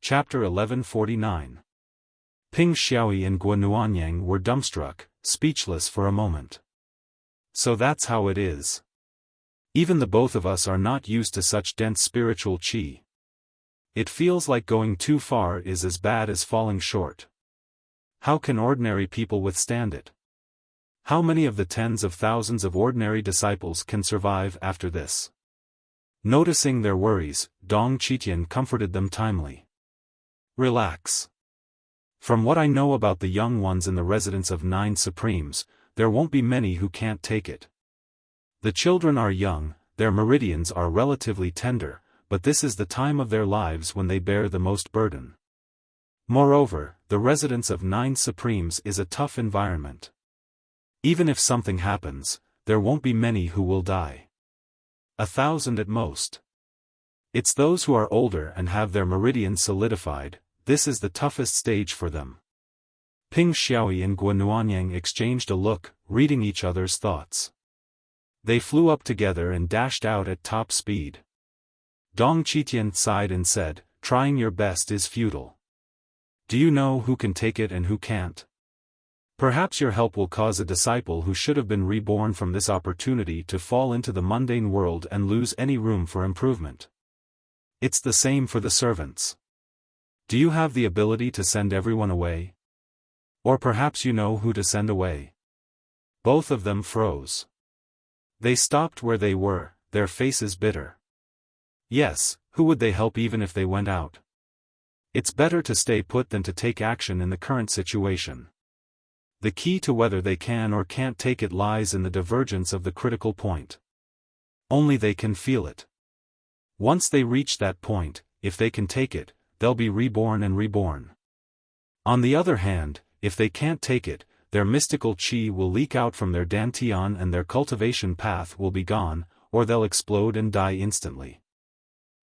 Chapter 1149. Ping Xiaoyi and Guo Nuanyang were dumbstruck, speechless for a moment. So that's how it is. Even the both of us are not used to such dense spiritual qi. It feels like going too far is as bad as falling short. How can ordinary people withstand it? How many of the tens of thousands of ordinary disciples can survive after this? Noticing their worries, Dong Qitian comforted them timely. Relax. From what I know about the young ones in the residence of 9 Supremes, there won't be many who can't take it. The children are young, their meridians are relatively tender, but this is the time of their lives when they bear the most burden. Moreover, the residence of 9 Supremes is a tough environment. Even if something happens, there won't be many who will die. 1,000 at most. It's those who are older and have their meridians solidified. This is the toughest stage for them. Ping Xiaoyi and Guo Nuanyang exchanged a look, reading each other's thoughts. They flew up together and dashed out at top speed. Dong Qitian sighed and said, "Trying your best is futile. Do you know who can take it and who can't? Perhaps your help will cause a disciple who should have been reborn from this opportunity to fall into the mundane world and lose any room for improvement. It's the same for the servants. Do you have the ability to send everyone away? Or perhaps you know who to send away?" Both of them froze. They stopped where they were, their faces bitter. Yes, who would they help even if they went out? It's better to stay put than to take action in the current situation. The key to whether they can or can't take it lies in the divergence of the critical point. Only they can feel it. Once they reach that point, if they can take it, they'll be reborn and reborn. On the other hand, if they can't take it, their mystical qi will leak out from their dantian and their cultivation path will be gone, or they'll explode and die instantly.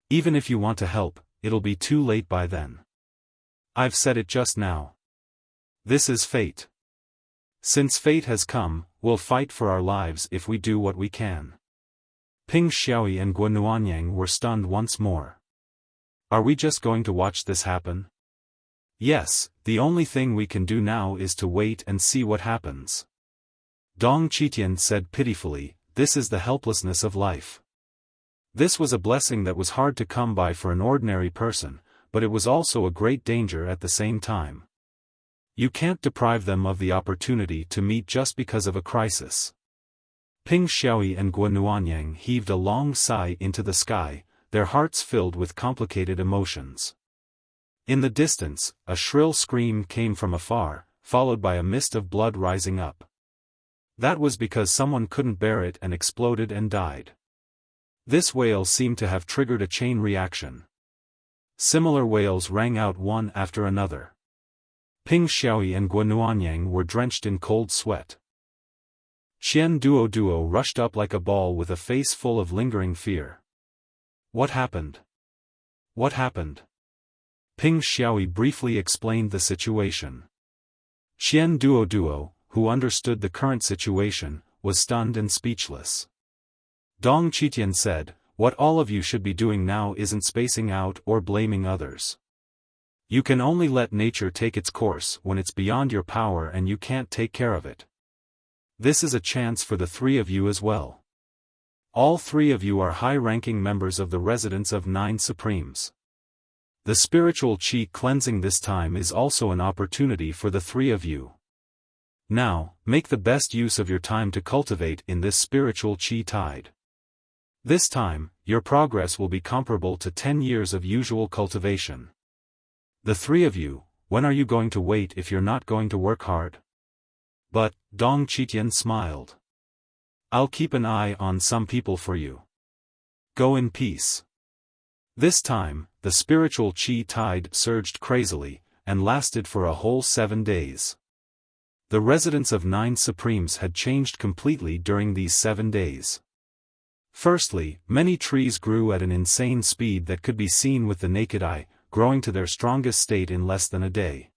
Even if you want to help, it'll be too late by then. I've said it just now. This is fate. Since fate has come, we'll fight for our lives if we do what we can. Ping Xiaoyi and Guo Nuanyang were stunned once more. Are we just going to watch this happen? Yes, the only thing we can do now is to wait and see what happens. Dong Qitian said pitifully, "This is the helplessness of life." This was a blessing that was hard to come by for an ordinary person, but it was also a great danger at the same time. You can't deprive them of the opportunity to meet just because of a crisis. Ping Xiaoyi and Guo Nuanyang heaved a long sigh into the sky, their hearts filled with complicated emotions. In the distance, a shrill scream came from afar, followed by a mist of blood rising up. That was because someone couldn't bear it and exploded and died. This wail seemed to have triggered a chain reaction. Similar wails rang out one after another. Ping Xiaoyi and Guo Nuanyang were drenched in cold sweat. Qian Duo rushed up like a ball with a face full of lingering fear. What happened? What happened? Ping Xiaoyi briefly explained the situation. Qian Duo, who understood the current situation, was stunned and speechless. Dong Qitian said, "What all of you should be doing now isn't spacing out or blaming others. You can only let nature take its course when it's beyond your power and you can't take care of it. This is a chance for the 3 of you as well. All 3 of you are high-ranking members of the residence of 9 Supremes. The spiritual qi cleansing this time is also an opportunity for the 3 of you. Now, make the best use of your time to cultivate in this spiritual qi tide. This time, your progress will be comparable to 10 years of usual cultivation. The 3 of you, when are you going to wait if you're not going to work hard?" But, Dong Qitian smiled. "I'll keep an eye on some people for you. Go in peace." This time, the spiritual qi tide surged crazily, and lasted for a whole 7 days. The residence of 9 Supremes had changed completely during these 7 days. Firstly, many trees grew at an insane speed that could be seen with the naked eye, growing to their strongest state in less than a day.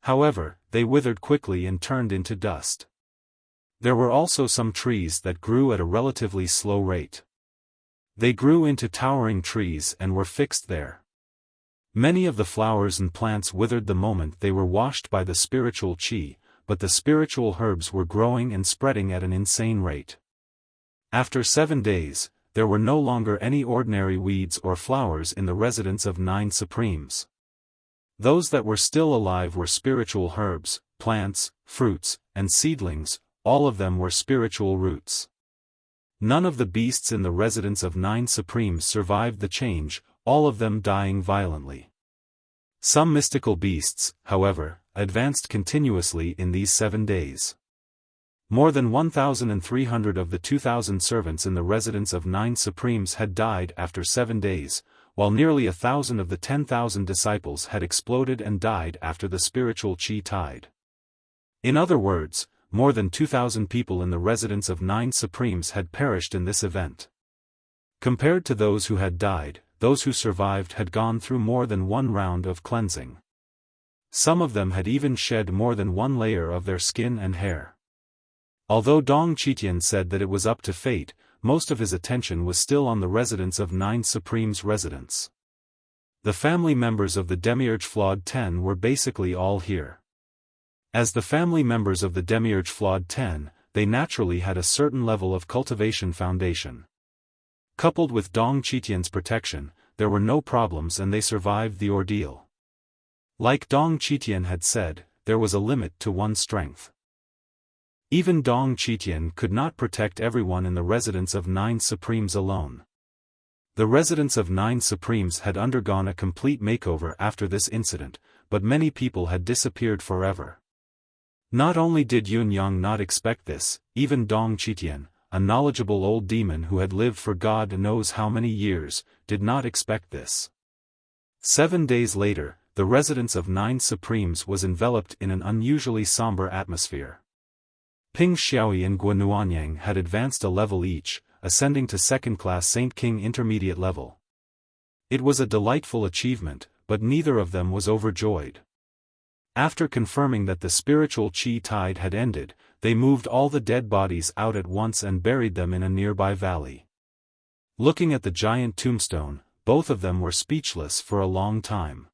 However, they withered quickly and turned into dust. There were also some trees that grew at a relatively slow rate. They grew into towering trees and were fixed there. Many of the flowers and plants withered the moment they were washed by the spiritual qi, but the spiritual herbs were growing and spreading at an insane rate. After 7 days, there were no longer any ordinary weeds or flowers in the residence of 9 supremes. Those that were still alive were spiritual herbs, plants, fruits, and seedlings, all of them were spiritual roots. None of the beasts in the residence of 9 supremes survived the change, all of them dying violently. Some mystical beasts, however, advanced continuously in these 7 days. More than 1,300 of the 2,000 servants in the residence of 9 supremes had died after 7 days, while nearly 1,000 of the 10,000 disciples had exploded and died after the spiritual qi tide. In other words, more than 2,000 people in the residence of 9 supremes had perished in this event. Compared to those who had died, those who survived had gone through more than one round of cleansing. Some of them had even shed more than one layer of their skin and hair. Although Dong Qitian said that it was up to fate, most of his attention was still on the residence of 9 supremes' residence. The family members of the Demiurge Flawed 10 were basically all here. As the family members of the Demiurge Flawed 10, they naturally had a certain level of cultivation foundation. Coupled with Dong Qitian's protection, there were no problems and they survived the ordeal. Like Dong Qitian had said, there was a limit to one's strength. Even Dong Qitian could not protect everyone in the residence of 9 supremes alone. The residence of 9 supremes had undergone a complete makeover after this incident, but many people had disappeared forever. Not only did Yun Yang not expect this, even Dong Qitian, a knowledgeable old demon who had lived for God knows how many years, did not expect this. 7 days later, the residence of 9 supremes was enveloped in an unusually somber atmosphere. Ping Xiaoyi and Guanuanyang had advanced a level each, ascending to second-class Saint King intermediate level. It was a delightful achievement, but neither of them was overjoyed. After confirming that the spiritual qi tide had ended, they moved all the dead bodies out at once and buried them in a nearby valley. Looking at the giant tombstone, both of them were speechless for a long time.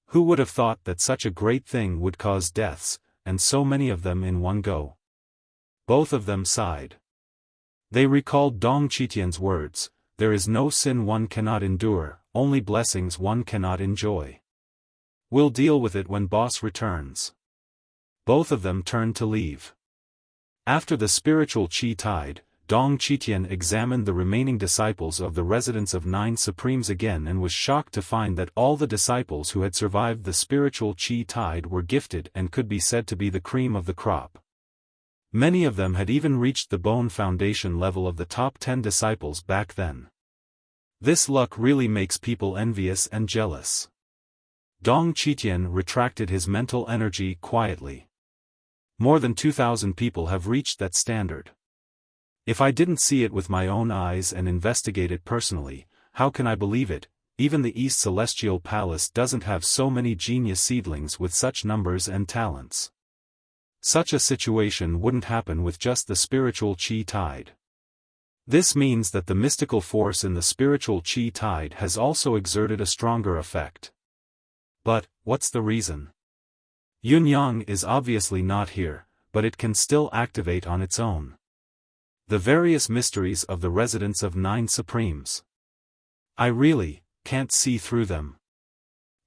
Who would have thought that such a great thing would cause deaths, and so many of them in one go? Both of them sighed. They recalled Dong Qitian's words, "There is no sin one cannot endure, only blessings one cannot enjoy. We'll deal with it when boss returns." Both of them turned to leave. After the spiritual qi tide, Dong Qitian examined the remaining disciples of the residence of 9 supremes again and was shocked to find that all the disciples who had survived the spiritual qi tide were gifted and could be said to be the cream of the crop. Many of them had even reached the bone foundation level of the top 10 disciples back then. This luck really makes people envious and jealous. Dong Qitian retracted his mental energy quietly. More than 2,000 people have reached that standard. If I didn't see it with my own eyes and investigate it personally, how can I believe it? Even the East Celestial Palace doesn't have so many genius seedlings with such numbers and talents. Such a situation wouldn't happen with just the spiritual qi tide. This means that the mystical force in the spiritual qi tide has also exerted a stronger effect. But, what's the reason? Yun Yang is obviously not here, but it can still activate on its own. The various mysteries of the residence of 9 supremes. I really can't see through them.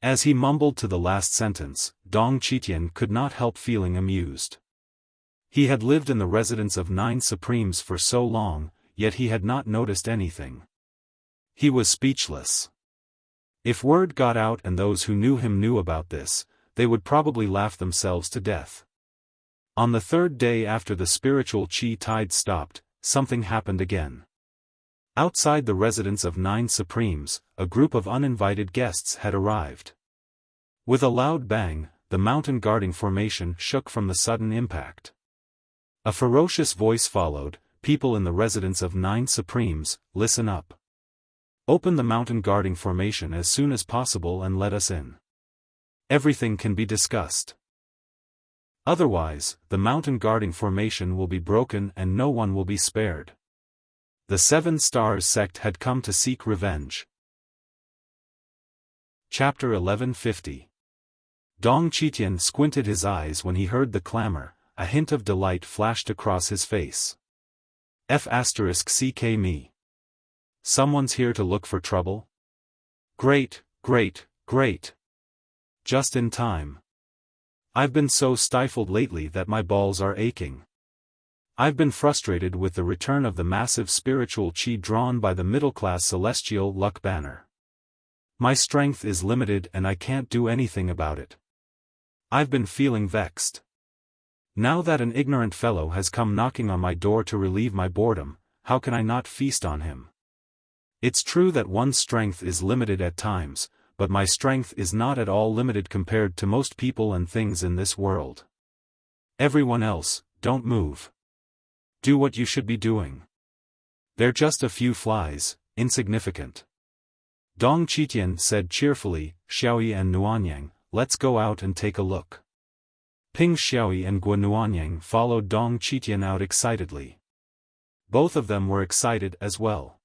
As he mumbled to the last sentence, Dong Qitian could not help feeling amused. He had lived in the residence of 9 supremes for so long, yet he had not noticed anything. He was speechless. If word got out and those who knew him knew about this, they would probably laugh themselves to death. On the 3rd day after the spiritual qi tide stopped, something happened again. Outside the residence of 9 supremes, a group of uninvited guests had arrived. With a loud bang, the mountain guarding formation shook from the sudden impact. A ferocious voice followed, "People in the residence of 9 supremes, listen up. Open the mountain guarding formation as soon as possible and let us in. Everything can be discussed. Otherwise, the mountain guarding formation will be broken and no one will be spared." The 7 Stars sect had come to seek revenge. Chapter 1150. Dong Qitian squinted his eyes when he heard the clamor. A hint of delight flashed across his face. F*ck me. Someone's here to look for trouble? Great, great, great. Just in time. I've been so stifled lately that my balls are aching. I've been frustrated with the return of the massive spiritual qi drawn by the middle-class celestial luck banner. My strength is limited and I can't do anything about it. I've been feeling vexed. Now that an ignorant fellow has come knocking on my door to relieve my boredom, how can I not feast on him? It's true that one's strength is limited at times, but my strength is not at all limited compared to most people and things in this world. Everyone else, don't move. Do what you should be doing. They're just a few flies, insignificant. Dong Qitian said cheerfully, Xiaoyi and Nuanyang, let's go out and take a look. Ping Xiaoyi and Gua Nuanyang followed Dong Qitian out excitedly. Both of them were excited as well.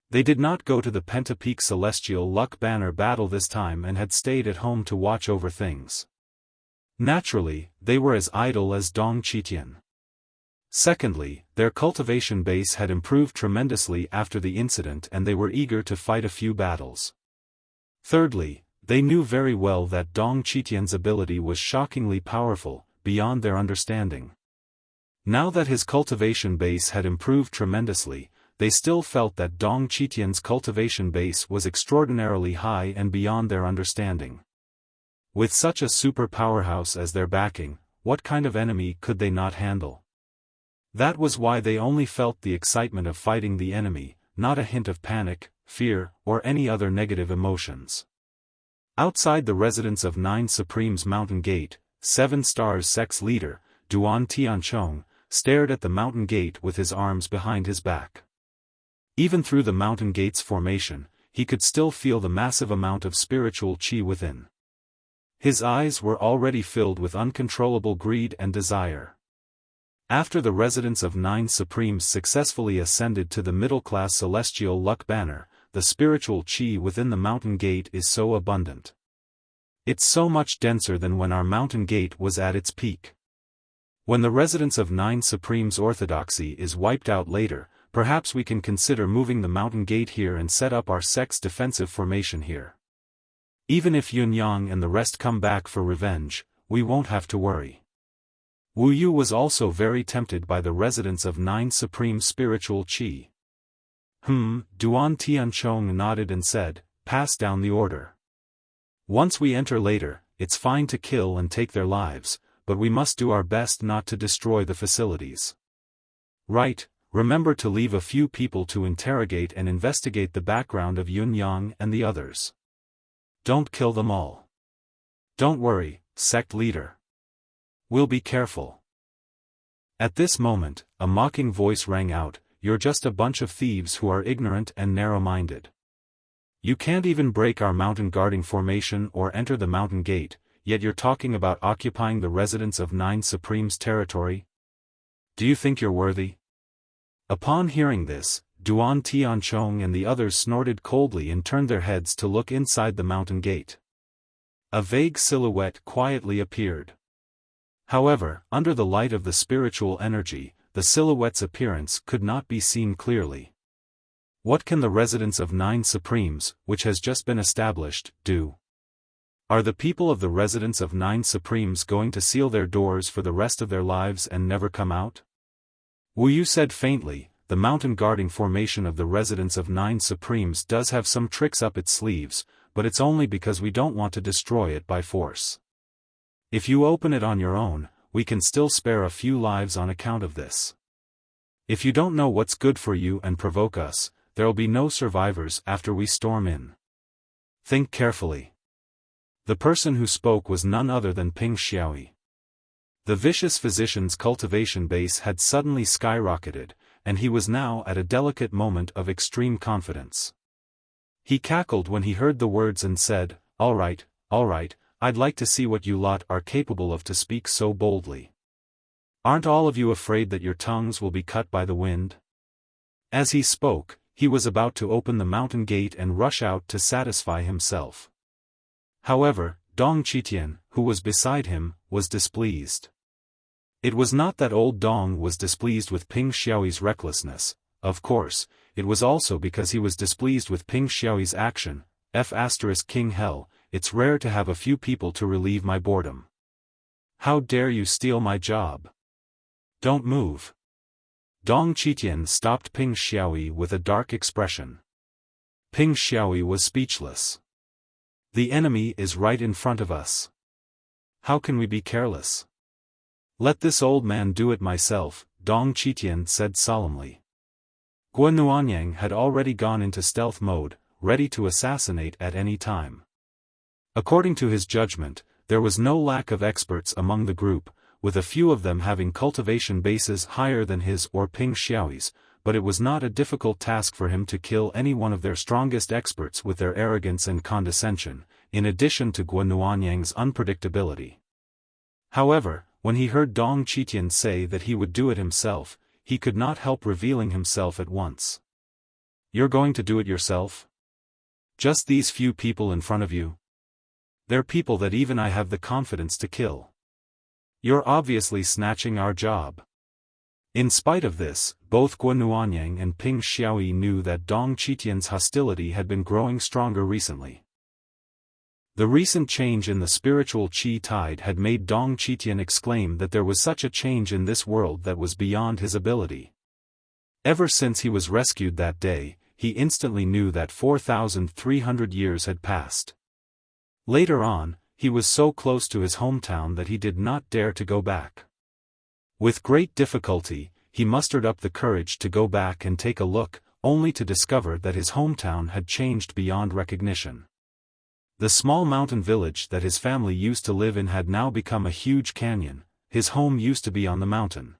They did not go to the Pentapeak Celestial Luck Banner battle this time and had stayed at home to watch over things. Naturally, they were as idle as Dong Qitian. Secondly, their cultivation base had improved tremendously after the incident and they were eager to fight a few battles. Thirdly, they knew very well that Dong Qitian's ability was shockingly powerful, beyond their understanding. Now that his cultivation base had improved tremendously, they still felt that Dong Qitian's cultivation base was extraordinarily high and beyond their understanding. With such a super powerhouse as their backing, what kind of enemy could they not handle? That was why they only felt the excitement of fighting the enemy, not a hint of panic, fear, or any other negative emotions. Outside the residence of Nine Supremes Mountain Gate, 7 Stars Sect's leader, Duan Tianchong, stared at the mountain gate with his arms behind his back. Even through the mountain gate's formation, he could still feel the massive amount of spiritual qi within. His eyes were already filled with uncontrollable greed and desire. After the residents of Nine Supremes successfully ascended to the middle-class celestial luck banner, the spiritual qi within the mountain gate is so abundant. It's so much denser than when our mountain gate was at its peak. When the residents of Nine Supremes orthodoxy is wiped out later, perhaps we can consider moving the mountain gate here and set up our sect's defensive formation here. Even if Yun Yang and the rest come back for revenge, we won't have to worry. Wu Yu was also very tempted by the residents of Nine Supreme spiritual qi. Duan Tianchong nodded and said, pass down the order. Once we enter later, it's fine to kill and take their lives, but we must do our best not to destroy the facilities. Right, remember to leave a few people to interrogate and investigate the background of Yun Yang and the others. Don't kill them all. Don't worry, sect leader. We'll be careful. At this moment, a mocking voice rang out, you're just a bunch of thieves who are ignorant and narrow-minded. You can't even break our mountain guarding formation or enter the mountain gate, yet you're talking about occupying the residents of Nine Supremes territory? Do you think you're worthy? Upon hearing this, Duan Tianchong and the others snorted coldly and turned their heads to look inside the mountain gate. A vague silhouette quietly appeared. However, under the light of the spiritual energy, the silhouette's appearance could not be seen clearly. What can the residents of Nine Supremes, which has just been established, do? Are the people of the residents of Nine Supremes going to seal their doors for the rest of their lives and never come out? Wu Yu said faintly, the mountain guarding formation of the residents of Nine Supremes does have some tricks up its sleeves, but it's only because we don't want to destroy it by force. If you open it on your own, we can still spare a few lives on account of this. If you don't know what's good for you and provoke us, there'll be no survivors after we storm in. Think carefully. The person who spoke was none other than Ping Xiaoyi. The vicious physician's cultivation base had suddenly skyrocketed, and he was now at a delicate moment of extreme confidence. He cackled when he heard the words and said, all right, I'd like to see what you lot are capable of to speak so boldly. Aren't all of you afraid that your tongues will be cut by the wind? As he spoke, he was about to open the mountain gate and rush out to satisfy himself. However, Dong Qitian, who was beside him, was displeased. It was not that old Dong was displeased with Ping Xiaoyi's recklessness, of course, it was also because he was displeased with Ping Xiaoyi's action. King Hell, it's rare to have a few people to relieve my boredom. How dare you steal my job? Don't move. Dong Qitian stopped Ping Xiaoyi with a dark expression. Ping Xiaoyi was speechless. The enemy is right in front of us. How can we be careless? Let this old man do it myself, Dong Qitian said solemnly. Guo Nuanyang had already gone into stealth mode, ready to assassinate at any time. According to his judgment, there was no lack of experts among the group, with a few of them having cultivation bases higher than his or Ping Xiaoyi's, but it was not a difficult task for him to kill any one of their strongest experts with their arrogance and condescension, in addition to Guo Nuanyang's unpredictability. However, when he heard Dong Qitian say that he would do it himself, he could not help revealing himself at once. You're going to do it yourself? Just these few people in front of you? They're people that even I have the confidence to kill. You're obviously snatching our job. In spite of this, both Guo Nuanyang and Ping Xiaoyi knew that Dong Qitian's hostility had been growing stronger recently. The recent change in the spiritual qi tide had made Dong Qitian exclaim that there was such a change in this world that was beyond his ability. Ever since he was rescued that day, he instantly knew that 4,300 years had passed. Later on, he was so close to his hometown that he did not dare to go back. With great difficulty, he mustered up the courage to go back and take a look, only to discover that his hometown had changed beyond recognition. The small mountain village that his family used to live in had now become a huge canyon. His home used to be on the mountain.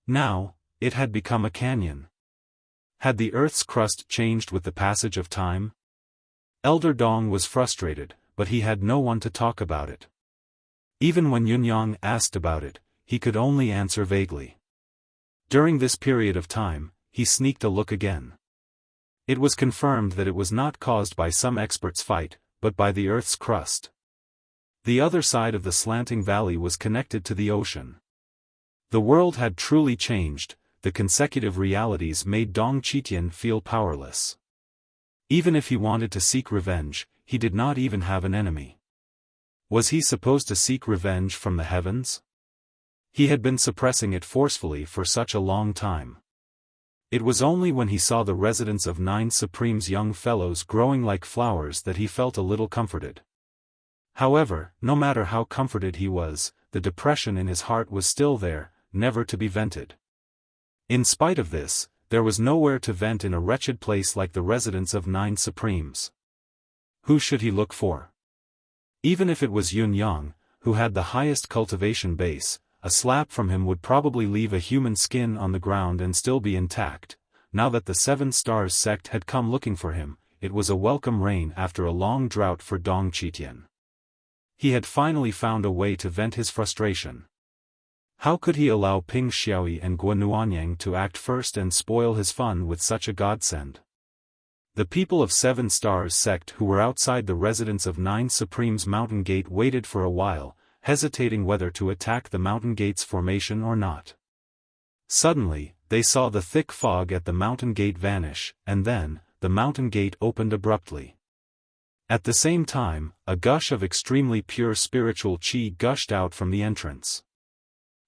Now, it had become a canyon. Had the earth's crust changed with the passage of time? Elder Dong was frustrated, but he had no one to talk about it. Even when Yunyang asked about it, he could only answer vaguely. During this period of time, he sneaked a look again. It was confirmed that it was not caused by some expert's fight, but by the earth's crust. The other side of the slanting valley was connected to the ocean. The world had truly changed. The consecutive realities made Dong Qitian feel powerless. Even if he wanted to seek revenge, he did not even have an enemy. Was he supposed to seek revenge from the heavens? He had been suppressing it forcefully for such a long time. It was only when he saw the residence of 9 Supreme's young fellows growing like flowers that he felt a little comforted. However, no matter how comforted he was, the depression in his heart was still there, never to be vented. In spite of this, there was nowhere to vent in a wretched place like the residence of 9 Supremes. Who should he look for? Even if it was Yun Yang, who had the highest cultivation base, a slap from him would probably leave a human skin on the ground and still be intact. Now that the 7 Stars sect had come looking for him, it was a welcome rain after a long drought for Dong Qitian. He had finally found a way to vent his frustration. How could he allow Ping Xiaoyi and Guo Nuanyang to act first and spoil his fun with such a godsend? The people of 7 Stars sect who were outside the residence of 9 Supreme's mountain gate waited for a while, hesitating whether to attack the mountain gate's formation or not. Suddenly, they saw the thick fog at the mountain gate vanish, and then, the mountain gate opened abruptly. At the same time, a gush of extremely pure spiritual qi gushed out from the entrance.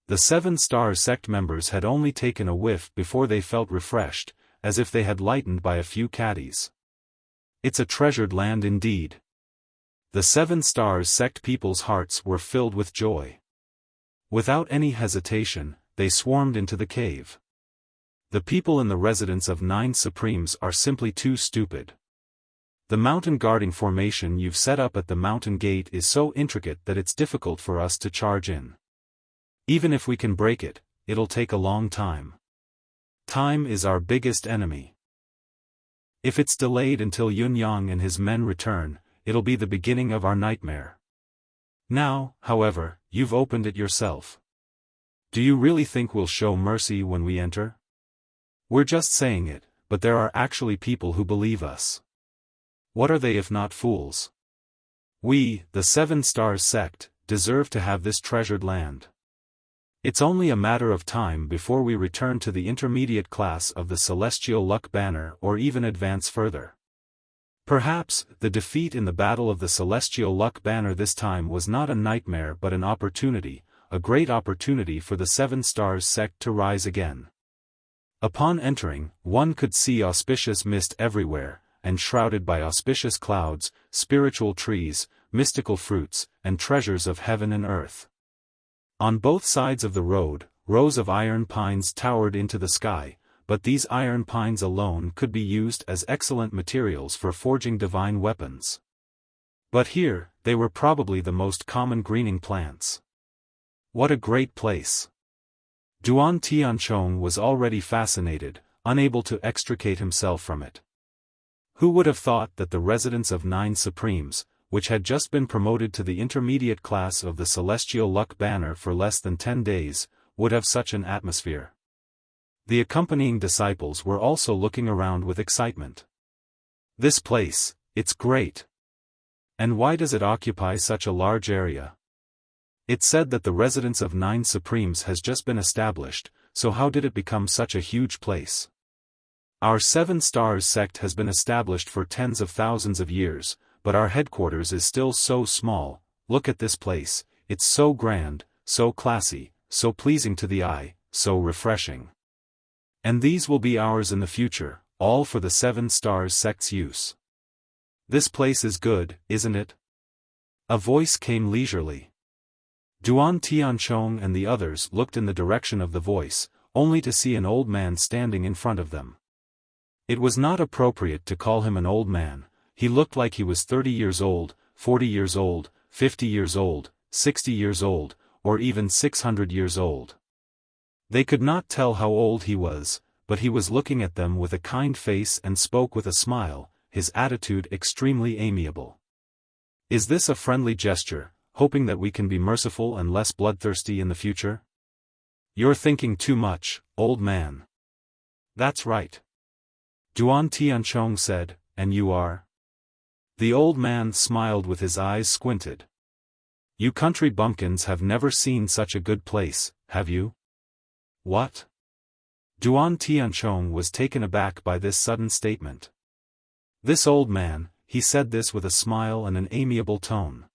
The 7 Stars sect members had only taken a whiff before they felt refreshed, as if they had lightened by a few caddies. It's a treasured land indeed. The 7 Stars sect people's hearts were filled with joy. Without any hesitation, they swarmed into the cave. The people in the residence of 9 Supremes are simply too stupid. The mountain guarding formation you've set up at the mountain gate is so intricate that it's difficult for us to charge in. Even if we can break it, it'll take a long time. Time is our biggest enemy. If it's delayed until Yun Yang and his men return, it'll be the beginning of our nightmare. Now, however, you've opened it yourself. Do you really think we'll show mercy when we enter? We're just saying it, but there are actually people who believe us. What are they if not fools? We, the Seven Stars sect, deserve to have this treasured land. It's only a matter of time before we return to the intermediate class of the Celestial Luck Banner or even advance further. Perhaps, the defeat in the Battle of the Celestial Luck Banner this time was not a nightmare but an opportunity, a great opportunity for the Seven Stars sect to rise again. Upon entering, one could see auspicious mist everywhere, and shrouded by auspicious clouds, spiritual trees, mystical fruits, and treasures of heaven and earth. On both sides of the road, rows of iron pines towered into the sky, but these iron pines alone could be used as excellent materials for forging divine weapons. But here, they were probably the most common greening plants. What a great place! Duan Tianchong was already fascinated, unable to extricate himself from it. Who would have thought that the residents of 9 Supremes, which had just been promoted to the intermediate class of the Celestial Luck Banner for less than 10 days, would have such an atmosphere? The accompanying disciples were also looking around with excitement. This place, it's great. And why does it occupy such a large area? It's said that the residence of 9 Supremes has just been established, so how did it become such a huge place? Our Seven Stars sect has been established for tens of thousands of years, but our headquarters is still so small. Look at this place, it's so grand, so classy, so pleasing to the eye, so refreshing. And these will be ours in the future, all for the Seven Stars sect's use. This place is good, isn't it? A voice came leisurely. Duan Tianchong and the others looked in the direction of the voice, only to see an old man standing in front of them. It was not appropriate to call him an old man. He looked like he was 30 years old, 40 years old, 50 years old, 60 years old, or even 600 years old. They could not tell how old he was, but he was looking at them with a kind face and spoke with a smile, his attitude extremely amiable. Is this a friendly gesture, hoping that we can be merciful and less bloodthirsty in the future? You're thinking too much, old man. That's right. Duan Tianchong said, and you are? The old man smiled with his eyes squinted. You country bumpkins have never seen such a good place, have you? What? Duan Tianchong was taken aback by this sudden statement. This old man, he said this with a smile and an amiable tone.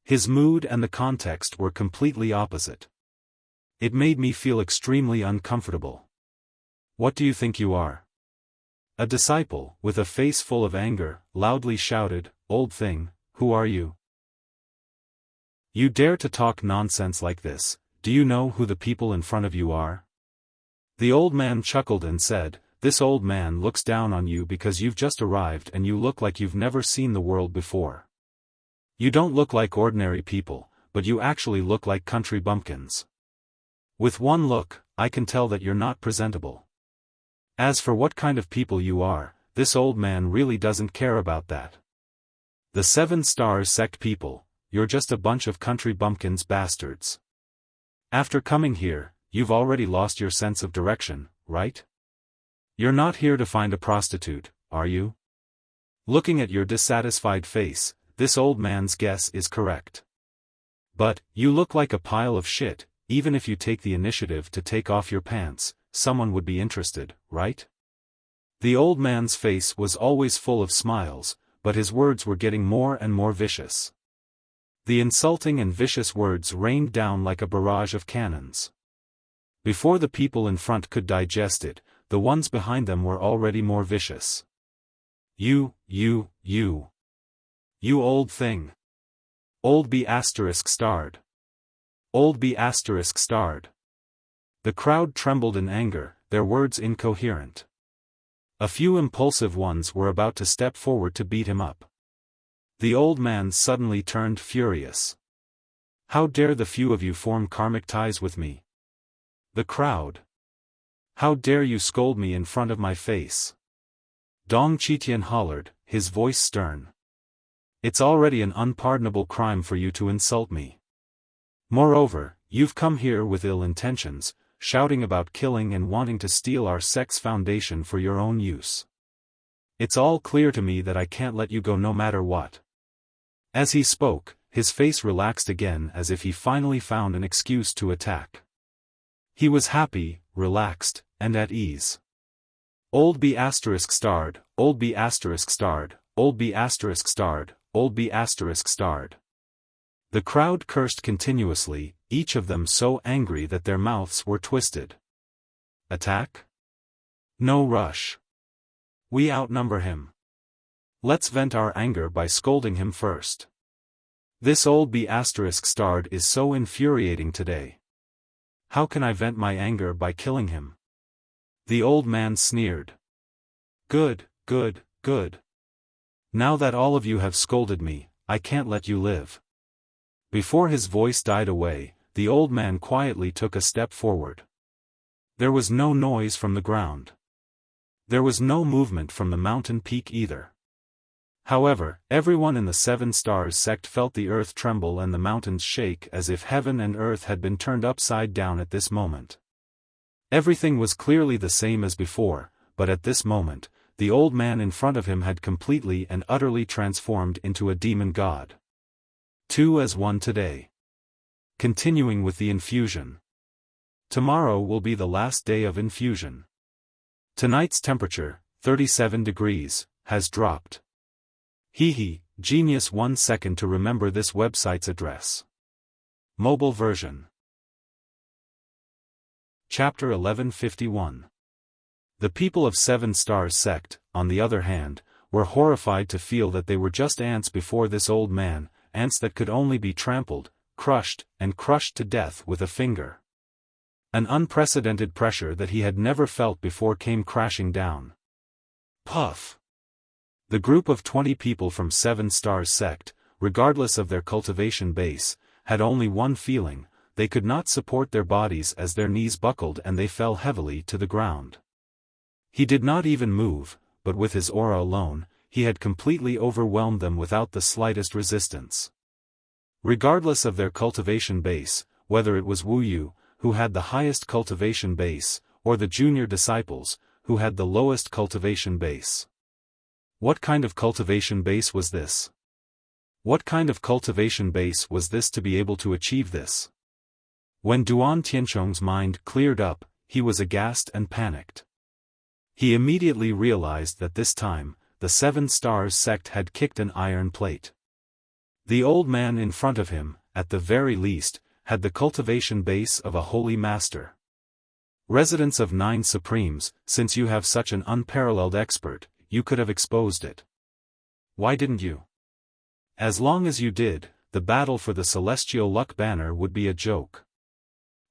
His mood and the context were completely opposite. It made me feel extremely uncomfortable. What do you think you are? A disciple, with a face full of anger, loudly shouted, "Old thing, who are you? You dare to talk nonsense like this, do you know who the people in front of you are?" The old man chuckled and said, "This old man looks down on you because you've just arrived and you look like you've never seen the world before. You don't look like ordinary people, but you actually look like country bumpkins. With one look, I can tell that you're not presentable. As for what kind of people you are, this old man really doesn't care about that. The Seven Stars sect people, you're just a bunch of country bumpkins bastards. After coming here, you've already lost your sense of direction, right? You're not here to find a prostitute, are you?" Looking at your dissatisfied face, this old man's guess is correct. But, you look like a pile of shit. Even if you take the initiative to take off your pants, someone would be interested, right? The old man's face was always full of smiles, but his words were getting more and more vicious. The insulting and vicious words rained down like a barrage of cannons. Before the people in front could digest it, the ones behind them were already more vicious. You old thing. Old B*** starred. Old B*** starred. The crowd trembled in anger, their words incoherent. A few impulsive ones were about to step forward to beat him up. The old man suddenly turned furious. "How dare the few of you form karmic ties with me? The crowd. How dare you scold me in front of my face?" Dong Qitian hollered, his voice stern. "It's already an unpardonable crime for you to insult me. Moreover, you've come here with ill intentions, shouting about killing and wanting to steal our sect's foundation for your own use. It's all clear to me that I can't let you go no matter what. As he spoke, his face relaxed again as if he finally found an excuse to attack. He was happy, relaxed, and at ease. Old B asterisk starred, old B asterisk starred, old B asterisk starred, old B asterisk starred. The crowd cursed continuously, each of them so angry that their mouths were twisted. Attack? No rush. We outnumber him. Let's vent our anger by scolding him first. This old B asterisk starred is so infuriating today. How can I vent my anger by killing him? The old man sneered. Good, good, good. Now that all of you have scolded me, I can't let you live. Before his voice died away, the old man quietly took a step forward. There was no noise from the ground. There was no movement from the mountain peak either. However, everyone in the Seven Stars sect felt the earth tremble and the mountains shake as if heaven and earth had been turned upside down at this moment. Everything was clearly the same as before, but at this moment, the old man in front of him had completely and utterly transformed into a demon god. 2 as 1 today. Continuing with the infusion. Tomorrow will be the last day of infusion. Tonight's temperature, 37 degrees, has dropped. Hehe, genius. 1 second to remember this website's address. Mobile version. Chapter 1151. The people of Seven Stars sect, on the other hand, were horrified to feel that they were just ants before this old man, ants that could only be trampled, crushed, and crushed to death with a finger. An unprecedented pressure that he had never felt before came crashing down. Puff! The group of 20 people from Seven Stars sect, regardless of their cultivation base, had only one feeling: they could not support their bodies as their knees buckled and they fell heavily to the ground. He did not even move, but with his aura alone, he had completely overwhelmed them without the slightest resistance. Regardless of their cultivation base, whether it was Wu Yu, who had the highest cultivation base, or the junior disciples, who had the lowest cultivation base. What kind of cultivation base was this? What kind of cultivation base was this to be able to achieve this? When Duan Tianchong's mind cleared up, he was aghast and panicked. He immediately realized that this time, the Seven Stars sect had kicked an iron plate. The old man in front of him, at the very least, had the cultivation base of a holy master. Residents of 9 Supremes, since you have such an unparalleled expert, you could have exposed it. Why didn't you? As long as you did, the battle for the Celestial Luck Banner would be a joke.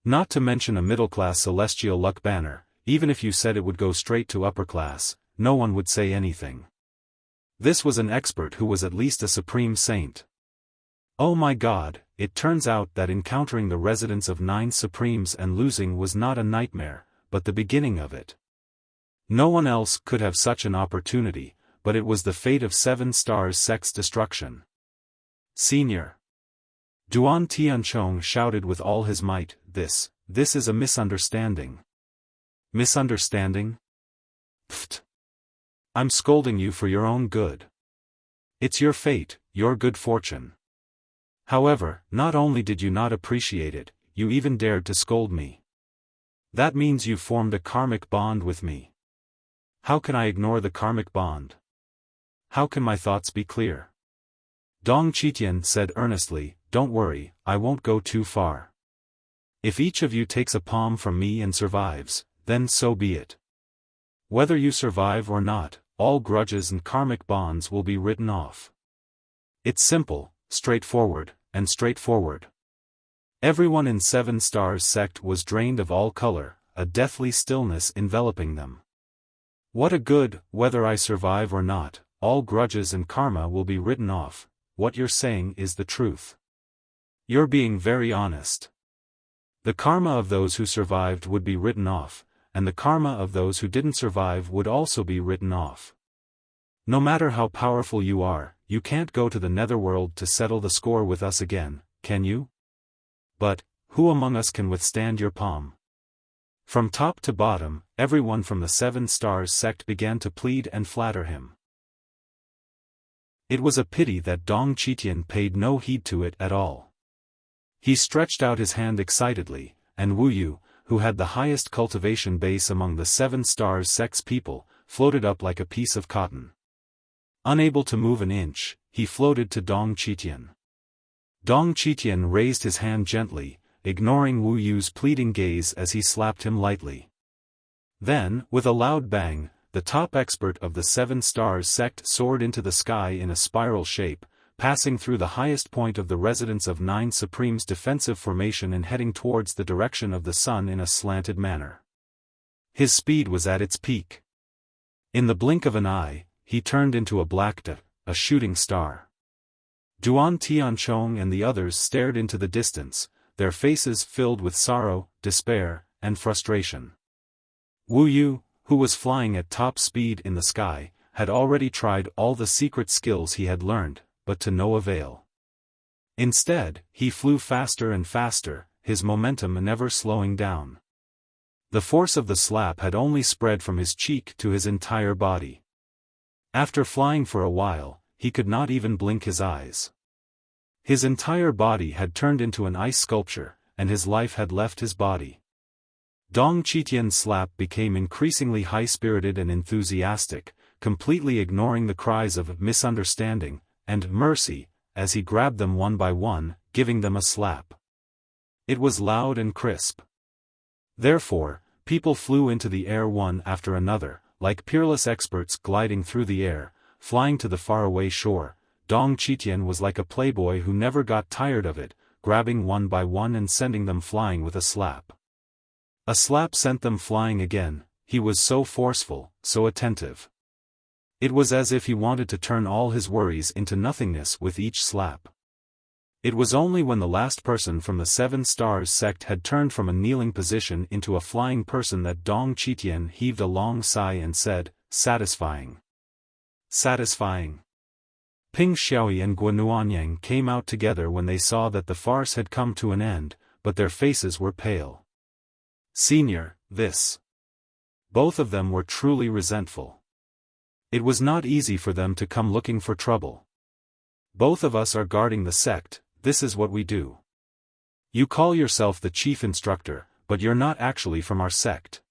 Not to mention a middle-class Celestial Luck Banner, even if you said it would go straight to upper class, no one would say anything. This was an expert who was at least a supreme saint. Oh my God, it turns out that encountering the residents of 9 Supremes and losing was not a nightmare, but the beginning of it. No one else could have such an opportunity, but it was the fate of Seven Stars sect's destruction. Senior. Duan Tianchong shouted with all his might, this is a misunderstanding. Misunderstanding? Pfft. I'm scolding you for your own good. It's your fate, your good fortune. However, not only did you not appreciate it, you even dared to scold me. That means you formed a karmic bond with me. How can I ignore the karmic bond? How can my thoughts be clear? Dong Qitian said earnestly, don't worry, I won't go too far. If each of you takes a palm from me and survives, then so be it. Whether you survive or not, all grudges and karmic bonds will be written off. It's simple, straightforward, and straightforward. Everyone in Seven Stars sect was drained of all color, a deathly stillness enveloping them. What a good, whether I survive or not, all grudges and karma will be written off. What you're saying is the truth. You're being very honest. The karma of those who survived would be written off, and the karma of those who didn't survive would also be written off. No matter how powerful you are, you can't go to the netherworld to settle the score with us again, can you? But, who among us can withstand your palm? From top to bottom, everyone from the Seven Stars sect began to plead and flatter him. It was a pity that Dong Qitian paid no heed to it at all. He stretched out his hand excitedly, and Wu Yu, who had the highest cultivation base among the 7 stars sect's people, floated up like a piece of cotton. Unable to move an inch, he floated to Dong Qitian. Dong Qitian raised his hand gently, ignoring Wu Yu's pleading gaze as he slapped him lightly. Then, with a loud bang, the top expert of the 7 stars sect soared into the sky in a spiral shape, passing through the highest point of the residence of 9 Supreme's defensive formation and heading towards the direction of the sun in a slanted manner. His speed was at its peak. In the blink of an eye, he turned into a shooting star. Duan Tianchong and the others stared into the distance, their faces filled with sorrow, despair, and frustration. Wu Yu, who was flying at top speed in the sky, had already tried all the secret skills he had learned, but to no avail. Instead, he flew faster and faster, his momentum never slowing down. The force of the slap had only spread from his cheek to his entire body. After flying for a while, he could not even blink his eyes. His entire body had turned into an ice sculpture, and his life had left his body. Dong Qitian's slap became increasingly high-spirited and enthusiastic, completely ignoring the cries of misunderstanding and mercy, as he grabbed them one by one, giving them a slap. It was loud and crisp. Therefore, people flew into the air one after another, like peerless experts gliding through the air, flying to the faraway shore. Dong Qitian was like a playboy who never got tired of it, grabbing one by one and sending them flying with a slap. A slap sent them flying again. He was so forceful, so attentive. It was as if he wanted to turn all his worries into nothingness with each slap. It was only when the last person from the 7 stars sect had turned from a kneeling position into a flying person that Dong Qitian heaved a long sigh and said, "Satisfying. Satisfying." Ping Xiaoyi and Guanuanyang came out together when they saw that the farce had come to an end, but their faces were pale. "Senior, this." Both of them were truly resentful. It was not easy for them to come looking for trouble. "Both of us are guarding the sect, this is what we do. You call yourself the chief instructor, but you're not actually from our sect.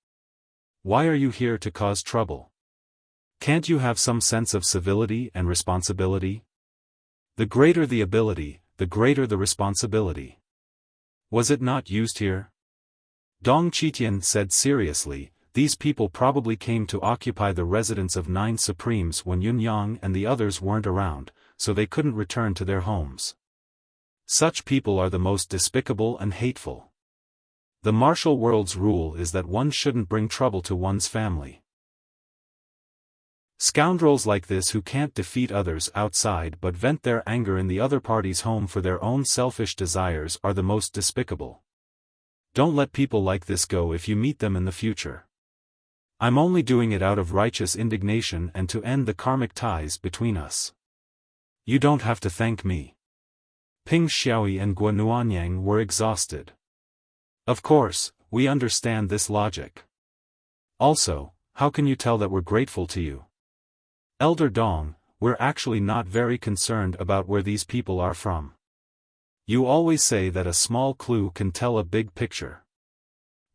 Why are you here to cause trouble? Can't you have some sense of civility and responsibility? The greater the ability, the greater the responsibility. Was it not used here?" Dong Qitian said seriously, "These people probably came to occupy the residence of 9 Supremes when Yunyang and the others weren't around, so they couldn't return to their homes. Such people are the most despicable and hateful. The martial world's rule is that one shouldn't bring trouble to one's family. Scoundrels like this who can't defeat others outside but vent their anger in the other party's home for their own selfish desires are the most despicable. Don't let people like this go if you meet them in the future. I'm only doing it out of righteous indignation and to end the karmic ties between us. You don't have to thank me." Ping Xiaoyi and Guanuanyang were exhausted. "Of course, we understand this logic. Also, how can you tell that we're grateful to you? Elder Dong, we're actually not very concerned about where these people are from. You always say that a small clue can tell a big picture.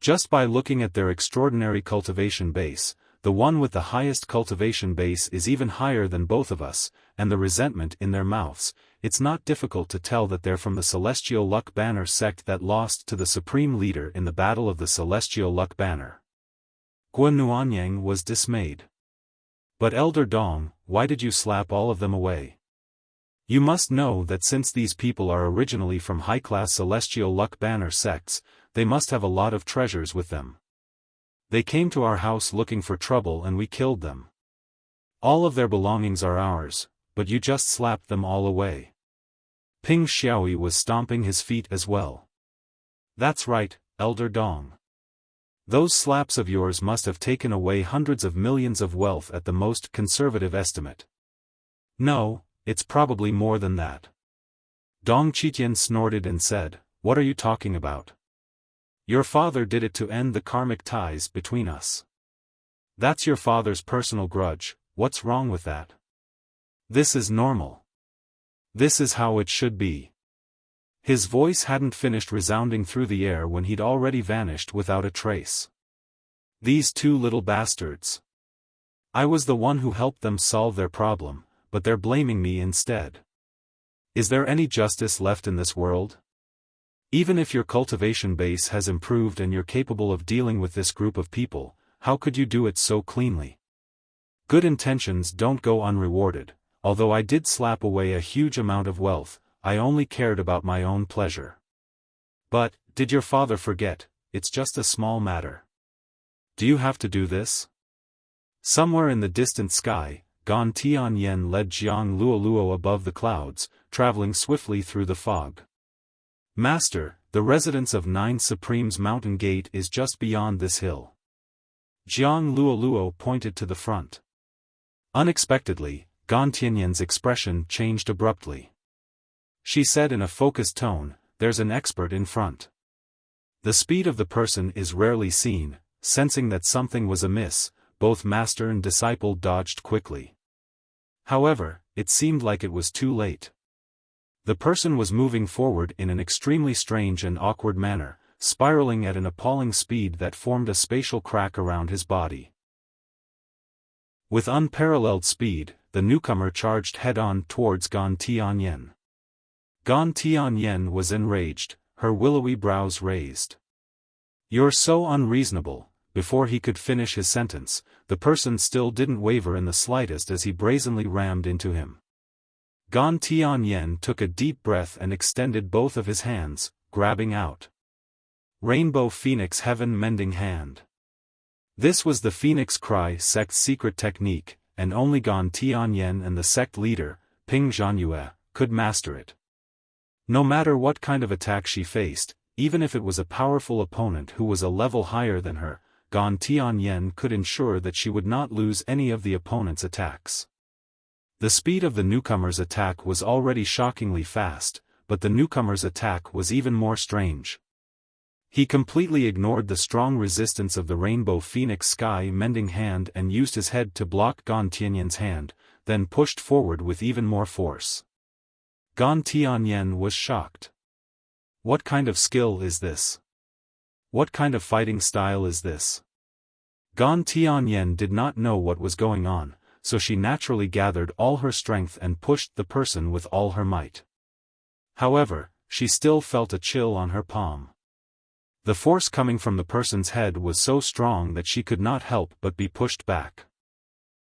Just by looking at their extraordinary cultivation base, the one with the highest cultivation base is even higher than both of us, and the resentment in their mouths, it's not difficult to tell that they're from the Celestial Luck Banner sect that lost to the Supreme Leader in the Battle of the Celestial Luck Banner." Guanuanyang was dismayed. "But Elder Dong, why did you slap all of them away? You must know that since these people are originally from high-class Celestial Luck Banner sects, they must have a lot of treasures with them. They came to our house looking for trouble and we killed them. All of their belongings are ours, but you just slapped them all away." Ping Xiaoyi was stomping his feet as well. "That's right, Elder Dong. Those slaps of yours must have taken away hundreds of millions of wealth at the most conservative estimate. No, it's probably more than that." Dong Qitian snorted and said, "What are you talking about? Your father did it to end the karmic ties between us. That's your father's personal grudge, what's wrong with that? This is normal. This is how it should be. His voice hadn't finished resounding through the air when he'd already vanished without a trace. These two little bastards. I was the one who helped them solve their problem, but they're blaming me instead. Is there any justice left in this world? Even if your cultivation base has improved and you're capable of dealing with this group of people, how could you do it so cleanly? Good intentions don't go unrewarded. Although I did slap away a huge amount of wealth, I only cared about my own pleasure. But, did your father forget, it's just a small matter. Do you have to do this? Somewhere in the distant sky, Gan Tianyan led Jiang Luoluo above the clouds, traveling swiftly through the fog. Master, the residence of 9 Supremes Mountain Gate is just beyond this hill. Jiang Luoluo pointed to the front. Unexpectedly, Gan Tianyan's expression changed abruptly. She said in a focused tone, "There's an expert in front." The speed of the person is rarely seen. Sensing that something was amiss, both master and disciple dodged quickly. However, it seemed like it was too late. The person was moving forward in an extremely strange and awkward manner, spiraling at an appalling speed that formed a spatial crack around his body. With unparalleled speed, the newcomer charged head-on towards Gan Tianyan. Gan Tianyan was enraged, her willowy brows raised. "You're so unreasonable." Before he could finish his sentence, the person still didn't waver in the slightest as he brazenly rammed into him. Gan Tianyan took a deep breath and extended both of his hands, grabbing out. Rainbow Phoenix Heaven Mending Hand. This was the Phoenix Cry sect's secret technique, and only Gan Tianyan and the sect leader, Ping Zhanyue, could master it. No matter what kind of attack she faced, even if it was a powerful opponent who was a level higher than her, Gan Tianyan could ensure that she would not lose any of the opponent's attacks. The speed of the newcomer's attack was already shockingly fast, but the newcomer's attack was even more strange. He completely ignored the strong resistance of the Rainbow Phoenix Sky Mending Hand and used his head to block Gan Tianyan's hand, then pushed forward with even more force. Gan Tianyan was shocked. What kind of skill is this? What kind of fighting style is this? Gan Tianyan did not know what was going on, so she naturally gathered all her strength and pushed the person with all her might. However, she still felt a chill on her palm. The force coming from the person's head was so strong that she could not help but be pushed back.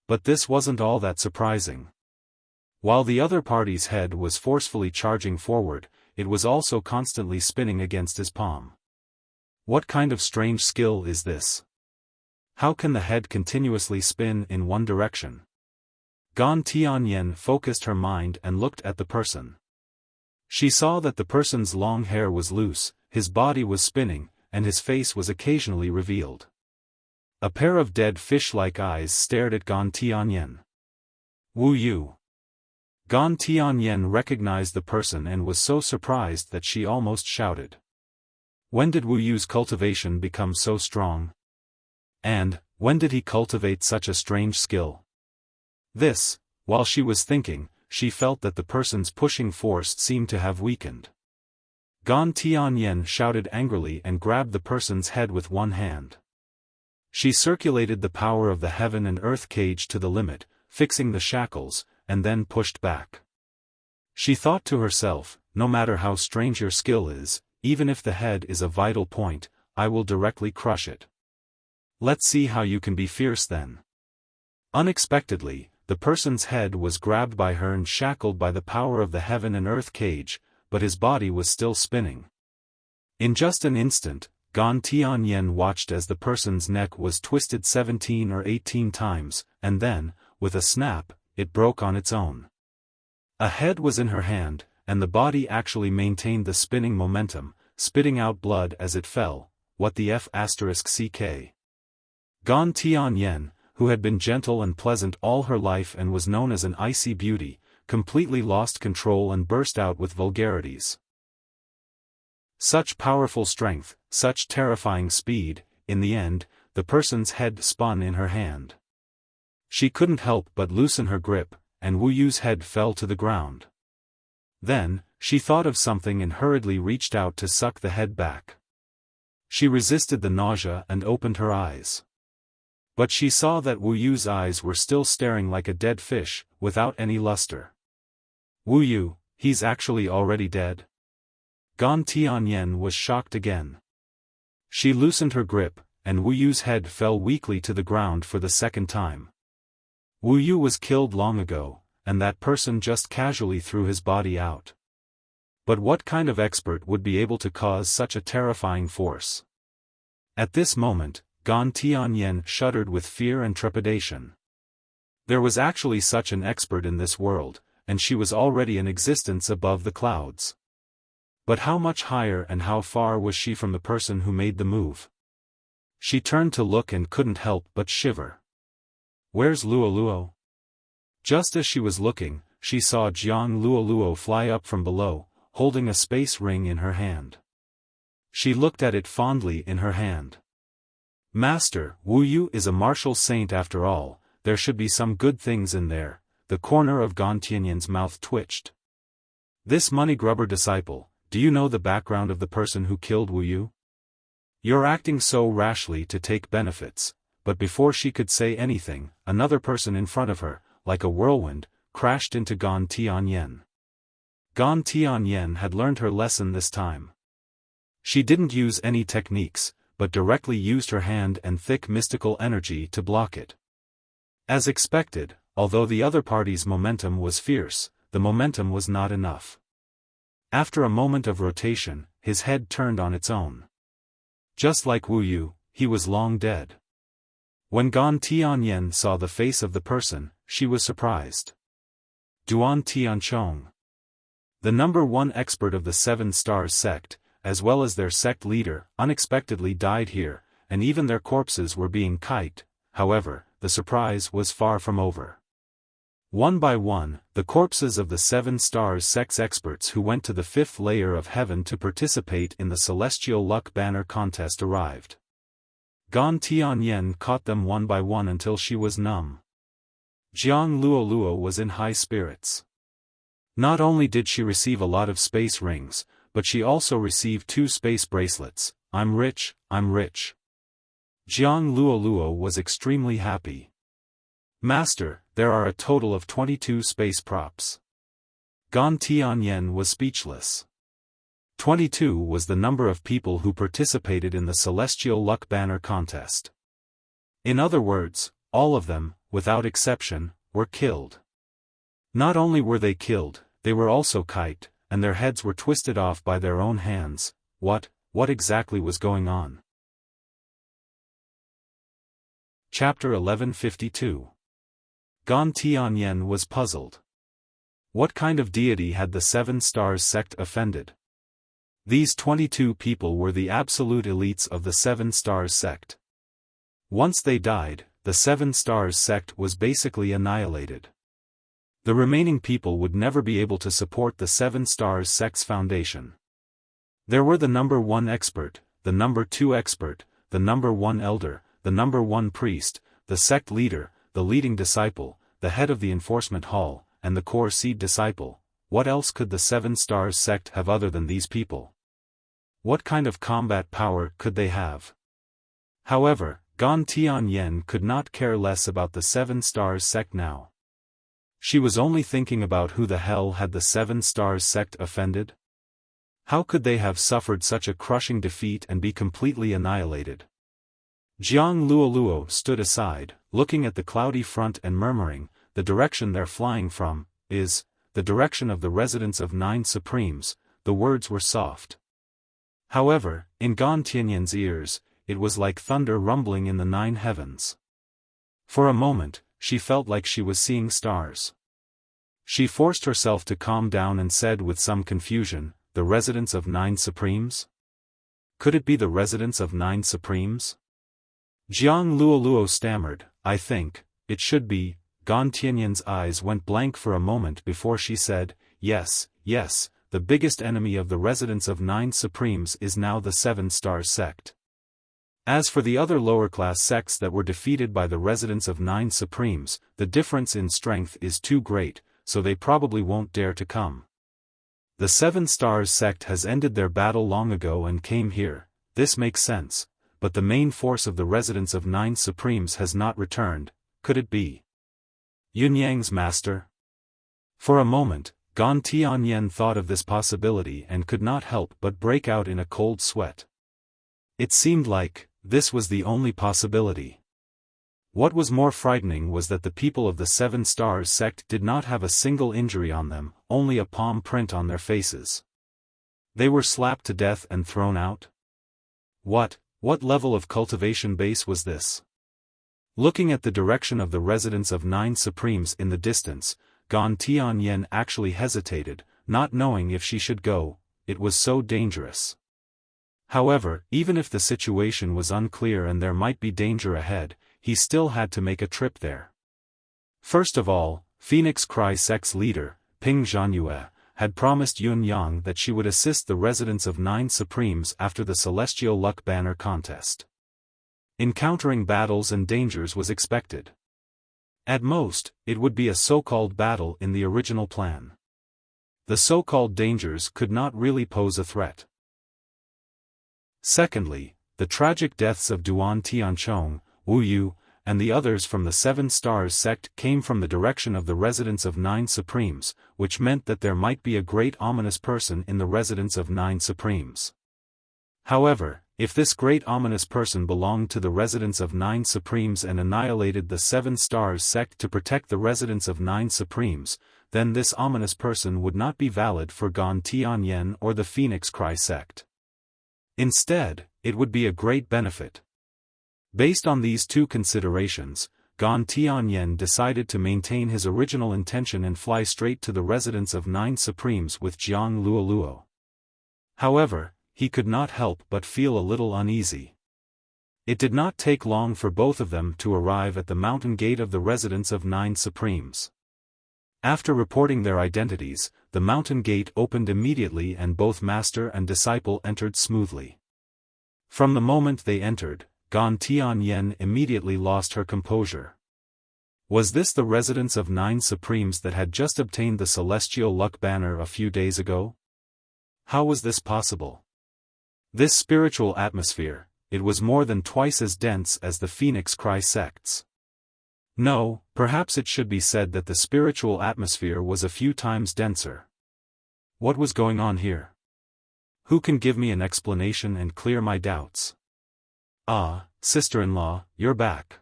But this wasn't all that surprising. While the other party's head was forcefully charging forward, it was also constantly spinning against his palm. What kind of strange skill is this? How can the head continuously spin in one direction? Gan Tianyan focused her mind and looked at the person. She saw that the person's long hair was loose, his body was spinning, and his face was occasionally revealed. A pair of dead fish-like eyes stared at Gan Tianyan. "Wu Yu." Gan Tianyan recognized the person and was so surprised that she almost shouted. When did Wu Yu's cultivation become so strong? And, when did he cultivate such a strange skill? This, while she was thinking, she felt that the person's pushing force seemed to have weakened. Gan Tianyan shouted angrily and grabbed the person's head with one hand. She circulated the power of the heaven and earth cage to the limit, fixing the shackles, and then pushed back. She thought to herself, no matter how strange your skill is, even if the head is a vital point, I will directly crush it. Let's see how you can be fierce then. Unexpectedly, the person's head was grabbed by her and shackled by the power of the heaven and earth cage, but his body was still spinning. In just an instant, Gan Tianyan watched as the person's neck was twisted 17 or 18 times, and then, with a snap, it broke on its own. A head was in her hand, and the body actually maintained the spinning momentum, spitting out blood as it fell. What the f***ck? Gan Tianyan, who had been gentle and pleasant all her life and was known as an icy beauty, completely lost control and burst out with vulgarities. Such powerful strength, such terrifying speed, in the end, the person's head spun in her hand. She couldn't help but loosen her grip, and Wu Yu's head fell to the ground. Then, she thought of something and hurriedly reached out to suck the head back. She resisted the nausea and opened her eyes. But she saw that Wu Yu's eyes were still staring like a dead fish, without any luster. Wu Yu, he's actually already dead? Gan Tianyan was shocked again. She loosened her grip, and Wu Yu's head fell weakly to the ground for the second time. Wu Yu was killed long ago, and that person just casually threw his body out. But what kind of expert would be able to cause such a terrifying force? At this moment, Gan Tianyan shuddered with fear and trepidation. There was actually such an expert in this world, and she was already in existence above the clouds. But how much higher and how far was she from the person who made the move? She turned to look and couldn't help but shiver. Where's Luoluo? Just as she was looking, she saw Jiang Luoluo fly up from below, holding a space ring in her hand. She looked at it fondly in her hand. Master, Wu Yu is a martial saint after all, there should be some good things in there. The corner of Gan Tianyan's mouth twitched. This money grubber disciple, do you know the background of the person who killed Wu Yu? You're acting so rashly to take benefits. But before she could say anything, another person in front of her, like a whirlwind, crashed into Gan Tianyan. Gan Tianyan had learned her lesson this time. She didn't use any techniques, but directly used her hand and thick mystical energy to block it. As expected, although the other party's momentum was fierce, the momentum was not enough. After a moment of rotation, his head turned on its own. Just like Wu Yu, he was long dead. When Gan Tianyan saw the face of the person, she was surprised. Duan Tianchong. The number one expert of the Seven Stars sect, as well as their sect leader, unexpectedly died here, and even their corpses were being kiked. However, the surprise was far from over. One by one, the corpses of the Seven Stars sect's experts who went to the fifth layer of heaven to participate in the Celestial Luck Banner contest arrived. Gan Tianyan caught them one by one until she was numb. Jiang Luoluo was in high spirits. Not only did she receive a lot of space rings, but she also received 2 space bracelets. I'm rich, I'm rich. Jiang Luoluo was extremely happy. Master, there are a total of 22 space props. Gan Tianyan was speechless. 22 was the number of people who participated in the Celestial Luck Banner contest. In other words, all of them, without exception, were killed. Not only were they killed, they were also kiked, and their heads were twisted off by their own hands. What exactly was going on? Chapter 1152. Gan Tianyan was puzzled. What kind of deity had the Seven Stars sect offended? These 22 people were the absolute elites of the Seven Stars sect. Once they died, the Seven Stars sect was basically annihilated. The remaining people would never be able to support the Seven Stars sect's foundation. There were the number 1 expert, the number 2 expert, the number 1 elder, the number 1 priest, the sect leader, the leading disciple, the head of the enforcement hall, and the core seed disciple. What else could the Seven Stars sect have other than these people? What kind of combat power could they have? However, Gan Tianyan could not care less about the Seven Stars sect now. She was only thinking about who the hell had the Seven Stars sect offended? How could they have suffered such a crushing defeat and be completely annihilated? Jiang Luoluo stood aside, looking at the cloudy front and murmuring, the direction they're flying from is the direction of the residence of 9 Supremes. The words were soft. However, in Gan Tianyan's ears, it was like thunder rumbling in the 9 heavens. For a moment, she felt like she was seeing stars. She forced herself to calm down and said with some confusion, the residence of 9 Supremes? Could it be the residence of 9 Supremes? Jiang Luoluo stammered, I think it should be. Gan Tianyan's eyes went blank for a moment before she said, yes, the biggest enemy of the residence of 9 Supremes is now the Seven Stars sect. As for the other lower-class sects that were defeated by the residents of 9 Supremes, the difference in strength is too great, so they probably won't dare to come. The 7 Stars sect has ended their battle long ago and came here, this makes sense, but the main force of the residents of 9 Supremes has not returned. Could it be Yun Yang's master? For a moment, Gan Tianyan thought of this possibility and could not help but break out in a cold sweat. It seemed like this was the only possibility. What was more frightening was that the people of the 7 Stars sect did not have a single injury on them, only a palm print on their faces. They were slapped to death and thrown out? What level of cultivation base was this? Looking at the direction of the residents of 9 Supremes in the distance, Gan Tianyan actually hesitated, not knowing if she should go, it was so dangerous. However, even if the situation was unclear and there might be danger ahead, he still had to make a trip there. First of all, Phoenix Cry sect's leader, Ping Zhanyue, had promised Yun Yang that she would assist the residents of 9 Supremes after the Celestial Luck Banner contest. Encountering battles and dangers was expected. At most, it would be a so-called battle in the original plan. The so-called dangers could not really pose a threat. Secondly, the tragic deaths of Duan Tianchong, Wu Yu, and the others from the 7 Stars sect came from the direction of the residents of 9 Supremes, which meant that there might be a great ominous person in the residents of 9 Supremes. However, if this great ominous person belonged to the residents of 9 Supremes and annihilated the 7 Stars sect to protect the residents of 9 Supremes, then this ominous person would not be valid for Gan Tianyan or the Phoenix Cry sect. Instead, it would be a great benefit. Based on these two considerations, Gan Tianyan decided to maintain his original intention and fly straight to the residence of 9 Supremes with Jiang Luoluo. However, he could not help but feel a little uneasy. It did not take long for both of them to arrive at the mountain gate of the residence of 9 Supremes. After reporting their identities, the mountain gate opened immediately and both master and disciple entered smoothly. From the moment they entered, Gan Tianyan immediately lost her composure. Was this the residence of 9 Supremes that had just obtained the Celestial Luck Banner a few days ago? How was this possible? This spiritual atmosphere, it was more than twice as dense as the Phoenix Cry sects. No, perhaps it should be said that the spiritual atmosphere was a few times denser. What was going on here? Who can give me an explanation and clear my doubts? Ah, sister-in-law, you're back.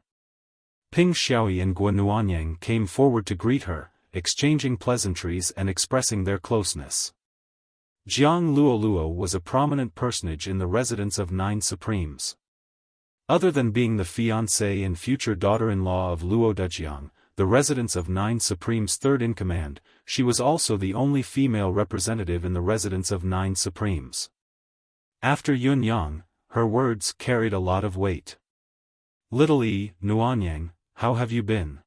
Ping Xiaoyi and Guo Nuanyang came forward to greet her, exchanging pleasantries and expressing their closeness. Jiang Luoluo was a prominent personage in the residence of 9 Supremes. Other than being the fiancée and future daughter-in-law of Luo Dejiang, the residence of 9 Supremes third-in-command, she was also the only female representative in the residence of 9 Supremes. After Yun Yang, her words carried a lot of weight. Little E, Nuanyang, how have you been?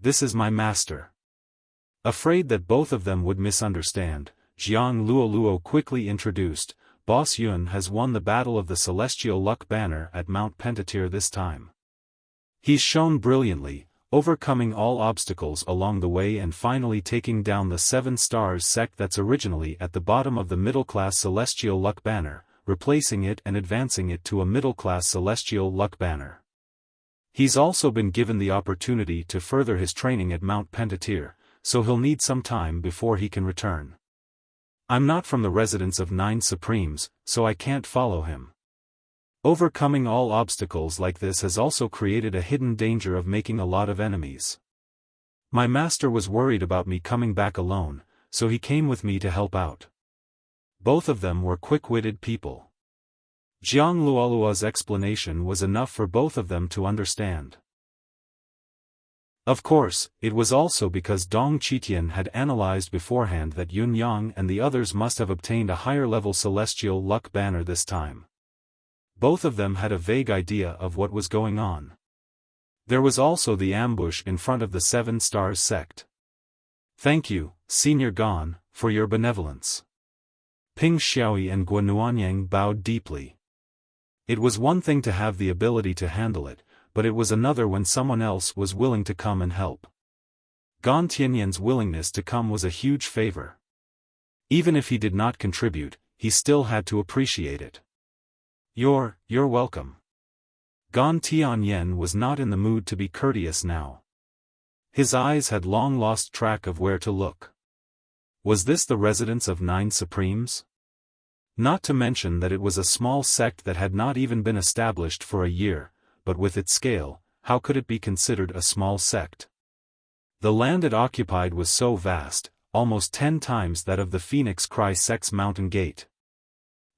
This is my master. Afraid that both of them would misunderstand, Jiang Luoluo quickly introduced, Boss Yun has won the battle of the Celestial Luck Banner at Mount Pentatir this time. He's shown brilliantly, overcoming all obstacles along the way and finally taking down the 7 Stars sect that's originally at the bottom of the middle-class Celestial Luck Banner, replacing it and advancing it to a middle-class Celestial Luck Banner. He's also been given the opportunity to further his training at Mount Pentatir, so he'll need some time before he can return. I'm not from the residence of 9 Supremes, so I can't follow him. Overcoming all obstacles like this has also created a hidden danger of making a lot of enemies. My master was worried about me coming back alone, so he came with me to help out. Both of them were quick-witted people. Jiang Luoluo's explanation was enough for both of them to understand. Of course, it was also because Dong Qitian had analyzed beforehand that Yun Yang and the others must have obtained a higher-level Celestial Luck Banner this time. Both of them had a vague idea of what was going on. There was also the ambush in front of the 7 Stars sect. Thank you, Senior Gan, for your benevolence. Ping Xiaoyi and Guo Nuanyang bowed deeply. It was one thing to have the ability to handle it, but it was another when someone else was willing to come and help. Gan Tianyan's willingness to come was a huge favor. Even if he did not contribute, he still had to appreciate it. You're welcome. Gan Tianyan was not in the mood to be courteous now. His eyes had long lost track of where to look. Was this the residence of 9 Supremes? Not to mention that it was a small sect that had not even been established for a year, but with its scale, how could it be considered a small sect? The land it occupied was so vast, almost 10 times that of the Phoenix Cry sect's mountain gate.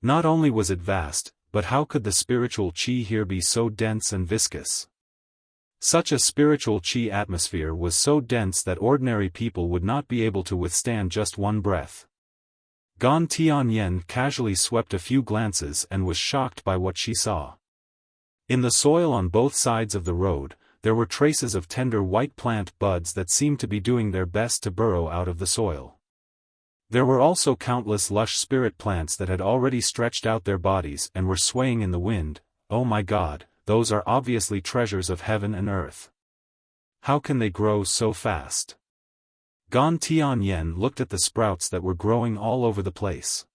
Not only was it vast, but how could the spiritual qi here be so dense and viscous? Such a spiritual qi atmosphere was so dense that ordinary people would not be able to withstand just one breath. Gan Tianyan casually swept a few glances and was shocked by what she saw. In the soil on both sides of the road, there were traces of tender white plant buds that seemed to be doing their best to burrow out of the soil. There were also countless lush spirit plants that had already stretched out their bodies and were swaying in the wind. Oh my God, those are obviously treasures of heaven and earth. How can they grow so fast? Gan Tianyan looked at the sprouts that were growing all over the place.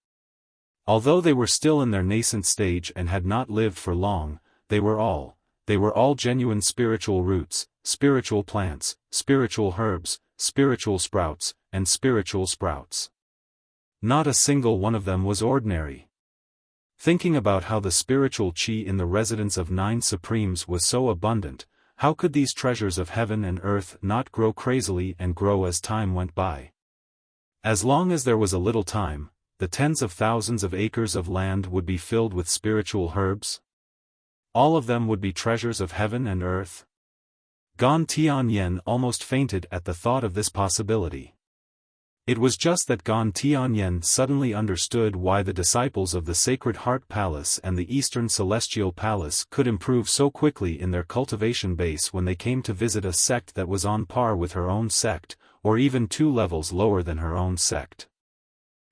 Although they were still in their nascent stage and had not lived for long, they were all genuine spiritual roots, spiritual plants, spiritual herbs, spiritual sprouts, and spiritual sprouts. Not a single one of them was ordinary. Thinking about how the spiritual qi in the residence of 9 Supremes was so abundant, how could these treasures of heaven and earth not grow crazily and grow as time went by? As long as there was a little time, the tens of thousands of acres of land would be filled with spiritual herbs. All of them would be treasures of heaven and earth. Gan Tianyan almost fainted at the thought of this possibility. It was just that Gan Tianyan suddenly understood why the disciples of the Sacred Heart Palace and the Eastern Celestial Palace could improve so quickly in their cultivation base when they came to visit a sect that was on par with her own sect, or even 2 levels lower than her own sect.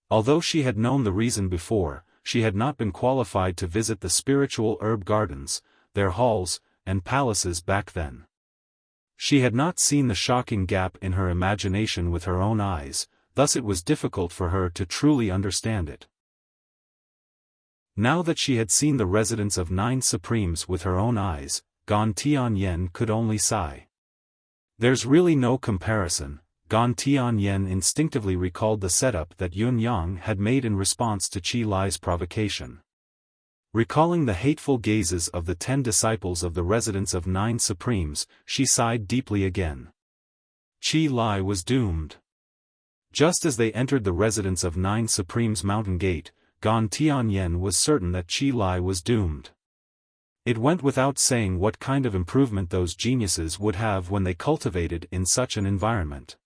Although she had known the reason before, she had not been qualified to visit the spiritual herb gardens, their halls, and palaces back then. She had not seen the shocking gap in her imagination with her own eyes, thus it was difficult for her to truly understand it. Now that she had seen the residence of 9 Supremes with her own eyes, Gan Tianyan could only sigh. There's really no comparison. Gan Tianyan instinctively recalled the setup that Yun Yang had made in response to Qi Lai's provocation. Recalling the hateful gazes of the 10 disciples of the residence of 9 Supremes, she sighed deeply again. Qi Lai was doomed. Just as they entered the residence of 9 Supremes mountain gate, Gan Tianyan was certain that Qi Lai was doomed. It went without saying what kind of improvement those geniuses would have when they cultivated in such an environment.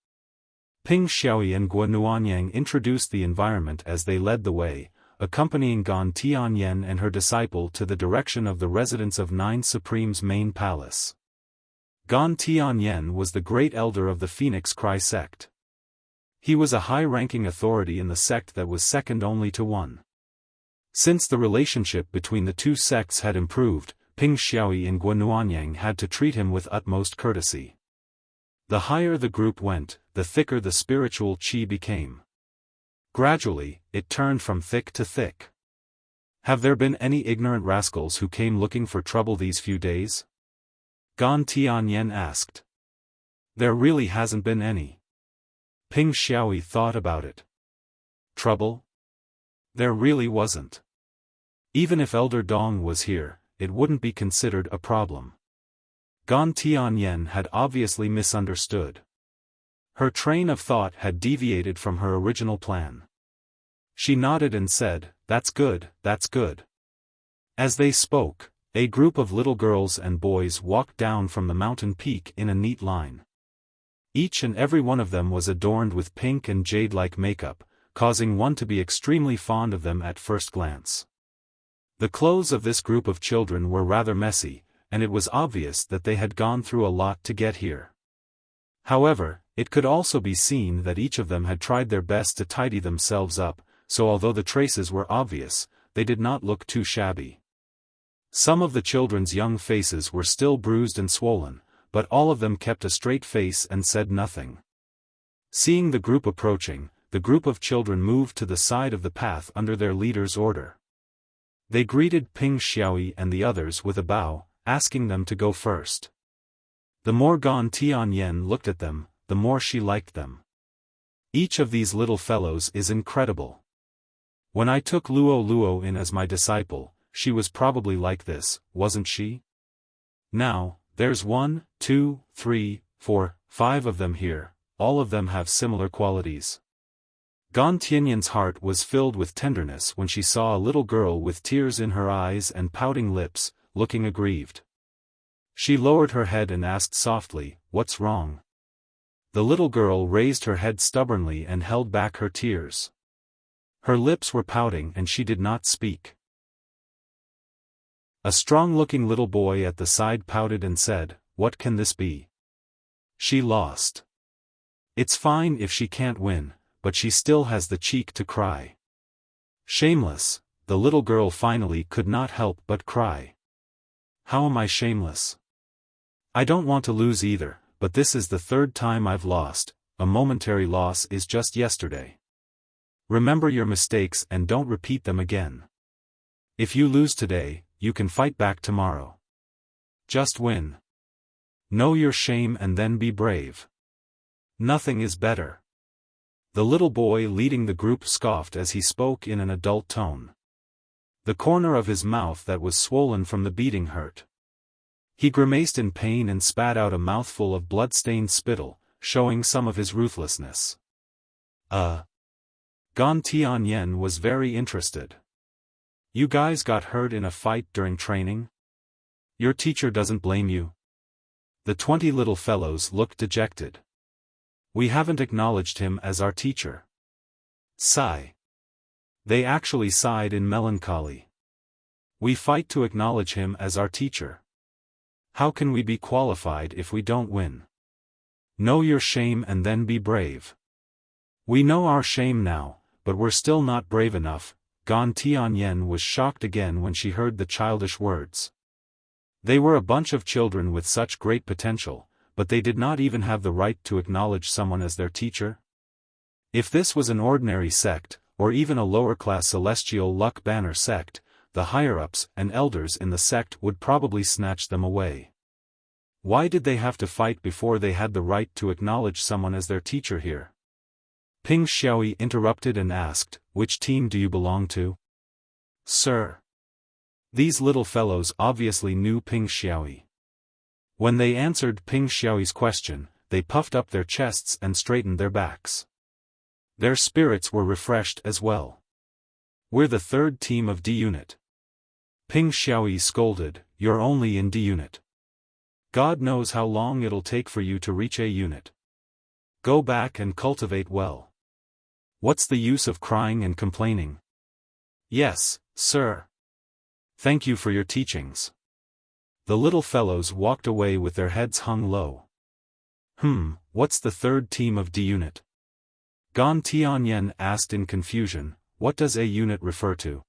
Ping Xiaoyi and Guo Nuanyang introduced the environment as they led the way, accompanying Gan Tianyan and her disciple to the direction of the residence of 9 Supremes' main palace. Gan Tianyan was the great elder of the Phoenix Cry sect. He was a high-ranking authority in the sect that was second only to one. Since the relationship between the 2 sects had improved, Ping Xiaoyi and Guo Nuanyang had to treat him with utmost courtesy. The higher the group went, the thicker the spiritual qi became. Gradually, it turned from thick to thick. Have there been any ignorant rascals who came looking for trouble these few days? Gan Tianyan asked. There really hasn't been any. Ping Xiaoyi thought about it. Trouble? There really wasn't. Even if Elder Dong was here, it wouldn't be considered a problem. Gan Tianyan had obviously misunderstood. Her train of thought had deviated from her original plan. She nodded and said, "That's good, that's good." As they spoke, a group of little girls and boys walked down from the mountain peak in a neat line. Each and every one of them was adorned with pink and jade-like makeup, causing one to be extremely fond of them at first glance. The clothes of this group of children were rather messy, and it was obvious that they had gone through a lot to get here. However, it could also be seen that each of them had tried their best to tidy themselves up, so although the traces were obvious, they did not look too shabby. Some of the children's young faces were still bruised and swollen, but all of them kept a straight face and said nothing. Seeing the group approaching, the group of children moved to the side of the path under their leader's order. They greeted Ping Xiaoyi and the others with a bow, asking them to go first. The more Gan Tianyan looked at them, the more she liked them. Each of these little fellows is incredible. When I took Luo in as my disciple, she was probably like this, wasn't she? Now, there's 1, 2, 3, 4, 5 of them here, all of them have similar qualities. Gan Tianyan's heart was filled with tenderness when she saw a little girl with tears in her eyes and pouting lips, looking aggrieved. She lowered her head and asked softly, "What's wrong?" The little girl raised her head stubbornly and held back her tears. Her lips were pouting and she did not speak. A strong-looking little boy at the side pouted and said, "What can this be? She lost. It's fine if she can't win, but she still has the cheek to cry." Shameless, the little girl finally could not help but cry. How am I shameless? I don't want to lose either, but this is the third time I've lost. A momentary loss is just yesterday. Remember your mistakes and don't repeat them again. If you lose today, you can fight back tomorrow. Just win. Know your shame and then be brave. Nothing is better. The little boy leading the group scoffed as he spoke in an adult tone. The corner of his mouth that was swollen from the beating hurt. He grimaced in pain and spat out a mouthful of blood-stained spittle, showing some of his ruthlessness. Gan Tianyan was very interested. You guys got hurt in a fight during training? Your teacher doesn't blame you? The 20 little fellows looked dejected. We haven't acknowledged him as our teacher. Sigh. They actually sighed in melancholy. We fight to acknowledge him as our teacher. How can we be qualified if we don't win? Know your shame and then be brave. We know our shame now, but we're still not brave enough. Gan Tianyan was shocked again when she heard the childish words. They were a bunch of children with such great potential, but they did not even have the right to acknowledge someone as their teacher? If this was an ordinary sect, or even a lower-class celestial luck banner sect, the higher-ups and elders in the sect would probably snatch them away. Why did they have to fight before they had the right to acknowledge someone as their teacher here? Ping Xiaoyi interrupted and asked, "Which team do you belong to?" "Sir." These little fellows obviously knew Ping Xiaoyi. When they answered Ping Xiaoyi's question, they puffed up their chests and straightened their backs. Their spirits were refreshed as well. "We're the third team of D Unit." Ping Xiaoyi scolded, "You're only in D Unit. God knows how long it'll take for you to reach A Unit. Go back and cultivate well. What's the use of crying and complaining?" "Yes, sir. Thank you for your teachings." The little fellows walked away with their heads hung low. What's the third team of D Unit?" Gan Tianyan asked in confusion. What does A Unit refer to?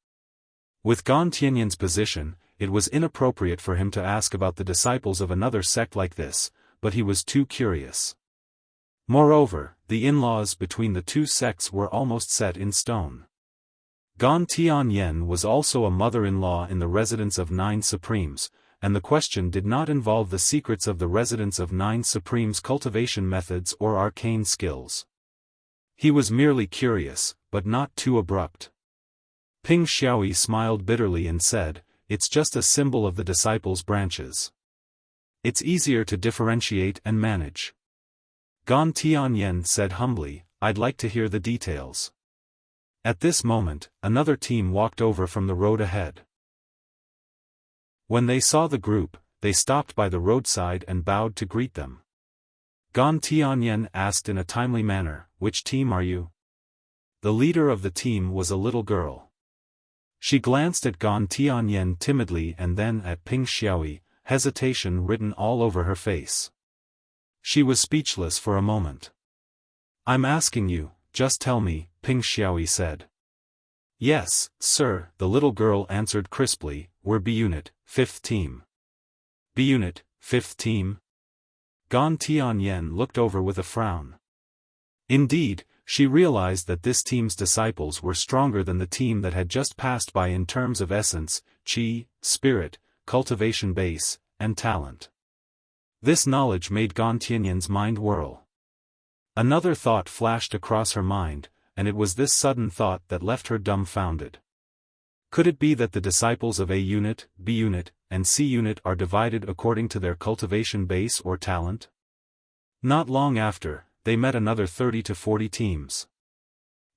With Gan Tianyan's position, it was inappropriate for him to ask about the disciples of another sect like this, but he was too curious. Moreover, the in-laws between the two sects were almost set in stone. Gan Tianyan was also a mother-in-law in the residence of 9 Supremes, and the question did not involve the secrets of the residence of 9 Supremes' cultivation methods or arcane skills. He was merely curious, but not too abrupt. Ping Xiaoyi smiled bitterly and said, "It's just a symbol of the disciples' branches. It's easier to differentiate and manage." Gan Tianyan said humbly, "I'd like to hear the details." At this moment, another team walked over from the road ahead. When they saw the group, they stopped by the roadside and bowed to greet them. Gan Tianyan asked in a timely manner, "Which team are you?" The leader of the team was a little girl. She glanced at Gan Tianyan timidly and then at Ping Xiaoyi, hesitation written all over her face. She was speechless for a moment. "I'm asking you, just tell me," Ping Xiaoyi said. "Yes, sir," the little girl answered crisply, "we're B Unit, 5th team. B unit, 5th team. Gan Tianyan looked over with a frown. Indeed, she realized that this team's disciples were stronger than the team that had just passed by in terms of essence, qi, spirit, cultivation base, and talent. This knowledge made Gan Tianyan's mind whirl. Another thought flashed across her mind, and it was this sudden thought that left her dumbfounded. Could it be that the disciples of A unit, B unit, and C unit are divided according to their cultivation base or talent? Not long after, they met another 30 to 40 teams.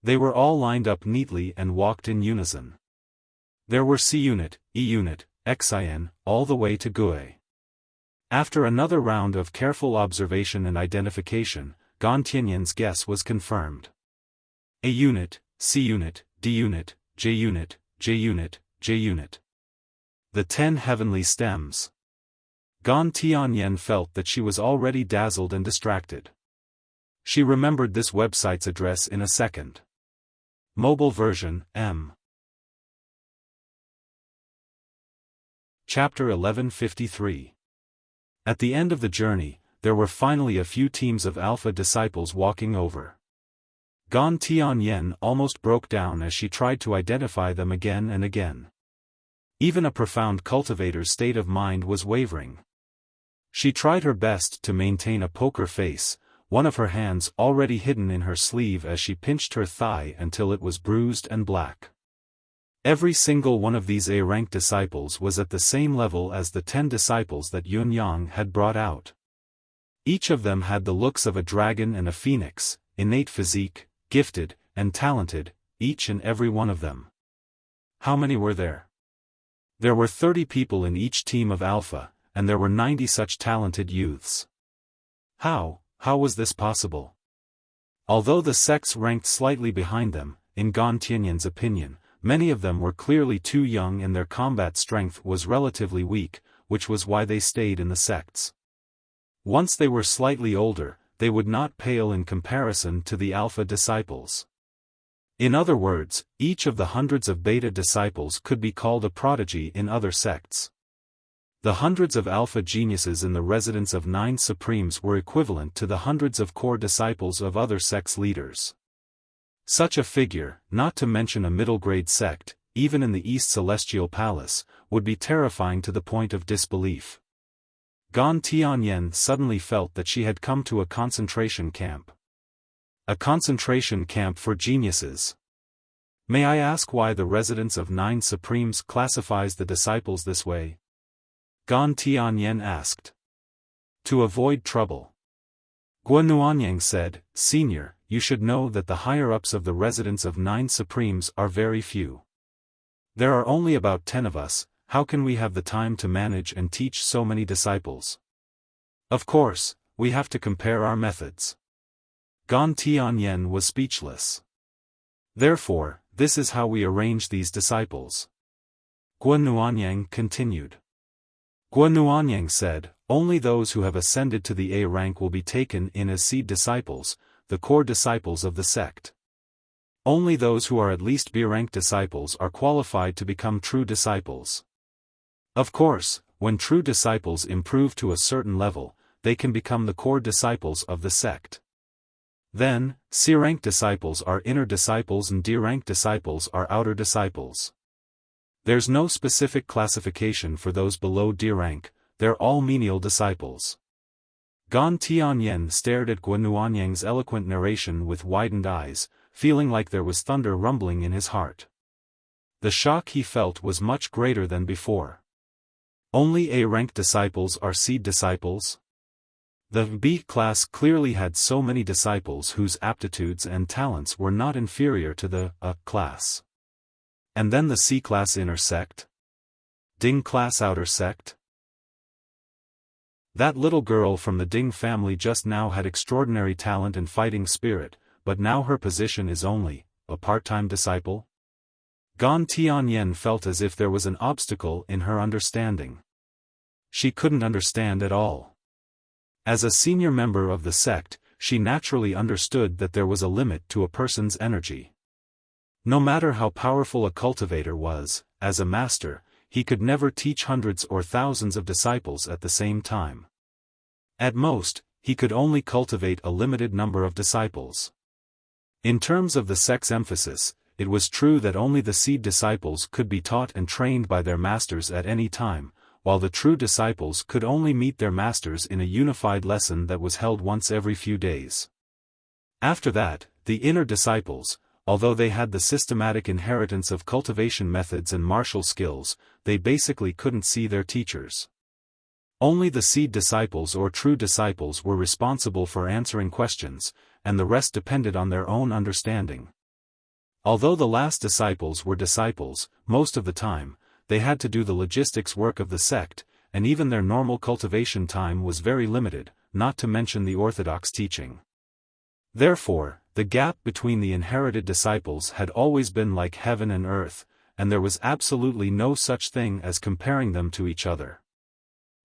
They were all lined up neatly and walked in unison. There were C unit, E unit, XIN, all the way to GUE. After another round of careful observation and identification, Gan Tianyan's guess was confirmed. A unit, C unit, D unit, J unit, J unit, J unit. The 10 heavenly stems. Gan Tianyan felt that she was already dazzled and distracted. She remembered this website's address in a second. Mobile version, M. Chapter 1153. At the end of the journey, there were finally a few teams of Alpha disciples walking over. Gan Tianyan almost broke down as she tried to identify them again and again. Even a profound cultivator's state of mind was wavering. She tried her best to maintain a poker face, one of her hands already hidden in her sleeve as she pinched her thigh until it was bruised and black. Every single one of these A-rank disciples was at the same level as the 10 disciples that Yun Yang had brought out. Each of them had the looks of a dragon and a phoenix, innate physique, gifted, and talented, each and every one of them. How many were there? There were 30 people in each team of Alpha, and there were 90 such talented youths. How was this possible? Although the sects ranked slightly behind them, in Gan Tianyan's opinion, many of them were clearly too young and their combat strength was relatively weak, which was why they stayed in the sects. Once they were slightly older, they would not pale in comparison to the Alpha disciples. In other words, each of the hundreds of Beta disciples could be called a prodigy in other sects. The hundreds of Alpha geniuses in the residence of 9 Supremes were equivalent to the hundreds of core disciples of other sects leaders. Such a figure, not to mention a middle-grade sect, even in the East Celestial Palace, would be terrifying to the point of disbelief. Gan Tianyan suddenly felt that she had come to a concentration camp. A concentration camp for geniuses. May I ask why the residence of 9 Supremes classifies the disciples this way? Gan Tianyan asked. To avoid trouble. Guanuanyang said, Senior, you should know that the higher-ups of the residence of 9 Supremes are very few. There are only about 10 of us. How can we have the time to manage and teach so many disciples? Of course, we have to compare our methods. Gan Tianyan was speechless. Therefore, this is how we arrange these disciples. Guanuanyang continued. Guanuanyang said, only those who have ascended to the A rank will be taken in as seed disciples, the core disciples of the sect. Only those who are at least B rank disciples are qualified to become true disciples. Of course, when true disciples improve to a certain level, they can become the core disciples of the sect. Then, C-rank disciples are inner disciples and D-rank disciples are outer disciples. There's no specific classification for those below D-rank, they're all menial disciples. Gan Tianyan stared at Guanuanyang's eloquent narration with widened eyes, feeling like there was thunder rumbling in his heart. The shock he felt was much greater than before. Only A-rank disciples are seed disciples? The B class clearly had so many disciples whose aptitudes and talents were not inferior to the A class. And then the C class inner sect? Ding class outer sect? That little girl from the Ding family just now had extraordinary talent and fighting spirit, but now her position is only a part-time disciple? Gan Tianyan felt as if there was an obstacle in her understanding. She couldn't understand at all. As a senior member of the sect, she naturally understood that there was a limit to a person's energy. No matter how powerful a cultivator was, as a master, he could never teach hundreds or thousands of disciples at the same time. At most, he could only cultivate a limited number of disciples. In terms of the sex emphasis, it was true that only the seed disciples could be taught and trained by their masters at any time, while the true disciples could only meet their masters in a unified lesson that was held once every few days. After that, the inner disciples, although they had the systematic inheritance of cultivation methods and martial skills, they basically couldn't see their teachers. Only the seed disciples or true disciples were responsible for answering questions, and the rest depended on their own understanding. Although the last disciples were disciples, most of the time, they had to do the logistics work of the sect, and even their normal cultivation time was very limited, not to mention the orthodox teaching. Therefore, the gap between the inherited disciples had always been like heaven and earth, and there was absolutely no such thing as comparing them to each other.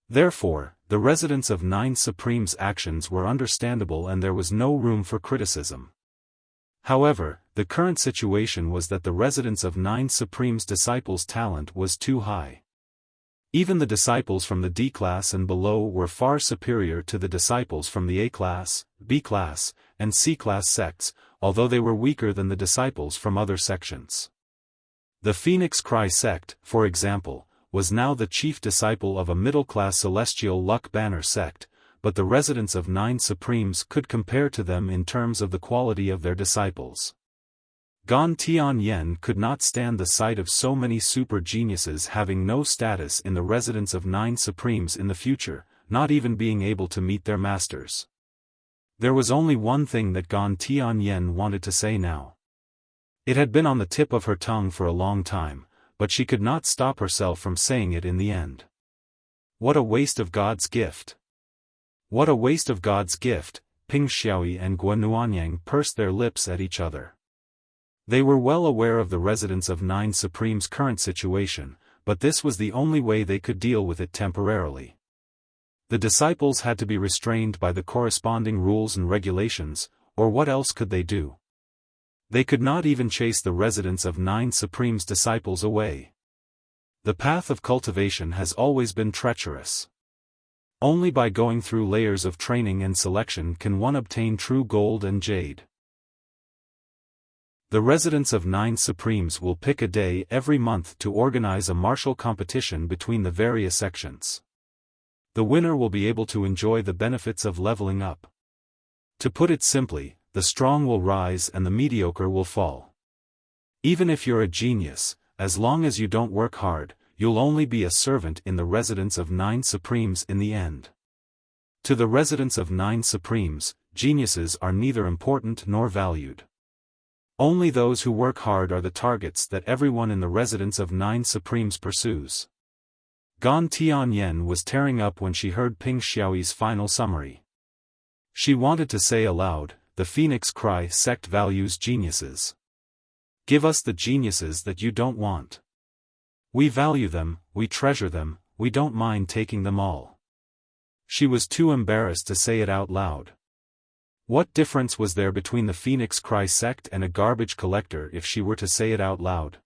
Therefore, the residents of Nine Supremes' actions were understandable and there was no room for criticism. However, the current situation was that the residents of Nine Supremes' disciples' talent was too high. Even the disciples from the D class and below were far superior to the disciples from the A class, B class, and C class sects, although they were weaker than the disciples from other sections. The Phoenix Cry sect, for example, was now the chief disciple of a middle-class celestial luck banner sect, but the residents of Nine Supremes could compare to them in terms of the quality of their disciples. Gan Tian Yen could not stand the sight of so many super geniuses having no status in the residents of Nine Supremes in the future, not even being able to meet their masters. There was only one thing that Gan Tian Yen wanted to say now. It had been on the tip of her tongue for a long time, but she could not stop herself from saying it in the end. What a waste of God's gift! What a waste of God's gift! Ping Xiaoyi and Guo Nuanyang pursed their lips at each other. They were well aware of the residents of Nine Supremes' current situation, but this was the only way they could deal with it temporarily. The disciples had to be restrained by the corresponding rules and regulations, or what else could they do? They could not even chase the residents of Nine Supremes' disciples away. The path of cultivation has always been treacherous. Only by going through layers of training and selection can one obtain true gold and jade. The residents of Nine Supremes will pick a day every month to organize a martial competition between the various sections. The winner will be able to enjoy the benefits of leveling up. To put it simply, the strong will rise and the mediocre will fall. Even if you're a genius, as long as you don't work hard, you'll only be a servant in the residence of Nine Supremes in the end. To the residents of Nine Supremes, geniuses are neither important nor valued. Only those who work hard are the targets that everyone in the residence of Nine Supremes pursues. Gan Tian Yen was tearing up when she heard Ping Xiaoyi's final summary. She wanted to say aloud, the Phoenix Cry sect values geniuses. Give us the geniuses that you don't want. We value them, we treasure them, we don't mind taking them all. She was too embarrassed to say it out loud. What difference was there between the Phoenix Cry sect and a garbage collector if she were to say it out loud?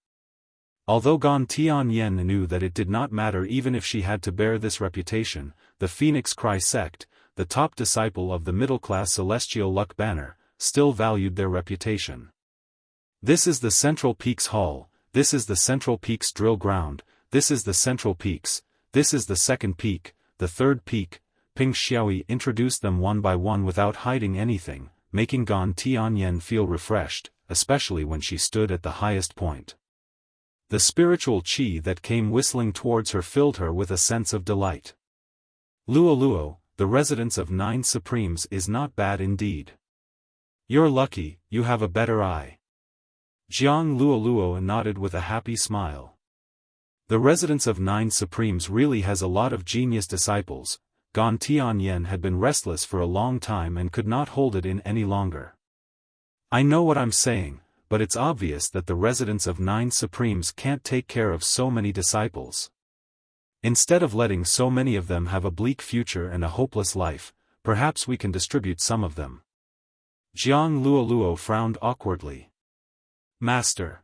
Although Gan Tian Yen knew that it did not matter even if she had to bear this reputation, the Phoenix Cry sect, the top disciple of the middle-class celestial luck banner, still valued their reputation. This is the Central Peaks Hall, this is the Central Peaks drill ground, this is the Central Peaks, this is the second peak, the third peak. Ping Xiaoyi introduced them one by one without hiding anything, making Gan Tian Yen feel refreshed, especially when she stood at the highest point. The spiritual qi that came whistling towards her filled her with a sense of delight. Luo, the residence of Nine Supremes is not bad indeed. You're lucky, you have a better eye. Jiang Luo nodded with a happy smile. The residence of Nine Supremes really has a lot of genius disciples. Gan Tian Yen had been restless for a long time and could not hold it in any longer. I know what I'm saying, but it's obvious that the residents of Nine Supremes can't take care of so many disciples. Instead of letting so many of them have a bleak future and a hopeless life, perhaps we can distribute some of them. Jiang Luo frowned awkwardly. Master,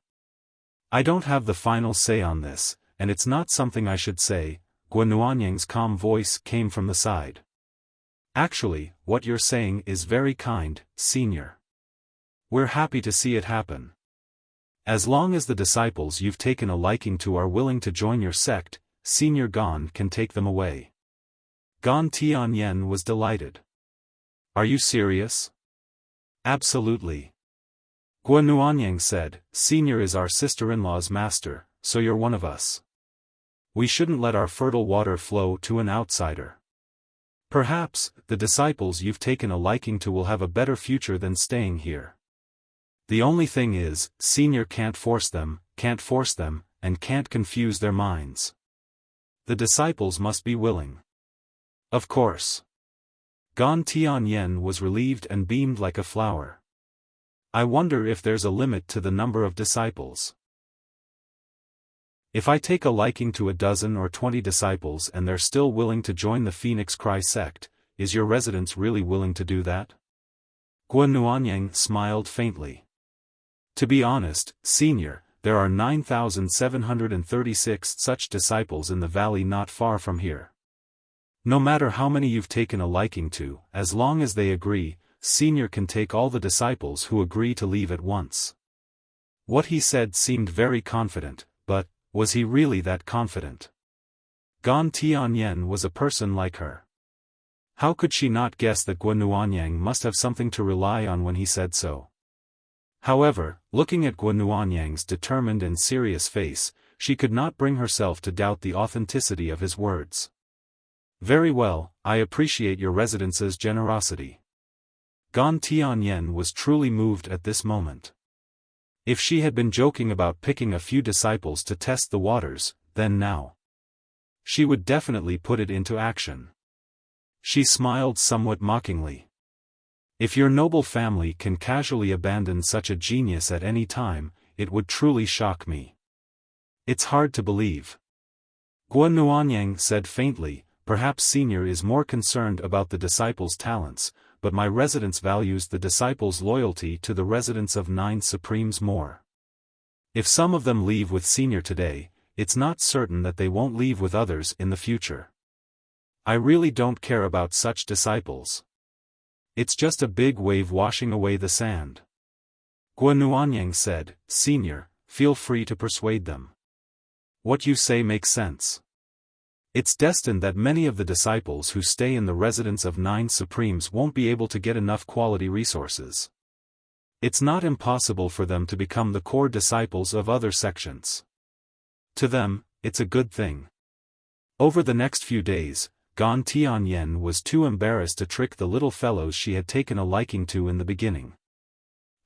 I don't have the final say on this, and it's not something I should say, Guanuanyang's calm voice came from the side. Actually, what you're saying is very kind, senior. We're happy to see it happen. As long as the disciples you've taken a liking to are willing to join your sect, Senior Gan can take them away. Gan Tianyen was delighted. Are you serious? Absolutely. Guanuanyang said, Senior is our sister-in-law's master, so you're one of us. We shouldn't let our fertile water flow to an outsider. Perhaps, the disciples you've taken a liking to will have a better future than staying here. The only thing is, Senior can't force them, and can't confuse their minds. The disciples must be willing. Of course. Gan Tianyen was relieved and beamed like a flower. I wonder if there's a limit to the number of disciples. If I take a liking to a dozen or 20 disciples and they're still willing to join the Phoenix Cry sect, is your residence really willing to do that? Guanuanyang smiled faintly. To be honest, Senior, there are 9,736 such disciples in the valley not far from here. No matter how many you've taken a liking to, as long as they agree, Senior can take all the disciples who agree to leave at once. What he said seemed very confident, but, was he really that confident? Gan Tianyen was a person like her. How could she not guess that Guanuanyang must have something to rely on when he said so? However, looking at Guanuanyang's determined and serious face, she could not bring herself to doubt the authenticity of his words. Very well, I appreciate your residence's generosity. Gan Tianyen was truly moved at this moment. If she had been joking about picking a few disciples to test the waters, then now she would definitely put it into action. She smiled somewhat mockingly. If your noble family can casually abandon such a genius at any time, it would truly shock me. It's hard to believe. Guanuanyang said faintly, perhaps Senior is more concerned about the disciples' talents, but my residence values the disciples' loyalty to the residence of 9 Supremes more. If some of them leave with Senior today, it's not certain that they won't leave with others in the future. I really don't care about such disciples. It's just a big wave washing away the sand. Guanuanyang said, Senior, feel free to persuade them. What you say makes sense. It's destined that many of the disciples who stay in the residence of 9 Supremes won't be able to get enough quality resources. It's not impossible for them to become the core disciples of other sections. To them, it's a good thing. Over the next few days, Gan Tianyen was too embarrassed to trick the little fellows she had taken a liking to in the beginning.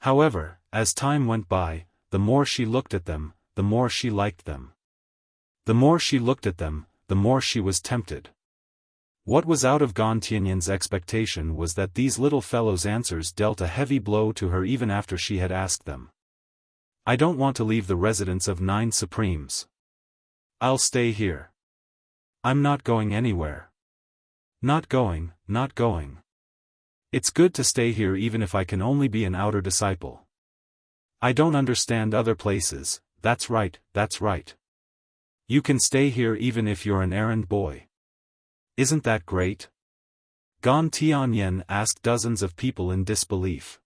However, as time went by, the more she looked at them, the more she liked them. The more she looked at them, the more she was tempted. What was out of Gan Tianyen's expectation was that these little fellows' answers dealt a heavy blow to her even after she had asked them. I don't want to leave the residence of 9 Supremes. I'll stay here. I'm not going anywhere. Not going. It's good to stay here even if I can only be an outer disciple. I don't understand other places, that's right. You can stay here even if you're an errand boy. Isn't that great? Gan Tianyen asked dozens of people in disbelief.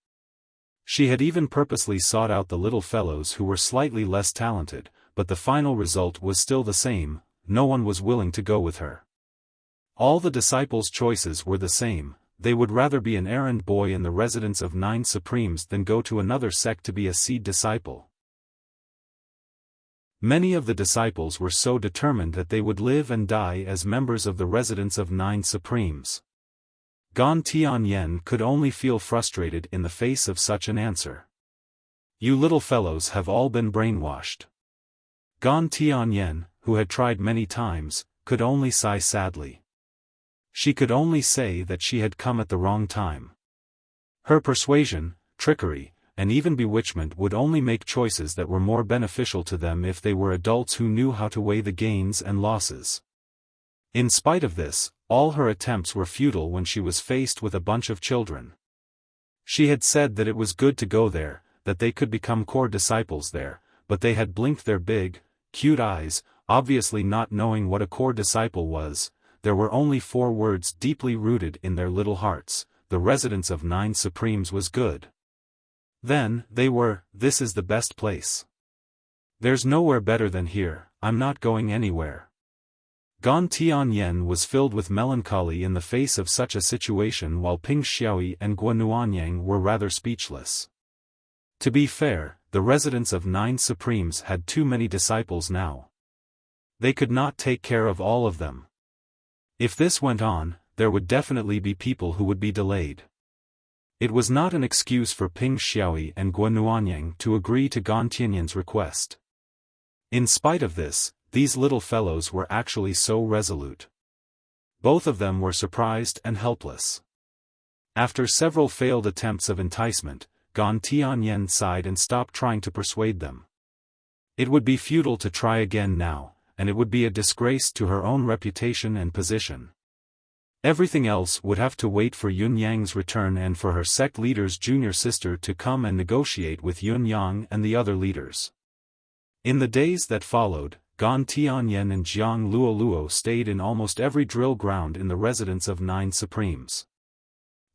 She had even purposely sought out the little fellows who were slightly less talented, but the final result was still the same, no one was willing to go with her. All the disciples' choices were the same, they would rather be an errand boy in the residence of 9 Supremes than go to another sect to be a seed disciple. Many of the disciples were so determined that they would live and die as members of the residence of 9 Supremes. Gan Tianyen could only feel frustrated in the face of such an answer. You little fellows have all been brainwashed. Gan Tianyen, who had tried many times, could only sigh sadly. She could only say that she had come at the wrong time. Her persuasion, trickery, and even bewitchment would only make choices that were more beneficial to them if they were adults who knew how to weigh the gains and losses. In spite of this, all her attempts were futile when she was faced with a bunch of children. She had said that it was good to go there, that they could become core disciples there, but they had blinked their big, cute eyes, obviously not knowing what a core disciple was, there were only 4 words deeply rooted in their little hearts: the residence of 9 Supremes was good. Then, they were, this is the best place. There's nowhere better than here, I'm not going anywhere. Gan Tianyan was filled with melancholy in the face of such a situation, while Ping Xiaoyi and Guo Nuanyang were rather speechless. To be fair, the residence of 9 Supremes had too many disciples now. They could not take care of all of them. If this went on, there would definitely be people who would be delayed. It was not an excuse for Ping Xiaoyi and Guo Nuanyang to agree to Gan Tianyan's request. In spite of this, these little fellows were actually so resolute. Both of them were surprised and helpless. After several failed attempts of enticement, Gan Tianyan sighed and stopped trying to persuade them. It would be futile to try again now, and it would be a disgrace to her own reputation and position. Everything else would have to wait for Yun Yang's return and for her sect leader's junior sister to come and negotiate with Yun Yang and the other leaders. In the days that followed, Gan Tianyan and Jiang Luoluo stayed in almost every drill ground in the residence of 9 Supremes.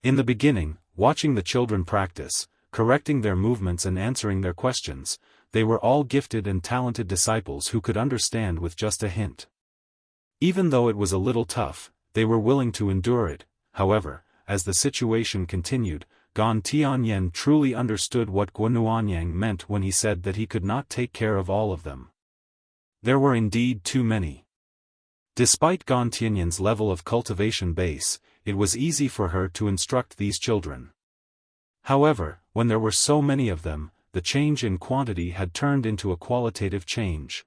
In the beginning, watching the children practice, correcting their movements and answering their questions, they were all gifted and talented disciples who could understand with just a hint. Even though it was a little tough, they were willing to endure it. However, as the situation continued, Gan Tianyan truly understood what Guo Nuanyang meant when he said that he could not take care of all of them. There were indeed too many. Despite Gan Tianyan's level of cultivation base, it was easy for her to instruct these children. However, when there were so many of them, the change in quantity had turned into a qualitative change.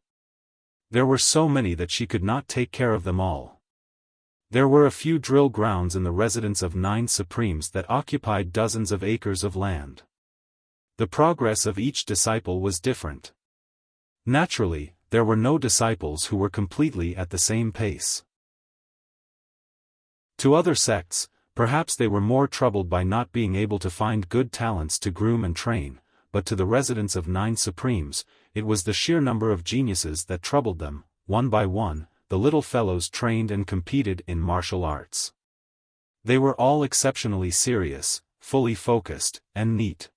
There were so many that she could not take care of them all. There were a few drill grounds in the residence of 9 Supremes that occupied dozens of acres of land. The progress of each disciple was different. Naturally, there were no disciples who were completely at the same pace. To other sects, perhaps they were more troubled by not being able to find good talents to groom and train, but to the residence of 9 Supremes, it was the sheer number of geniuses that troubled them. One by one, the little fellows trained and competed in martial arts. They were all exceptionally serious, fully focused, and neat.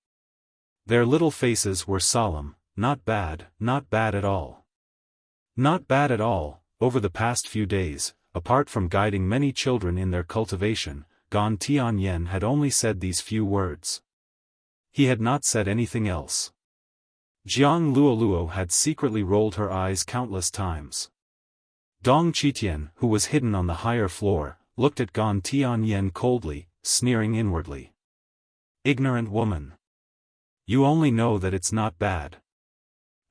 Their little faces were solemn. Not bad at all. Not bad at all. Over the past few days, apart from guiding many children in their cultivation, Gan Tianyan had only said these few words. He had not said anything else. Jiang Luoluo had secretly rolled her eyes countless times. Dong Qitian, who was hidden on the higher floor, looked at Gan Tianyan coldly, sneering inwardly. Ignorant woman. You only know that it's not bad.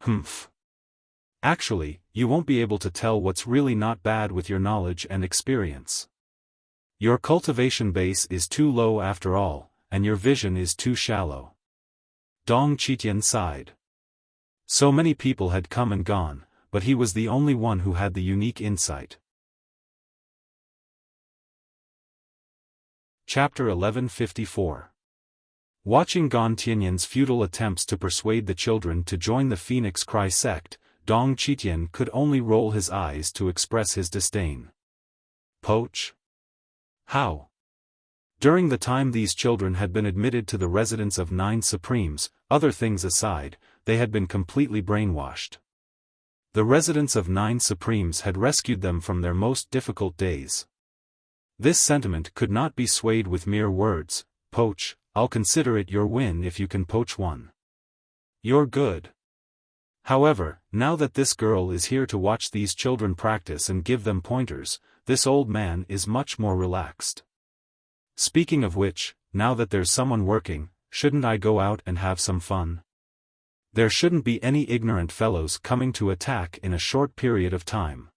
Humph. Actually, you won't be able to tell what's really not bad with your knowledge and experience. Your cultivation base is too low after all, and your vision is too shallow. Dong Qitian sighed. So many people had come and gone, but he was the only one who had the unique insight. Chapter 1154. Watching Gan Tianyan's futile attempts to persuade the children to join the Phoenix Cry sect, Dong Qitian could only roll his eyes to express his disdain. Poach? How? During the time these children had been admitted to the residence of 9 Supremes, other things aside, they had been completely brainwashed. The residence of 9 Supremes had rescued them from their most difficult days. This sentiment could not be swayed with mere words. Poach, I'll consider it your win if you can poach one. You're good. However, now that this girl is here to watch these children practice and give them pointers, this old man is much more relaxed. Speaking of which, now that there's someone working, shouldn't I go out and have some fun? There shouldn't be any ignorant fellows coming to attack in a short period of time.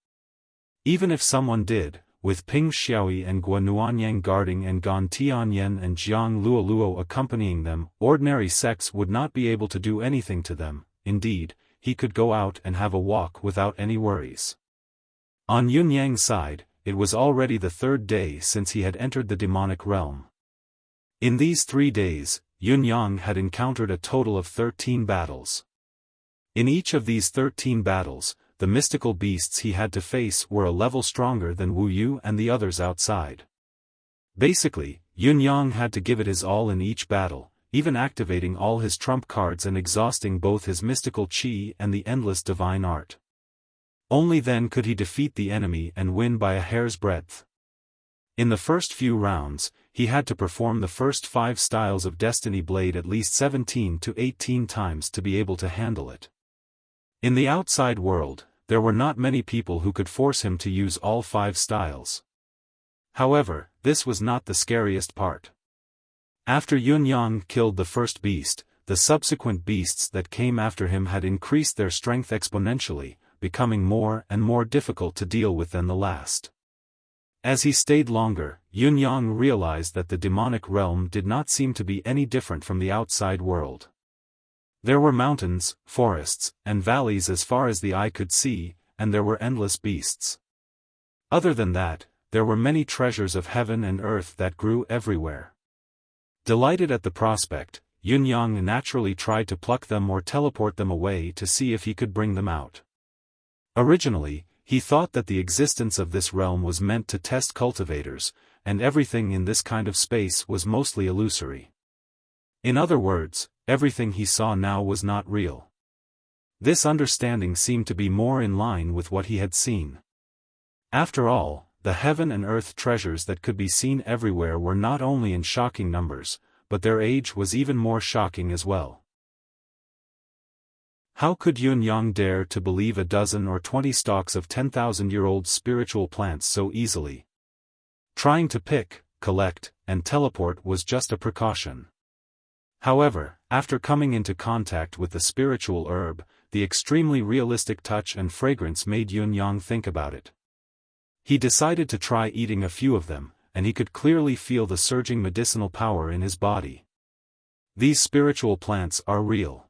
Even if someone did, with Ping Xiaoyi and Guo Nuanyang guarding and Gan Tianyan and Jiang Luoluo accompanying them, ordinary sects would not be able to do anything to them. Indeed, he could go out and have a walk without any worries. On Yun Yang's side, it was already the 3rd day since he had entered the demonic realm. In these 3 days, Yun Yang had encountered a total of 13 battles. In each of these 13 battles, the mystical beasts he had to face were a level stronger than Wu Yu and the others outside. Basically, Yun Yang had to give it his all in each battle, even activating all his trump cards and exhausting both his mystical qi and the endless divine art. Only then could he defeat the enemy and win by a hair's breadth. In the first few rounds, he had to perform the first 5 styles of Destiny Blade at least 17 to 18 times to be able to handle it. In the outside world, there were not many people who could force him to use all 5 styles. However, this was not the scariest part. After Yun Yang killed the first beast, the subsequent beasts that came after him had increased their strength exponentially, becoming more and more difficult to deal with than the last. As he stayed longer, Yun Yang realized that the demonic realm did not seem to be any different from the outside world. There were mountains, forests, and valleys as far as the eye could see, and there were endless beasts. Other than that, there were many treasures of heaven and earth that grew everywhere. Delighted at the prospect, Yun Yang naturally tried to pluck them or teleport them away to see if he could bring them out. Originally, he thought that the existence of this realm was meant to test cultivators, and everything in this kind of space was mostly illusory. In other words, everything he saw now was not real. This understanding seemed to be more in line with what he had seen. After all, the heaven and earth treasures that could be seen everywhere were not only in shocking numbers, but their age was even more shocking as well. How could Yun Yang dare to believe a dozen or 20 stalks of 10,000-year-old spiritual plants so easily? Trying to pick, collect, and teleport was just a precaution. However, after coming into contact with the spiritual herb, the extremely realistic touch and fragrance made Yun Yang think about it. He decided to try eating a few of them, and he could clearly feel the surging medicinal power in his body. These spiritual plants are real.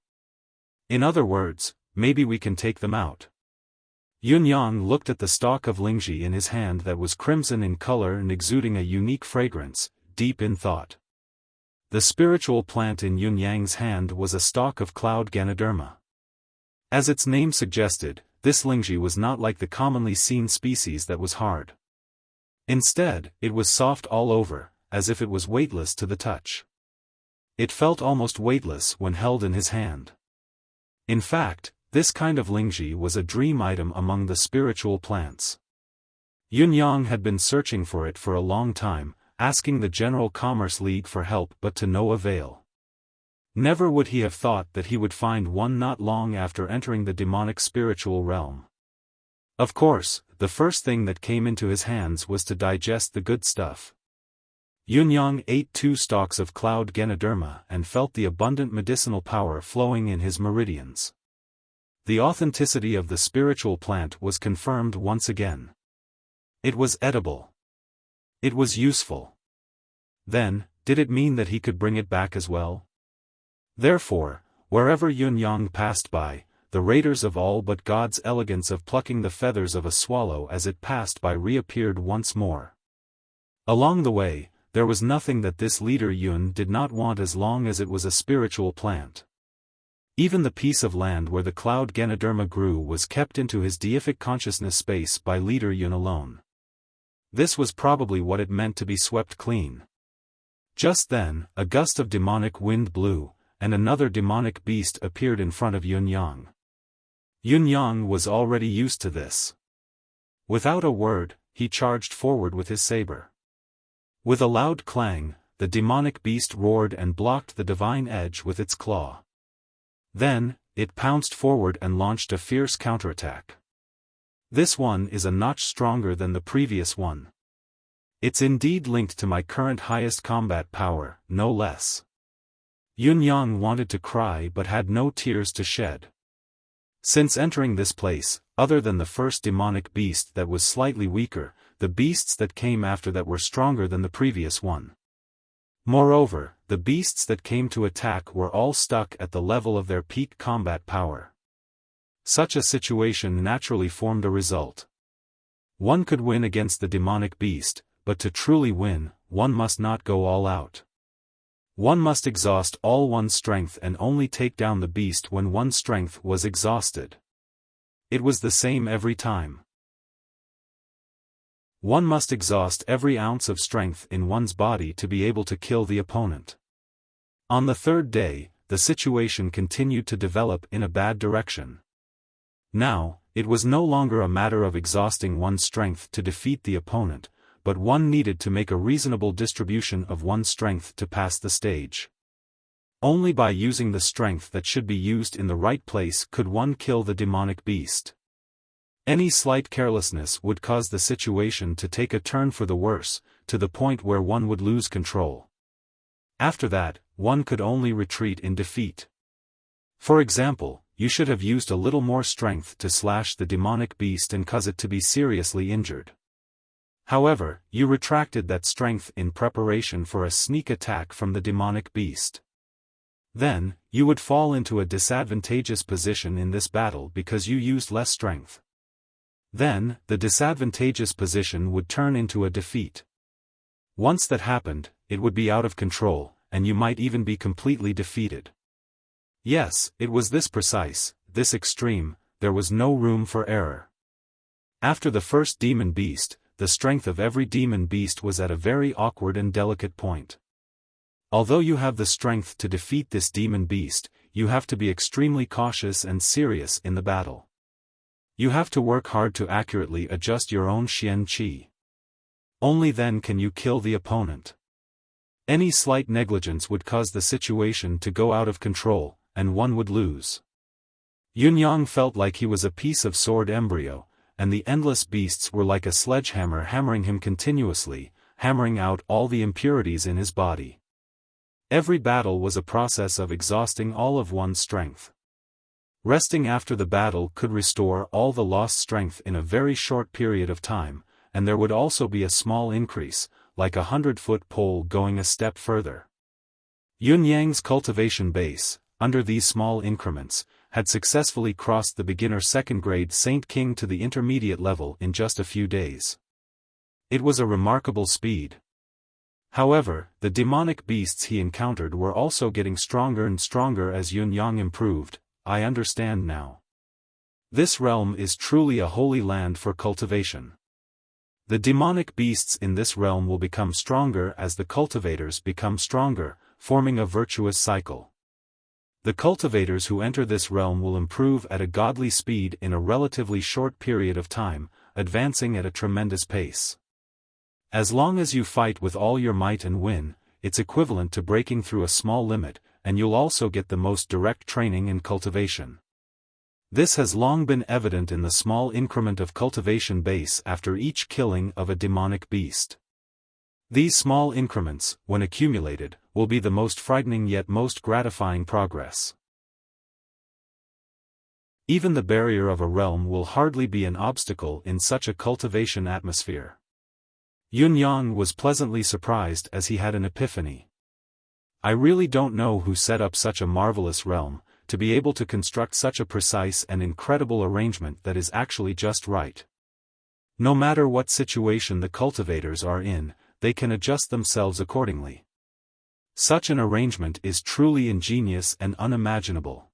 In other words, maybe we can take them out. Yun Yang looked at the stalk of Lingji in his hand that was crimson in color and exuding a unique fragrance, deep in thought. The spiritual plant in Yun Yang's hand was a stalk of cloud Ganoderma. As its name suggested, this Lingji was not like the commonly seen species that was hard. Instead, it was soft all over, as if it was weightless to the touch. It felt almost weightless when held in his hand. In fact, this kind of Lingji was a dream item among the spiritual plants. Yun Yang had been searching for it for a long time, asking the General Commerce League for help but to no avail. Never would he have thought that he would find one not long after entering the demonic spiritual realm. Of course, the first thing that came into his hands was to digest the good stuff. Yun Yang ate 2 stalks of cloud Ganoderma and felt the abundant medicinal power flowing in his meridians. The authenticity of the spiritual plant was confirmed once again. It was edible. It was useful. Then, did it mean that he could bring it back as well? Therefore, wherever Yun Yang passed by, the raiders of all but God's elegance of plucking the feathers of a swallow as it passed by reappeared once more. Along the way, there was nothing that this leader Yun did not want as long as it was a spiritual plant. Even the piece of land where the cloud Ganoderma grew was kept into his deific consciousness space by leader Yun alone. This was probably what it meant to be swept clean. Just then, a gust of demonic wind blew, and another demonic beast appeared in front of Yun Yang. Yun Yang was already used to this. Without a word, he charged forward with his saber. With a loud clang, the demonic beast roared and blocked the divine edge with its claw. Then, it pounced forward and launched a fierce counterattack. This one is a notch stronger than the previous one. It's indeed linked to my current highest combat power, no less. Yun Yang wanted to cry but had no tears to shed. Since entering this place, other than the first demonic beast that was slightly weaker, the beasts that came after that were stronger than the previous one. Moreover, the beasts that came to attack were all stuck at the level of their peak combat power. Such a situation naturally formed a result. One could win against the demonic beast, but to truly win, one must not go all out. One must exhaust all one's strength and only take down the beast when one's strength was exhausted. It was the same every time. One must exhaust every ounce of strength in one's body to be able to kill the opponent. On the third day, the situation continued to develop in a bad direction. Now, it was no longer a matter of exhausting one's strength to defeat the opponent, but one needed to make a reasonable distribution of one's strength to pass the stage. Only by using the strength that should be used in the right place could one kill the demonic beast. Any slight carelessness would cause the situation to take a turn for the worse, to the point where one would lose control. After that, one could only retreat in defeat. For example, you should have used a little more strength to slash the demonic beast and cause it to be seriously injured. However, you retracted that strength in preparation for a sneak attack from the demonic beast. Then, you would fall into a disadvantageous position in this battle because you used less strength. Then, the disadvantageous position would turn into a defeat. Once that happened, it would be out of control, and you might even be completely defeated. Yes, it was this precise, this extreme, there was no room for error. After the first demon beast, the strength of every demon beast was at a very awkward and delicate point. Although you have the strength to defeat this demon beast, you have to be extremely cautious and serious in the battle. You have to work hard to accurately adjust your own Xian Qi. Only then can you kill the opponent. Any slight negligence would cause the situation to go out of control, and one would lose. Yunyang felt like he was a piece of sword embryo, and the endless beasts were like a sledgehammer hammering him continuously, hammering out all the impurities in his body. Every battle was a process of exhausting all of one's strength. Resting after the battle could restore all the lost strength in a very short period of time, and there would also be a small increase, like a 100-foot pole going a step further. Yunyang's cultivation base, under these small increments, had successfully crossed the beginner second-grade Saint King to the intermediate level in just a few days. It was a remarkable speed. However, the demonic beasts he encountered were also getting stronger and stronger as Yunyang improved. I understand now. This realm is truly a holy land for cultivation. The demonic beasts in this realm will become stronger as the cultivators become stronger, forming a virtuous cycle. The cultivators who enter this realm will improve at a godly speed in a relatively short period of time, advancing at a tremendous pace. As long as you fight with all your might and win, it's equivalent to breaking through a small limit, and you'll also get the most direct training in cultivation. This has long been evident in the small increment of cultivation base after each killing of a demonic beast. These small increments, when accumulated, will be the most frightening yet most gratifying progress. Even the barrier of a realm will hardly be an obstacle in such a cultivation atmosphere. Yunyang was pleasantly surprised as he had an epiphany. I really don't know who set up such a marvelous realm, to be able to construct such a precise and incredible arrangement that is actually just right. No matter what situation the cultivators are in, they can adjust themselves accordingly. Such an arrangement is truly ingenious and unimaginable.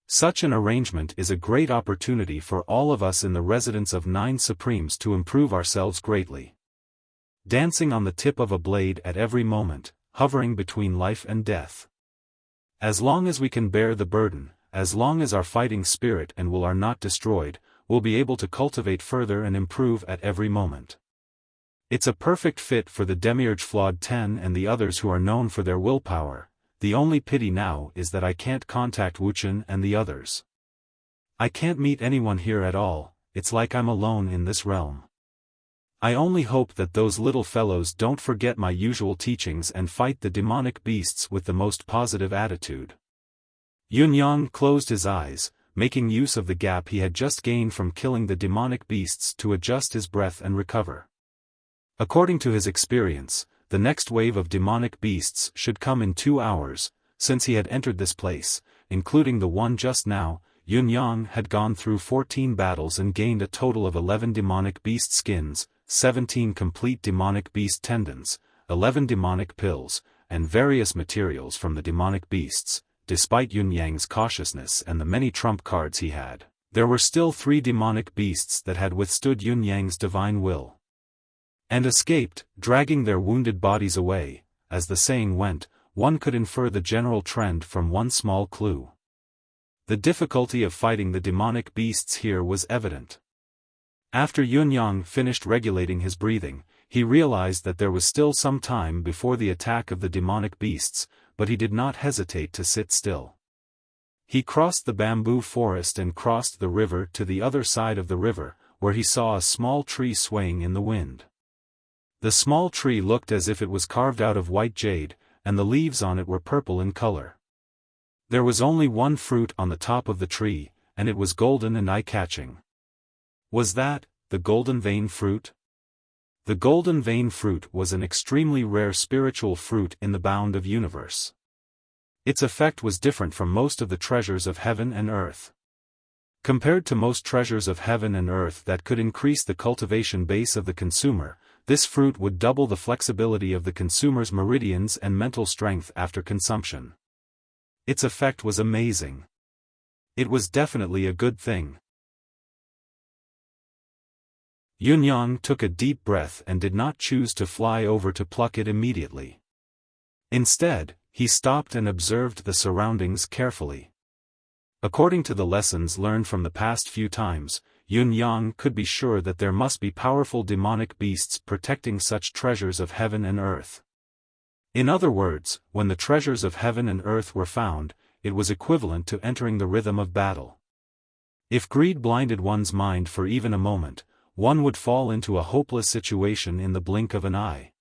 Such an arrangement is a great opportunity for all of us in the residence of 9 Supremes to improve ourselves greatly. Dancing on the tip of a blade at every moment, hovering between life and death. As long as we can bear the burden, as long as our fighting spirit and will are not destroyed, we'll be able to cultivate further and improve at every moment. It's a perfect fit for the Demiurge Flawed 10 and the others who are known for their willpower. The only pity now is that I can't contact Wuxia and the others. I can't meet anyone here at all, it's like I'm alone in this realm. I only hope that those little fellows don't forget my usual teachings and fight the demonic beasts with the most positive attitude. Yunyang closed his eyes, making use of the gap he had just gained from killing the demonic beasts to adjust his breath and recover. According to his experience, the next wave of demonic beasts should come in 2 hours. Since he had entered this place, including the one just now, Yunyang had gone through 14 battles and gained a total of 11 demonic beast skins, 17 complete demonic beast tendons, 11 demonic pills, and various materials from the demonic beasts. Despite Yunyang's cautiousness and the many trump cards he had, There were still 3 demonic beasts that had withstood Yun Yang's divine will and escaped, dragging their wounded bodies away. As the saying went, one could infer the general trend from one small clue. The difficulty of fighting the demonic beasts here was evident. After Yun Yang finished regulating his breathing, he realized that there was still some time before the attack of the demonic beasts, but he did not hesitate to sit still. He crossed the bamboo forest and crossed the river to the other side of the river, where he saw a small tree swaying in the wind. The small tree looked as if it was carved out of white jade, and the leaves on it were purple in color. There was only one fruit on the top of the tree, and it was golden and eye-catching. Was that the golden vein fruit? The golden vein fruit was an extremely rare spiritual fruit in the bound of universe. Its effect was different from most of the treasures of heaven and earth. Compared to most treasures of heaven and earth that could increase the cultivation base of the consumer, this fruit would double the flexibility of the consumer's meridians and mental strength after consumption. Its effect was amazing. It was definitely a good thing. Yun Yang took a deep breath and did not choose to fly over to pluck it immediately. Instead, he stopped and observed the surroundings carefully. According to the lessons learned from the past few times, Yun Yang could be sure that there must be powerful demonic beasts protecting such treasures of heaven and earth. In other words, when the treasures of heaven and earth were found, it was equivalent to entering the rhythm of battle. If greed blinded one's mind for even a moment, one would fall into a hopeless situation in the blink of an eye.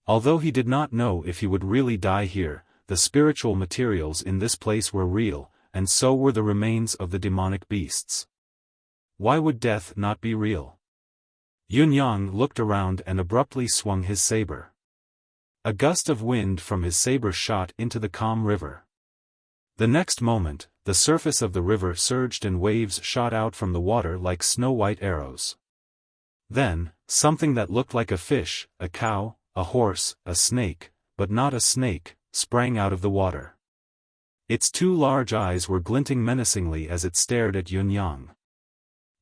Although he did not know if he would really die here, the spiritual materials in this place were real, and so were the remains of the demonic beasts. Why would death not be real? Yun Yang looked around and abruptly swung his saber. A gust of wind from his saber shot into the calm river. The next moment, the surface of the river surged and waves shot out from the water like snow-white arrows. Then, something that looked like a fish, a cow, a horse, a snake, but not a snake, sprang out of the water. Its 2 large eyes were glinting menacingly as it stared at Yun Yang.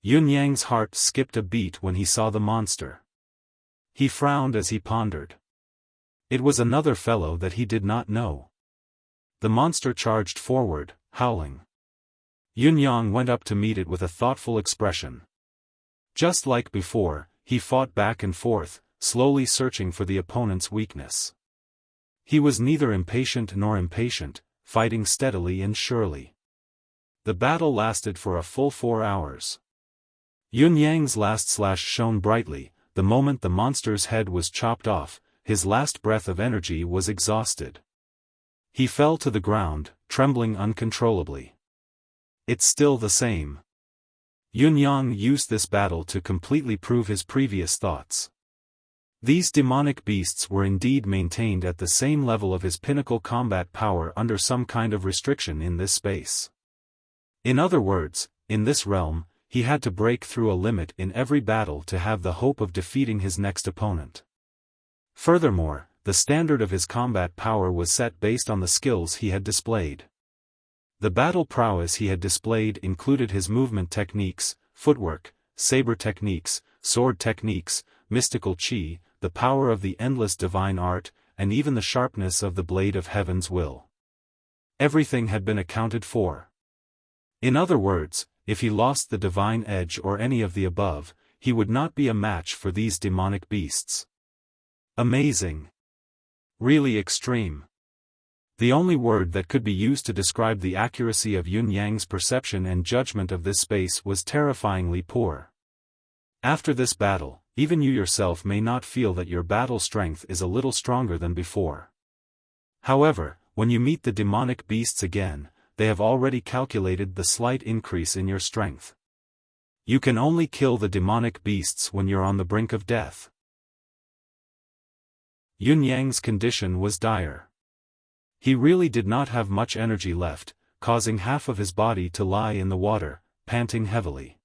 Yun Yang's heart skipped a beat when he saw the monster. He frowned as he pondered. It was another fellow that he did not know. The monster charged forward, howling. Yun Yang went up to meet it with a thoughtful expression. Just like before, he fought back and forth, slowly searching for the opponent's weakness. He was neither impatient nor impatient, fighting steadily and surely. The battle lasted for a full 4 hours. Yun Yang's last slash shone brightly. The moment the monster's head was chopped off, his last breath of energy was exhausted. He fell to the ground, trembling uncontrollably. It's still the same. Yun Yang used this battle to completely prove his previous thoughts. These demonic beasts were indeed maintained at the same level of his pinnacle combat power under some kind of restriction in this space. In other words, in this realm, he had to break through a limit in every battle to have the hope of defeating his next opponent. Furthermore, the standard of his combat power was set based on the skills he had displayed. The battle prowess he had displayed included his movement techniques, footwork, saber techniques, sword techniques, mystical chi, the power of the endless divine art, and even the sharpness of the blade of heaven's will. Everything had been accounted for. In other words, if he lost the divine edge or any of the above, he would not be a match for these demonic beasts. Amazing. Really extreme. The only word that could be used to describe the accuracy of Yun Yang's perception and judgment of this space was terrifyingly poor. After this battle, even you yourself may not feel that your battle strength is a little stronger than before. However, when you meet the demonic beasts again, they have already calculated the slight increase in your strength. You can only kill the demonic beasts when you're on the brink of death. Yun Yang's condition was dire. He really did not have much energy left, causing half of his body to lie in the water, panting heavily.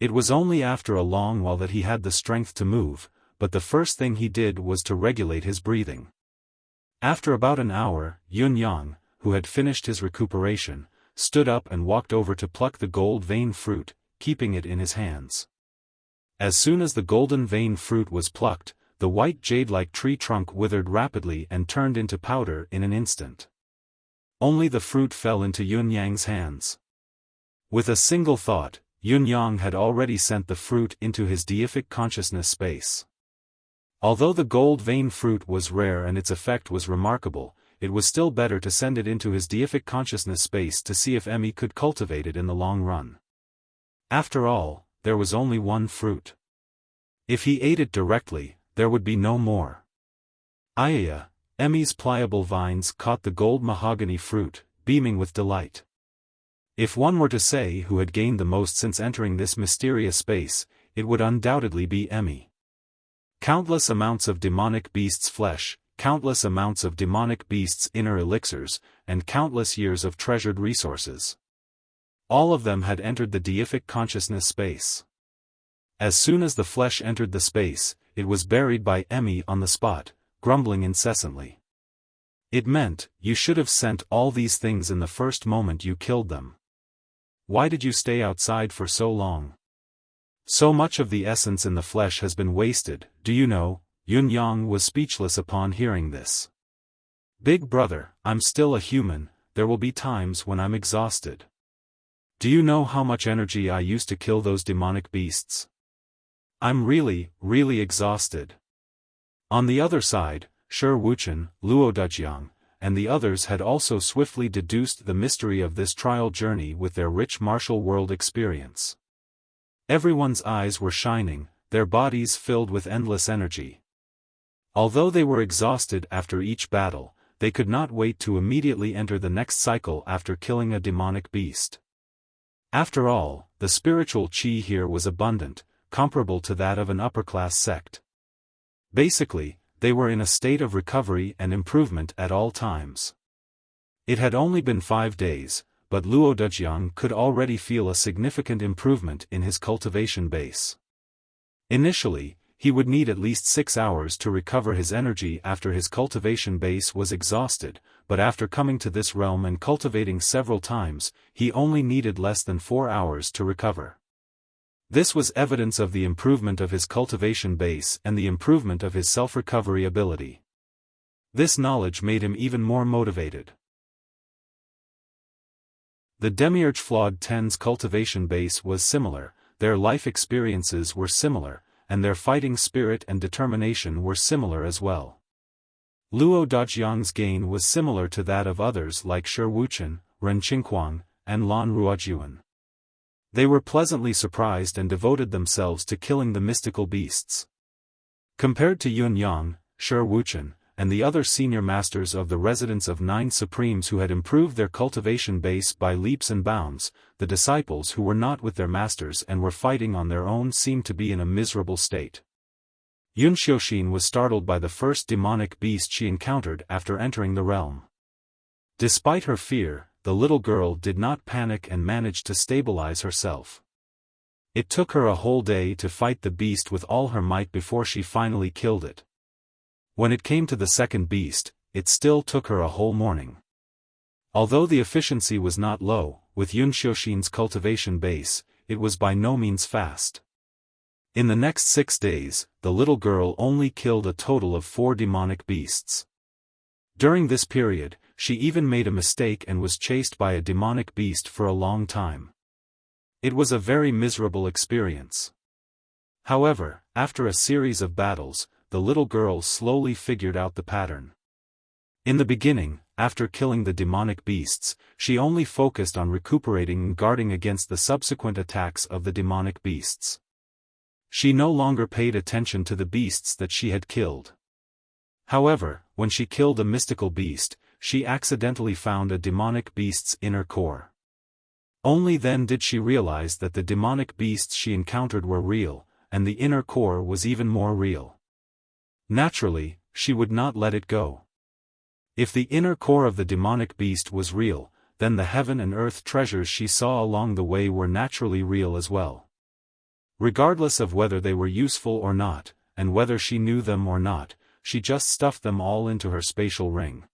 It was only after a long while that he had the strength to move, but the first thing he did was to regulate his breathing. After about an hour, Yun Yang, who had finished his recuperation, stood up and walked over to pluck the gold vein fruit, keeping it in his hands. As soon as the golden vein fruit was plucked, the white jade-like tree trunk withered rapidly and turned into powder in an instant. Only the fruit fell into Yunyang's hands. With a single thought, Yunyang had already sent the fruit into his deific consciousness space. Although the gold vein fruit was rare and its effect was remarkable, it was still better to send it into his deific consciousness space to see if Emmy could cultivate it in the long run. After all, there was only one fruit. If he ate it directly, there would be no more. Ayaya, Emmy's pliable vines caught the gold mahogany fruit, beaming with delight. If one were to say who had gained the most since entering this mysterious space, it would undoubtedly be Emmy. Countless amounts of demonic beasts' flesh, countless amounts of demonic beasts' inner elixirs, and countless years of treasured resources. All of them had entered the deific consciousness space. As soon as the flesh entered the space, it was buried by Emmy on the spot, grumbling incessantly. It meant, you should have sent all these things in the first moment you killed them. Why did you stay outside for so long? So much of the essence in the flesh has been wasted, do you know? Yunyang was speechless upon hearing this. Big brother, I'm still a human, there will be times when I'm exhausted. Do you know how much energy I used to kill those demonic beasts? I'm really, really exhausted. On the other side, Shi Wuchen, Luo Dujiang, and the others had also swiftly deduced the mystery of this trial journey with their rich martial world experience. Everyone's eyes were shining, their bodies filled with endless energy. Although they were exhausted after each battle, they could not wait to immediately enter the next cycle after killing a demonic beast. After all, the spiritual qi here was abundant, comparable to that of an upper-class sect. Basically, they were in a state of recovery and improvement at all times. It had only been 5 days, but Luo Dujiang could already feel a significant improvement in his cultivation base. Initially, he would need at least 6 hours to recover his energy after his cultivation base was exhausted, but after coming to this realm and cultivating several times, he only needed less than 4 hours to recover. This was evidence of the improvement of his cultivation base and the improvement of his self-recovery ability. This knowledge made him even more motivated. The Demiurge Flawed Ten's cultivation base was similar, their life experiences were similar, and their fighting spirit and determination were similar as well. Luo Dujiang's gain was similar to that of others like Shi Wuchen, Ren Qinghuang, and Lan Ruojuan. They were pleasantly surprised and devoted themselves to killing the mystical beasts. Compared to Yunyang, Shi Wuchen, and the other senior masters of the residence of 9 supremes who had improved their cultivation base by leaps and bounds, the disciples who were not with their masters and were fighting on their own seemed to be in a miserable state. Yun Xiaofan was startled by the first demonic beast she encountered after entering the realm. Despite her fear, the little girl did not panic and managed to stabilize herself. It took her a whole day to fight the beast with all her might before she finally killed it. When it came to the second beast, it still took her a whole morning. Although the efficiency was not low, with Yun Xiaofan's cultivation base, it was by no means fast. In the next 6 days, the little girl only killed a total of 4 demonic beasts. During this period, she even made a mistake and was chased by a demonic beast for a long time. It was a very miserable experience. However, after a series of battles, the little girl slowly figured out the pattern. In the beginning, after killing the demonic beasts, she only focused on recuperating and guarding against the subsequent attacks of the demonic beasts. She no longer paid attention to the beasts that she had killed. However, when she killed a mystical beast, she accidentally found a demonic beast's inner core. Only then did she realize that the demonic beasts she encountered were real, and the inner core was even more real. Naturally, she would not let it go. If the inner core of the demonic beast was real, then the heaven and earth treasures she saw along the way were naturally real as well. Regardless of whether they were useful or not, and whether she knew them or not, she just stuffed them all into her spatial ring.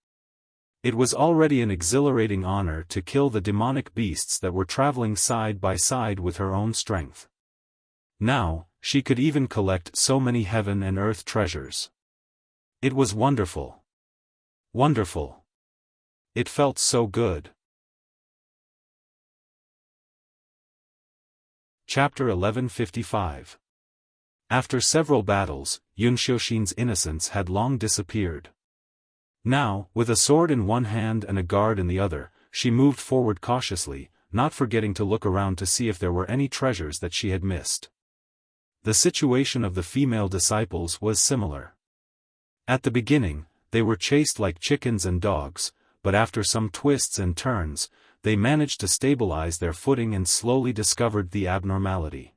It was already an exhilarating honor to kill the demonic beasts that were traveling side by side with her own strength. Now, she could even collect so many heaven and earth treasures. It was wonderful. Wonderful. It felt so good. Chapter 1155. After several battles, Yun Xiaoxin's innocence had long disappeared. Now, with a sword in one hand and a guard in the other, she moved forward cautiously, not forgetting to look around to see if there were any treasures that she had missed. The situation of the female disciples was similar. At the beginning, they were chased like chickens and dogs, but after some twists and turns, they managed to stabilize their footing and slowly discovered the abnormality.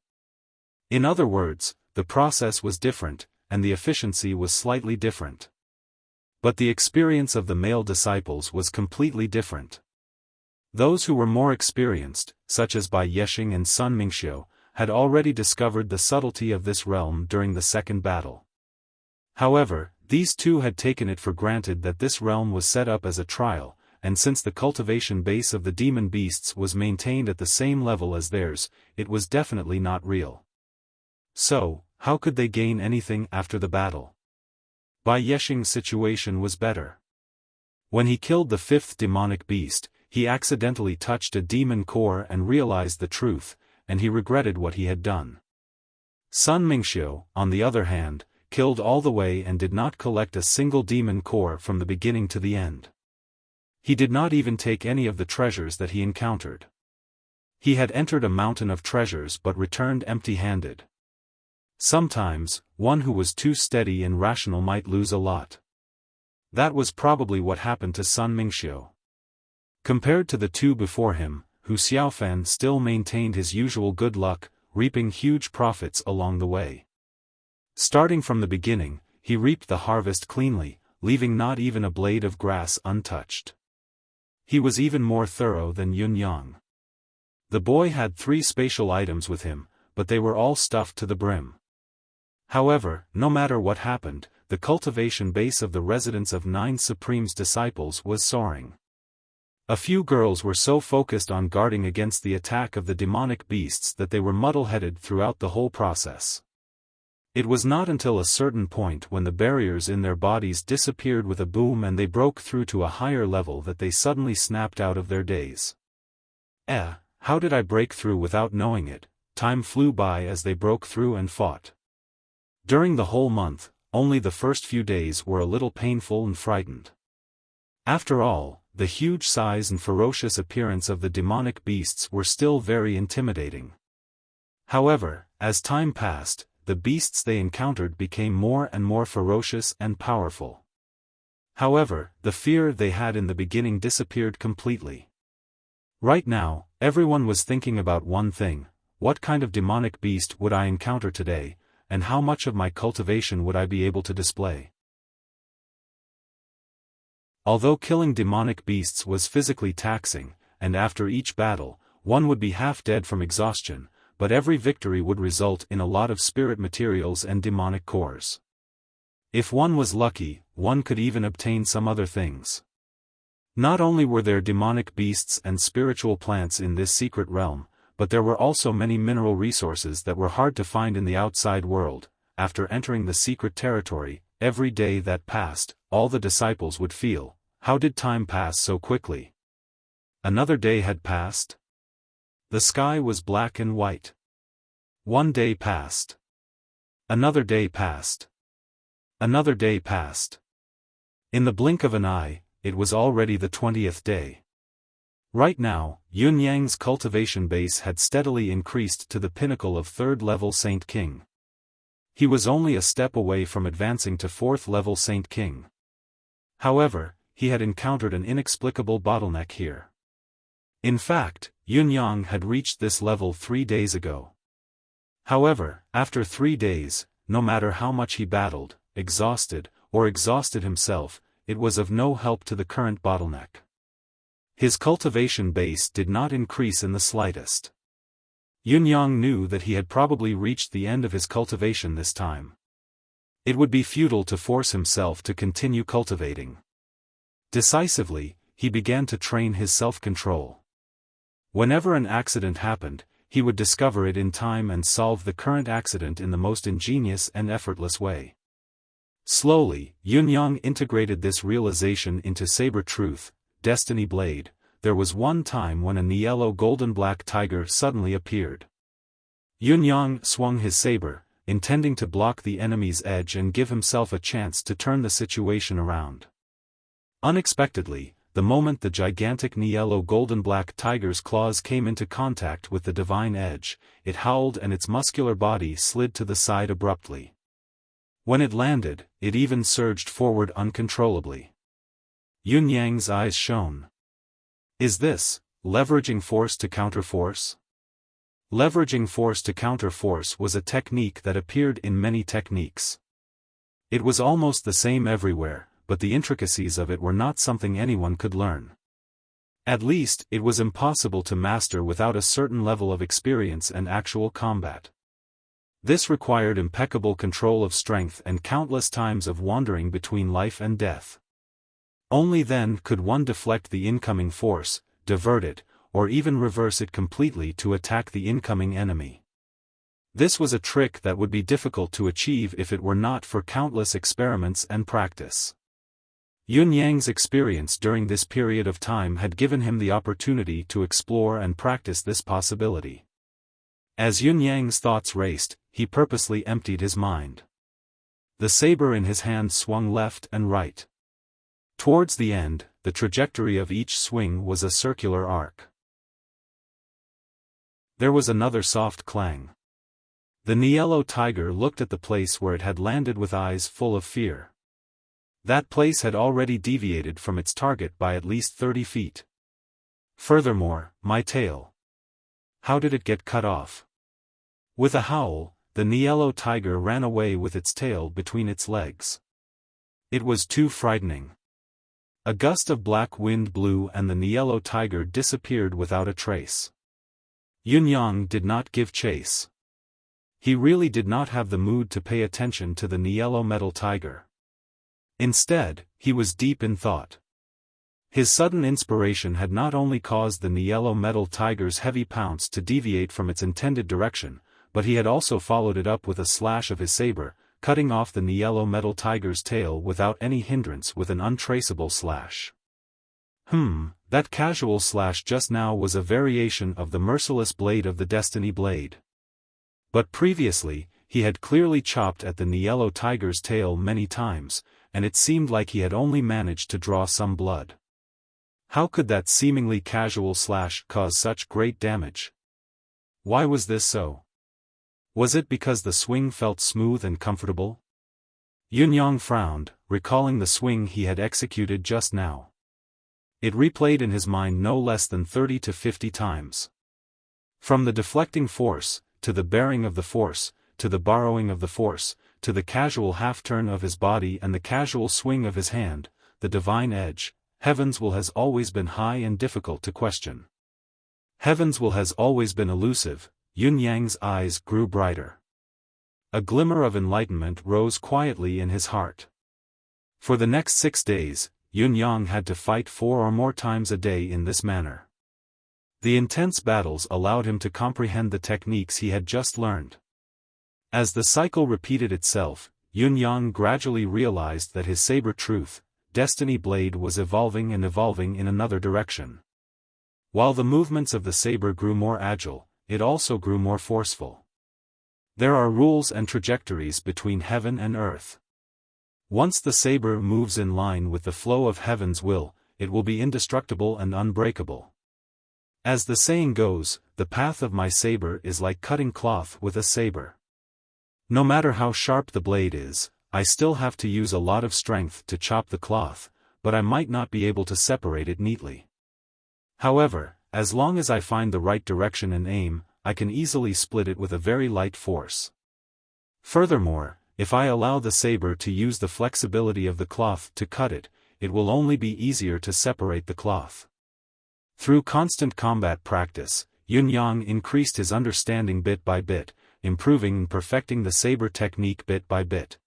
In other words, the process was different, and the efficiency was slightly different. But the experience of the male disciples was completely different. Those who were more experienced, such as Bai Yexing and Sun Mingxiu, had already discovered the subtlety of this realm during the second battle. However, these two had taken it for granted that this realm was set up as a trial, and since the cultivation base of the demon beasts was maintained at the same level as theirs, it was definitely not real. So, how could they gain anything after the battle? Bai Yexing's situation was better. When he killed the fifth demonic beast, he accidentally touched a demon core and realized the truth, and he regretted what he had done. Sun Mingxiu, on the other hand, killed all the way and did not collect a single demon core from the beginning to the end. He did not even take any of the treasures that he encountered. He had entered a mountain of treasures but returned empty-handed. Sometimes, one who was too steady and rational might lose a lot. That was probably what happened to Sun Mingxiu. Compared to the two before him, who Xiaofan still maintained his usual good luck, reaping huge profits along the way. Starting from the beginning, he reaped the harvest cleanly, leaving not even a blade of grass untouched. He was even more thorough than Yun Yang. The boy had 3 spatial items with him, but they were all stuffed to the brim. However, no matter what happened, the cultivation base of the residence of 9 Supreme's disciples was soaring. A few girls were so focused on guarding against the attack of the demonic beasts that they were muddle-headed throughout the whole process. It was not until a certain point when the barriers in their bodies disappeared with a boom and they broke through to a higher level that they suddenly snapped out of their daze. How did I break through without knowing it? Time flew by as they broke through and fought. During the whole month, only the first few days were a little painful and frightened. After all, the huge size and ferocious appearance of the demonic beasts were still very intimidating. However, as time passed, the beasts they encountered became more and more ferocious and powerful. However, the fear they had in the beginning disappeared completely. Right now, everyone was thinking about one thing: what kind of demonic beast would I encounter today, and how much of my cultivation would I be able to display? Although killing demonic beasts was physically taxing, and after each battle, one would be half dead from exhaustion, but every victory would result in a lot of spirit materials and demonic cores. If one was lucky, one could even obtain some other things. Not only were there demonic beasts and spiritual plants in this secret realm, but there were also many mineral resources that were hard to find in the outside world. After entering the secret territory, every day that passed, all the disciples would feel, how did time pass so quickly? Another day had passed. The sky was black and white. One day passed. Another day passed. Another day passed. In the blink of an eye, it was already the 20th day. Right now, Yun Yang's cultivation base had steadily increased to the pinnacle of 3rd level Saint King. He was only a step away from advancing to 4th level Saint King. However, he had encountered an inexplicable bottleneck here. In fact, Yun Yang had reached this level 3 days ago. However, after 3 days, no matter how much he battled, exhausted himself, it was of no help to the current bottleneck. His cultivation base did not increase in the slightest. Yun Yang knew that he had probably reached the end of his cultivation this time. It would be futile to force himself to continue cultivating. Decisively, he began to train his self-control. Whenever an accident happened, he would discover it in time and solve the current accident in the most ingenious and effortless way. Slowly, Yunyang integrated this realization into saber truth, destiny blade. There was one time when a yellow golden-black tiger suddenly appeared. Yunyang swung his saber, intending to block the enemy's edge and give himself a chance to turn the situation around. Unexpectedly, the moment the gigantic yellow golden-black tiger's claws came into contact with the divine edge, it howled and its muscular body slid to the side abruptly. When it landed, it even surged forward uncontrollably. Yunyang's eyes shone. Is this leveraging force to counter force? Leveraging force to counter force was a technique that appeared in many techniques. It was almost the same everywhere, but the intricacies of it were not something anyone could learn. At least, it was impossible to master without a certain level of experience and actual combat. This required impeccable control of strength and countless times of wandering between life and death. Only then could one deflect the incoming force, divert it, or even reverse it completely to attack the incoming enemy. This was a trick that would be difficult to achieve if it were not for countless experiments and practice. Yunyang's experience during this period of time had given him the opportunity to explore and practice this possibility. As Yunyang's thoughts raced, he purposely emptied his mind. The saber in his hand swung left and right. Towards the end, the trajectory of each swing was a circular arc. There was another soft clang. The yellow tiger looked at the place where it had landed with eyes full of fear. That place had already deviated from its target by at least 30 feet. Furthermore, my tail. How did it get cut off? With a howl, the yellow tiger ran away with its tail between its legs. It was too frightening. A gust of black wind blew and the yellow tiger disappeared without a trace. Yunyang did not give chase. He really did not have the mood to pay attention to the yellow metal tiger. Instead, he was deep in thought. His sudden inspiration had not only caused the yellow metal tiger's heavy pounce to deviate from its intended direction, but he had also followed it up with a slash of his saber, cutting off the yellow metal tiger's tail without any hindrance with an untraceable slash. That casual slash just now was a variation of the merciless blade of the Destiny Blade. But previously, he had clearly chopped at the yellow tiger's tail many times, and it seemed like he had only managed to draw some blood. How could that seemingly casual slash cause such great damage? Why was this so? Was it because the swing felt smooth and comfortable? Yunyang frowned, recalling the swing he had executed just now. It replayed in his mind no less than 30 to 50 times. From the deflecting force, to the bearing of the force, to the borrowing of the force, to the casual half-turn of his body and the casual swing of his hand, the divine edge, Heaven's will has always been high and difficult to question. Heaven's will has always been elusive. Yunyang's eyes grew brighter. A glimmer of enlightenment rose quietly in his heart. For the next 6 days, Yunyang had to fight 4 or more times a day in this manner. The intense battles allowed him to comprehend the techniques he had just learned. As the cycle repeated itself, Yunyang gradually realized that his saber truth, Destiny Blade was evolving in another direction. While the movements of the saber grew more agile, it also grew more forceful. There are rules and trajectories between heaven and earth. Once the saber moves in line with the flow of heaven's will, it will be indestructible and unbreakable. As the saying goes, the path of my saber is like cutting cloth with a saber. No matter how sharp the blade is, I still have to use a lot of strength to chop the cloth, but I might not be able to separate it neatly. However, as long as I find the right direction and aim, I can easily split it with a very light force. Furthermore, if I allow the saber to use the flexibility of the cloth to cut it, it will only be easier to separate the cloth. Through constant combat practice, Yunyang increased his understanding bit by bit, improving and perfecting the saber technique bit by bit.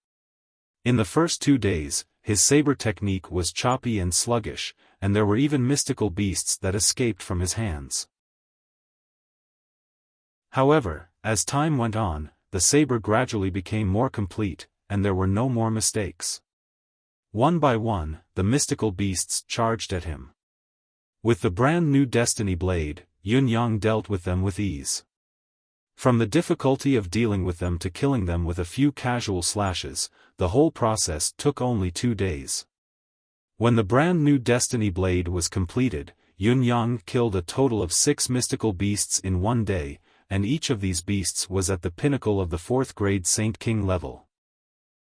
In the first 2 days, his saber technique was choppy and sluggish, and there were even mystical beasts that escaped from his hands. However, as time went on, the saber gradually became more complete, and there were no more mistakes. One by one, the mystical beasts charged at him. With the brand new Destiny Blade, Yun Yang dealt with them with ease. From the difficulty of dealing with them to killing them with a few casual slashes, the whole process took only 2 days. When the brand new Destiny Blade was completed, Yun Yang killed a total of 6 mystical beasts in 1 day, and each of these beasts was at the pinnacle of the 4th grade Saint King level.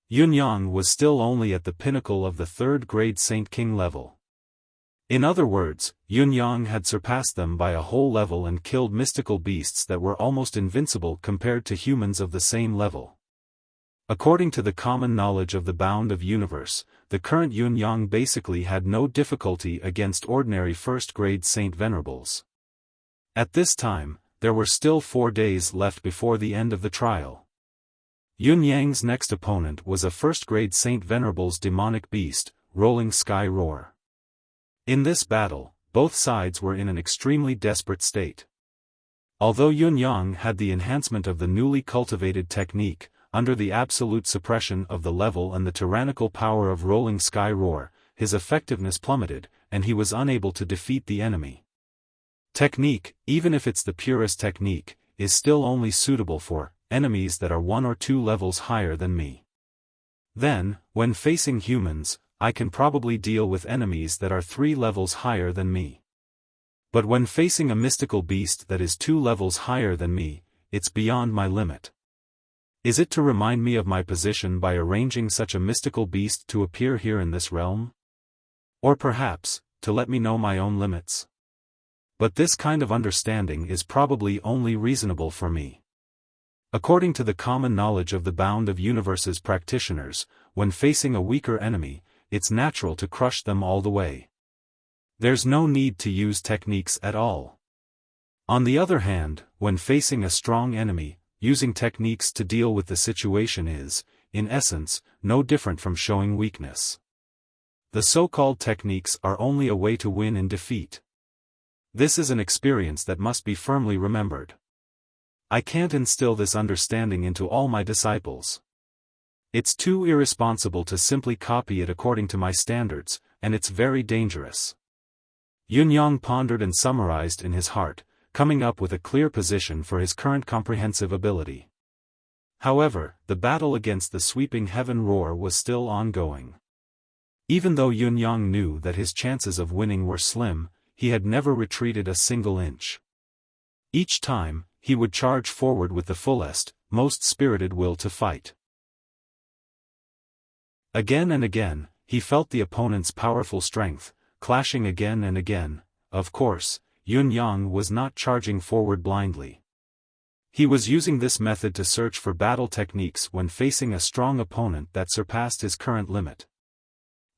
Yun Yang was still only at the pinnacle of the 3rd grade Saint King level. In other words, Yun Yang had surpassed them by a whole level and killed mystical beasts that were almost invincible compared to humans of the same level. According to the common knowledge of the bound of universe, the current Yun Yang basically had no difficulty against ordinary 1st grade Saint Venerables. At this time, there were still 4 days left before the end of the trial. Yun Yang's next opponent was a 1st grade Saint Venerable's demonic beast, Rolling Sky Roar. In this battle, both sides were in an extremely desperate state. Although Yun Yang had the enhancement of the newly cultivated technique, under the absolute suppression of the level and the tyrannical power of Rolling Sky Roar, his effectiveness plummeted, and he was unable to defeat the enemy. Technique, even if it's the purest technique, is still only suitable for enemies that are 1 or 2 levels higher than me. Then, when facing humans, I can probably deal with enemies that are 3 levels higher than me. But when facing a mystical beast that is 2 levels higher than me, it's beyond my limit. Is it to remind me of my position by arranging such a mystical beast to appear here in this realm? Or perhaps, to let me know my own limits? But this kind of understanding is probably only reasonable for me. According to the common knowledge of the bound of universe's practitioners, when facing a weaker enemy, it's natural to crush them all the way. There's no need to use techniques at all. On the other hand, when facing a strong enemy, using techniques to deal with the situation is, in essence, no different from showing weakness. The so-called techniques are only a way to win in defeat. This is an experience that must be firmly remembered. I can't instill this understanding into all my disciples. It's too irresponsible to simply copy it according to my standards, and it's very dangerous. Yun Yang pondered and summarized in his heart, coming up with a clear position for his current comprehensive ability. However, the battle against the sweeping heaven roar was still ongoing. Even though Yun Yang knew that his chances of winning were slim, he had never retreated a single inch. Each time, he would charge forward with the fullest, most spirited will to fight. Again and again, he felt the opponent's powerful strength, clashing again and again. Of course, Yun Yang was not charging forward blindly. He was using this method to search for battle techniques when facing a strong opponent that surpassed his current limit.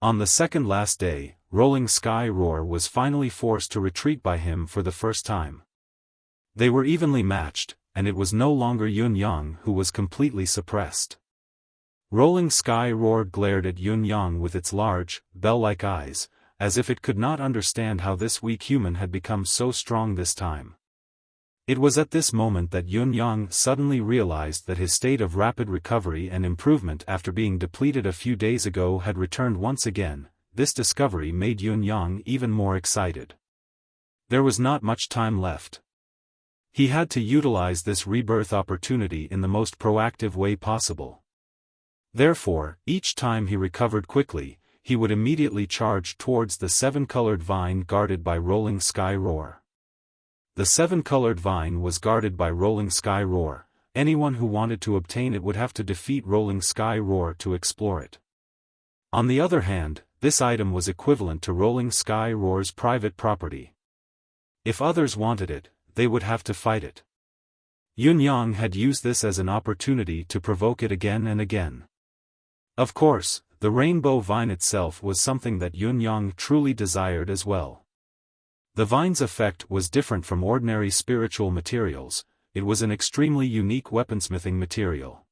On the second last day, Rolling Sky Roar was finally forced to retreat by him for the first time. They were evenly matched, and it was no longer Yun Yang who was completely suppressed. Rolling Sky Roar glared at Yun Yang with its large, bell-like eyes, as if it could not understand how this weak human had become so strong this time. It was at this moment that Yun Yang suddenly realized that his state of rapid recovery and improvement after being depleted a few days ago had returned once again. This discovery made Yun Yang even more excited. There was not much time left. He had to utilize this rebirth opportunity in the most proactive way possible. Therefore, each time he recovered quickly, he would immediately charge towards the 7-colored vine guarded by Rolling Sky Roar. The 7-colored vine was guarded by Rolling Sky Roar. Anyone who wanted to obtain it would have to defeat Rolling Sky Roar to explore it. On the other hand, this item was equivalent to Rolling Sky Roar's private property. If others wanted it, they would have to fight it. Yun Yang had used this as an opportunity to provoke it again and again. Of course, the rainbow vine itself was something that Yun Yang truly desired as well. The vine's effect was different from ordinary spiritual materials. It was an extremely unique weaponsmithing material.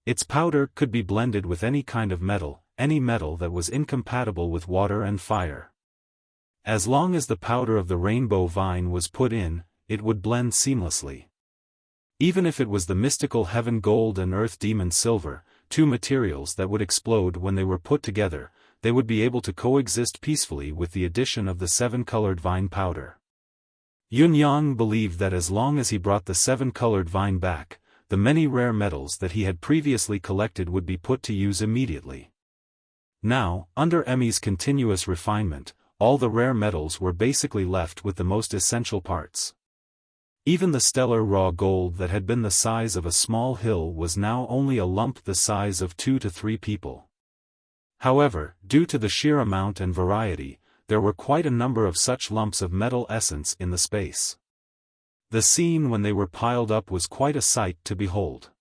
Its powder could be blended with any kind of metal, any metal that was incompatible with water and fire. As long as the powder of the rainbow vine was put in, it would blend seamlessly. Even if it was the mystical heaven gold and earth demon silver, two materials that would explode when they were put together, they would be able to coexist peacefully with the addition of the seven-colored vine powder. Yun-yang believed that as long as he brought the seven-colored vine back, the many rare metals that he had previously collected would be put to use immediately. Now, under Emmy's continuous refinement, all the rare metals were basically left with the most essential parts. Even the stellar raw gold that had been the size of a small hill was now only a lump the size of 2 to 3 people. However, due to the sheer amount and variety, there were quite a number of such lumps of metal essence in the space. The scene when they were piled up was quite a sight to behold.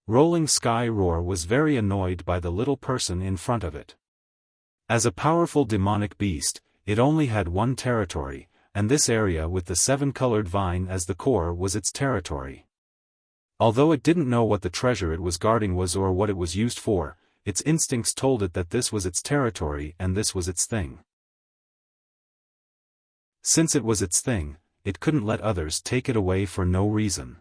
Rolling Sky Roar was very annoyed by the little person in front of it. As a powerful demonic beast, it only had one territory, and this area with the seven-colored vine as the core was its territory. Although it didn't know what the treasure it was guarding was or what it was used for, its instincts told it that this was its territory and this was its thing. Since it was its thing, it couldn't let others take it away for no reason.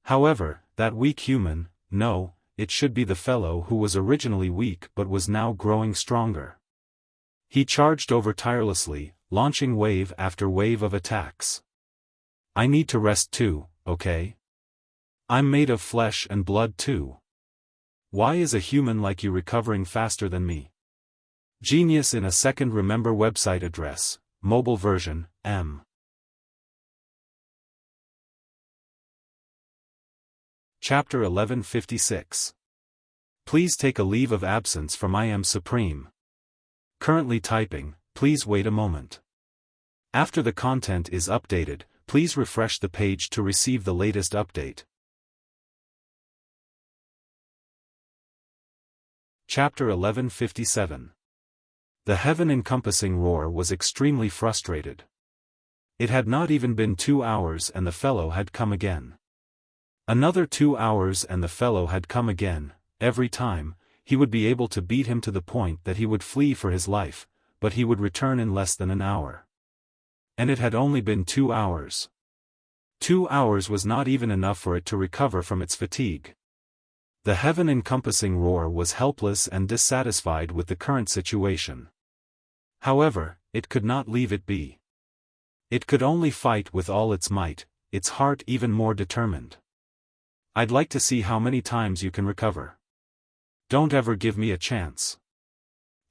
However, that weak human, no, it should be the fellow who was originally weak but was now growing stronger. He charged over tirelessly, launching wave after wave of attacks. I need to rest too, okay? I'm made of flesh and blood too. Why is a human like you recovering faster than me? Genius in a second. Remember website address, mobile version, M. Chapter 1156. Please take a leave of absence from I Am Supreme. Currently typing, please wait a moment. After the content is updated, please refresh the page to receive the latest update. Chapter 1157. The heaven-encompassing roar was extremely frustrated. It had not even been 2 hours and the fellow had come again. Another 2 hours and the fellow had come again. Every time, he would be able to beat him to the point that he would flee for his life, but he would return in less than an hour. And it had only been 2 hours. 2 hours was not even enough for it to recover from its fatigue. The heaven-encompassing roar was helpless and dissatisfied with the current situation. However, it could not leave it be. It could only fight with all its might, its heart even more determined. I'd like to see how many times you can recover. Don't ever give me a chance.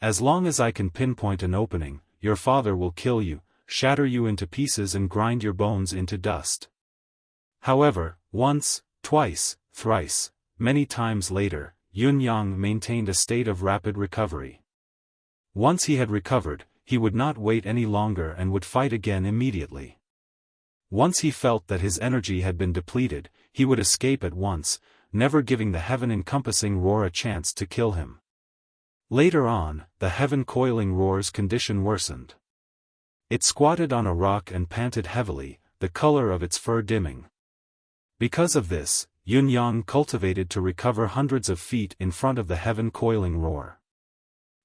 As long as I can pinpoint an opening, your father will kill you, shatter you into pieces and grind your bones into dust. However, once, twice, thrice, many times later, Yun-yang maintained a state of rapid recovery. Once he had recovered, he would not wait any longer and would fight again immediately. Once he felt that his energy had been depleted, he would escape at once, never giving the heaven-encompassing roar a chance to kill him. Later on, the heaven-coiling roar's condition worsened. It squatted on a rock and panted heavily, the color of its fur dimming. Because of this, Yun-yang cultivated to recover hundreds of feet in front of the heaven-coiling roar.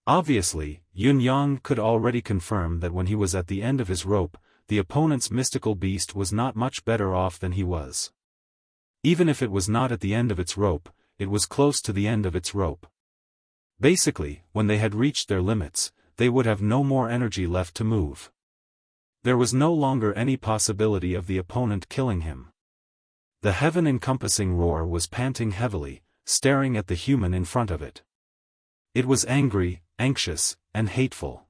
Obviously, Yun-yang could already confirm that when he was at the end of his rope, the opponent's mystical beast was not much better off than he was. Even if it was not at the end of its rope, it was close to the end of its rope. Basically, when they had reached their limits, they would have no more energy left to move. There was no longer any possibility of the opponent killing him. The heaven-encompassing roar was panting heavily, staring at the human in front of it. It was angry, anxious, and hateful.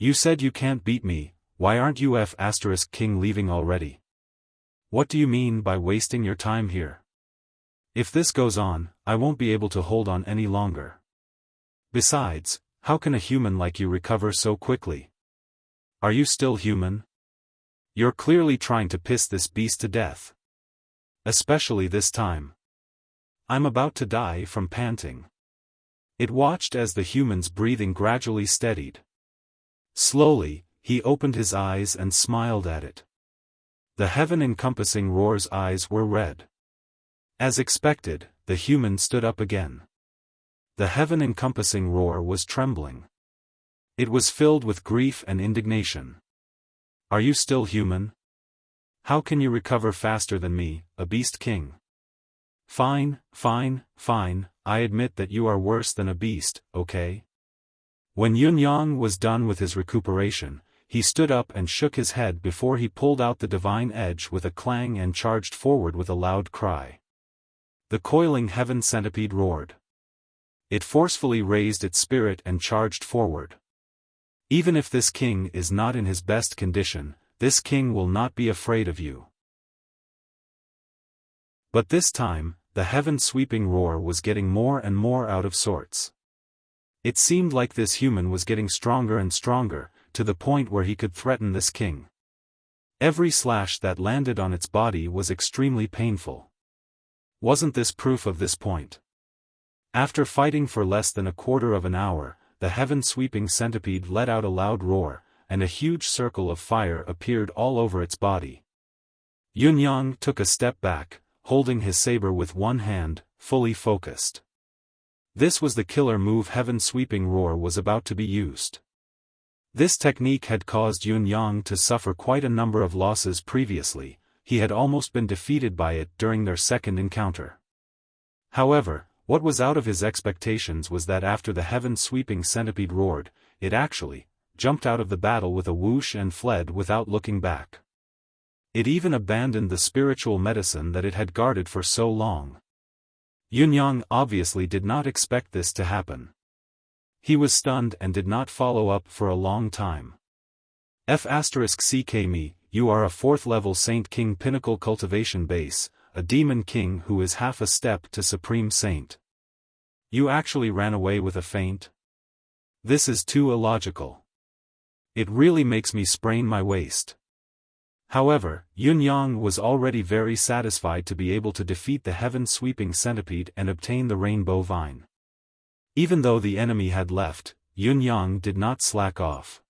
You said you can't beat me, why aren't you King leaving already? What do you mean by wasting your time here? If this goes on, I won't be able to hold on any longer. Besides, how can a human like you recover so quickly? Are you still human? You're clearly trying to piss this beast to death. Especially this time. I'm about to die from panting. It watched as the human's breathing gradually steadied. Slowly, he opened his eyes and smiled at it. The heaven-encompassing roar's eyes were red. As expected, the human stood up again. The heaven-encompassing roar was trembling. It was filled with grief and indignation. Are you still human? How can you recover faster than me, a beast king? Fine, fine, fine, I admit that you are worse than a beast, okay? When Yunyang was done with his recuperation, he stood up and shook his head before he pulled out the divine edge with a clang and charged forward with a loud cry. The coiling heaven centipede roared. It forcefully raised its spirit and charged forward. Even if this king is not in his best condition, this king will not be afraid of you. But this time, the heaven-sweeping roar was getting more and more out of sorts. It seemed like this human was getting stronger and stronger, to the point where he could threaten this king. Every slash that landed on its body was extremely painful. Wasn't this proof of this point? After fighting for less than a quarter of an hour, the heaven-sweeping centipede let out a loud roar, and a huge circle of fire appeared all over its body. Yunyang took a step back, holding his saber with one hand, fully focused. This was the killer move heaven-sweeping roar was about to be used. This technique had caused Yunyang to suffer quite a number of losses previously. He had almost been defeated by it during their second encounter. However, what was out of his expectations was that after the heaven-sweeping centipede roared, it actually jumped out of the battle with a whoosh and fled without looking back. It even abandoned the spiritual medicine that it had guarded for so long. Yunyang obviously did not expect this to happen. He was stunned and did not follow up for a long time. F*ck you are a 4th level Saint King Pinnacle Cultivation Base, a demon king who is half a step to Supreme Saint. You actually ran away with a feint? This is too illogical. It really makes me sprain my waist. However, Yunyang was already very satisfied to be able to defeat the heaven-sweeping centipede and obtain the rainbow vine. Even though the enemy had left, Yunyang did not slack off.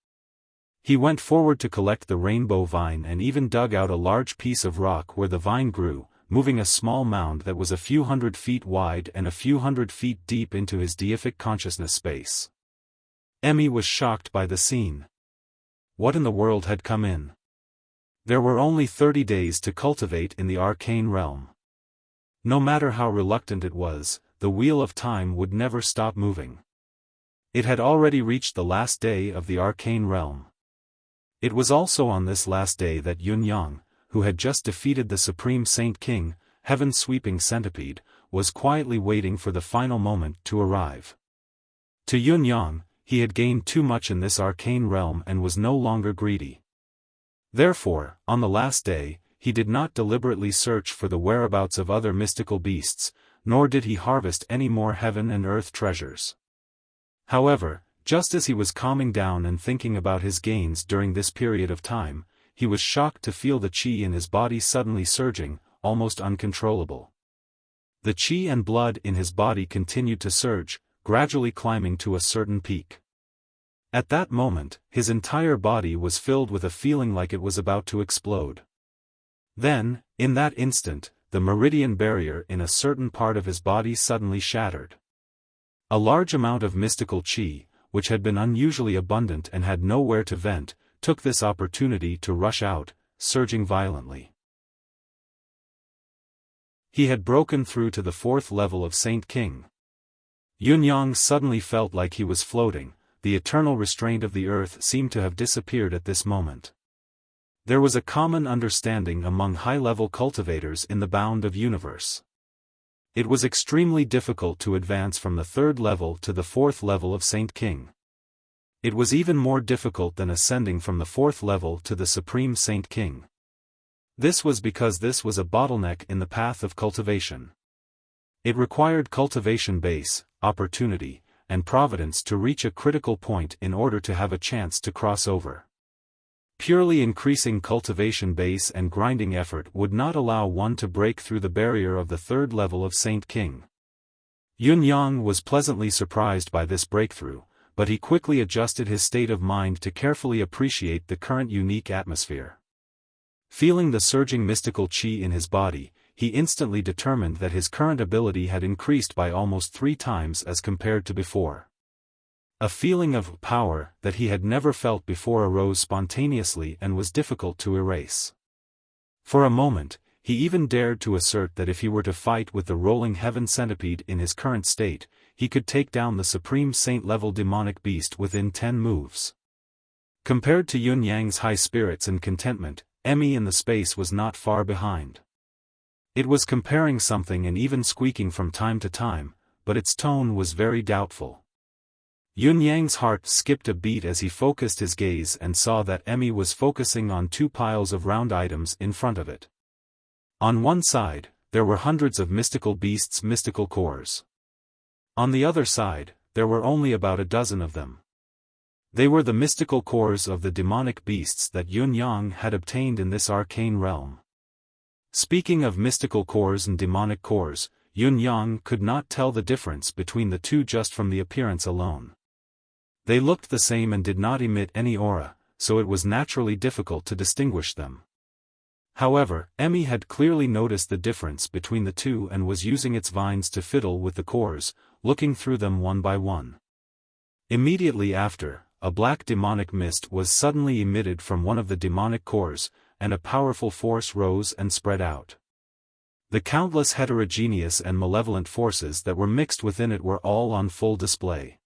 He went forward to collect the rainbow vine and even dug out a large piece of rock where the vine grew, moving a small mound that was a few hundred feet wide and a few hundred feet deep into his deific consciousness space. Emmy was shocked by the scene. What in the world had come in? There were only 30 days to cultivate in the arcane realm. No matter how reluctant it was, the wheel of time would never stop moving. It had already reached the last day of the arcane realm. It was also on this last day that Yunyang, who had just defeated the Supreme Saint King, heaven-sweeping centipede, was quietly waiting for the final moment to arrive. To Yunyang, he had gained too much in this arcane realm and was no longer greedy. Therefore, on the last day, he did not deliberately search for the whereabouts of other mystical beasts, nor did he harvest any more heaven and earth treasures. However, just as he was calming down and thinking about his gains during this period of time, he was shocked to feel the qi in his body suddenly surging, almost uncontrollable. The qi and blood in his body continued to surge, gradually climbing to a certain peak. At that moment, his entire body was filled with a feeling like it was about to explode. Then, in that instant, the meridian barrier in a certain part of his body suddenly shattered. A large amount of mystical qi, which had been unusually abundant and had nowhere to vent, took this opportunity to rush out, surging violently. He had broken through to the 4th level of Saint King. Yunyang suddenly felt like he was floating. The eternal restraint of the earth seemed to have disappeared at this moment. There was a common understanding among high-level cultivators in the bound of universe. It was extremely difficult to advance from the 3rd level to the 4th level of Saint King. It was even more difficult than ascending from the 4th level to the Supreme Saint King. This was because this was a bottleneck in the path of cultivation. It required cultivation base, opportunity, and providence to reach a critical point in order to have a chance to cross over. Purely increasing cultivation base and grinding effort would not allow one to break through the barrier of the 3rd level of Saint King. Yunyang was pleasantly surprised by this breakthrough, but he quickly adjusted his state of mind to carefully appreciate the current unique atmosphere. Feeling the surging mystical qi in his body, he instantly determined that his current ability had increased by almost 3 times as compared to before. A feeling of power that he had never felt before arose spontaneously and was difficult to erase. For a moment, he even dared to assert that if he were to fight with the rolling heaven centipede in his current state, he could take down the supreme saint-level demonic beast within 10 moves. Compared to Yun Yang's high spirits and contentment, Emmy in the space was not far behind. It was comparing something and even squeaking from time to time, but its tone was very doubtful. Yun Yang's heart skipped a beat as he focused his gaze and saw that Emmy was focusing on 2 piles of round items in front of it. On one side, there were hundreds of mystical beasts' mystical cores. On the other side, there were only about a dozen of them. They were the mystical cores of the demonic beasts that Yun Yang had obtained in this arcane realm. Speaking of mystical cores and demonic cores, Yun Yang could not tell the difference between the two just from the appearance alone. They looked the same and did not emit any aura, so it was naturally difficult to distinguish them. However, Emmy had clearly noticed the difference between the two and was using its vines to fiddle with the cores, looking through them one by one. Immediately after, a black demonic mist was suddenly emitted from one of the demonic cores, and a powerful force rose and spread out. The countless heterogeneous and malevolent forces that were mixed within it were all on full display.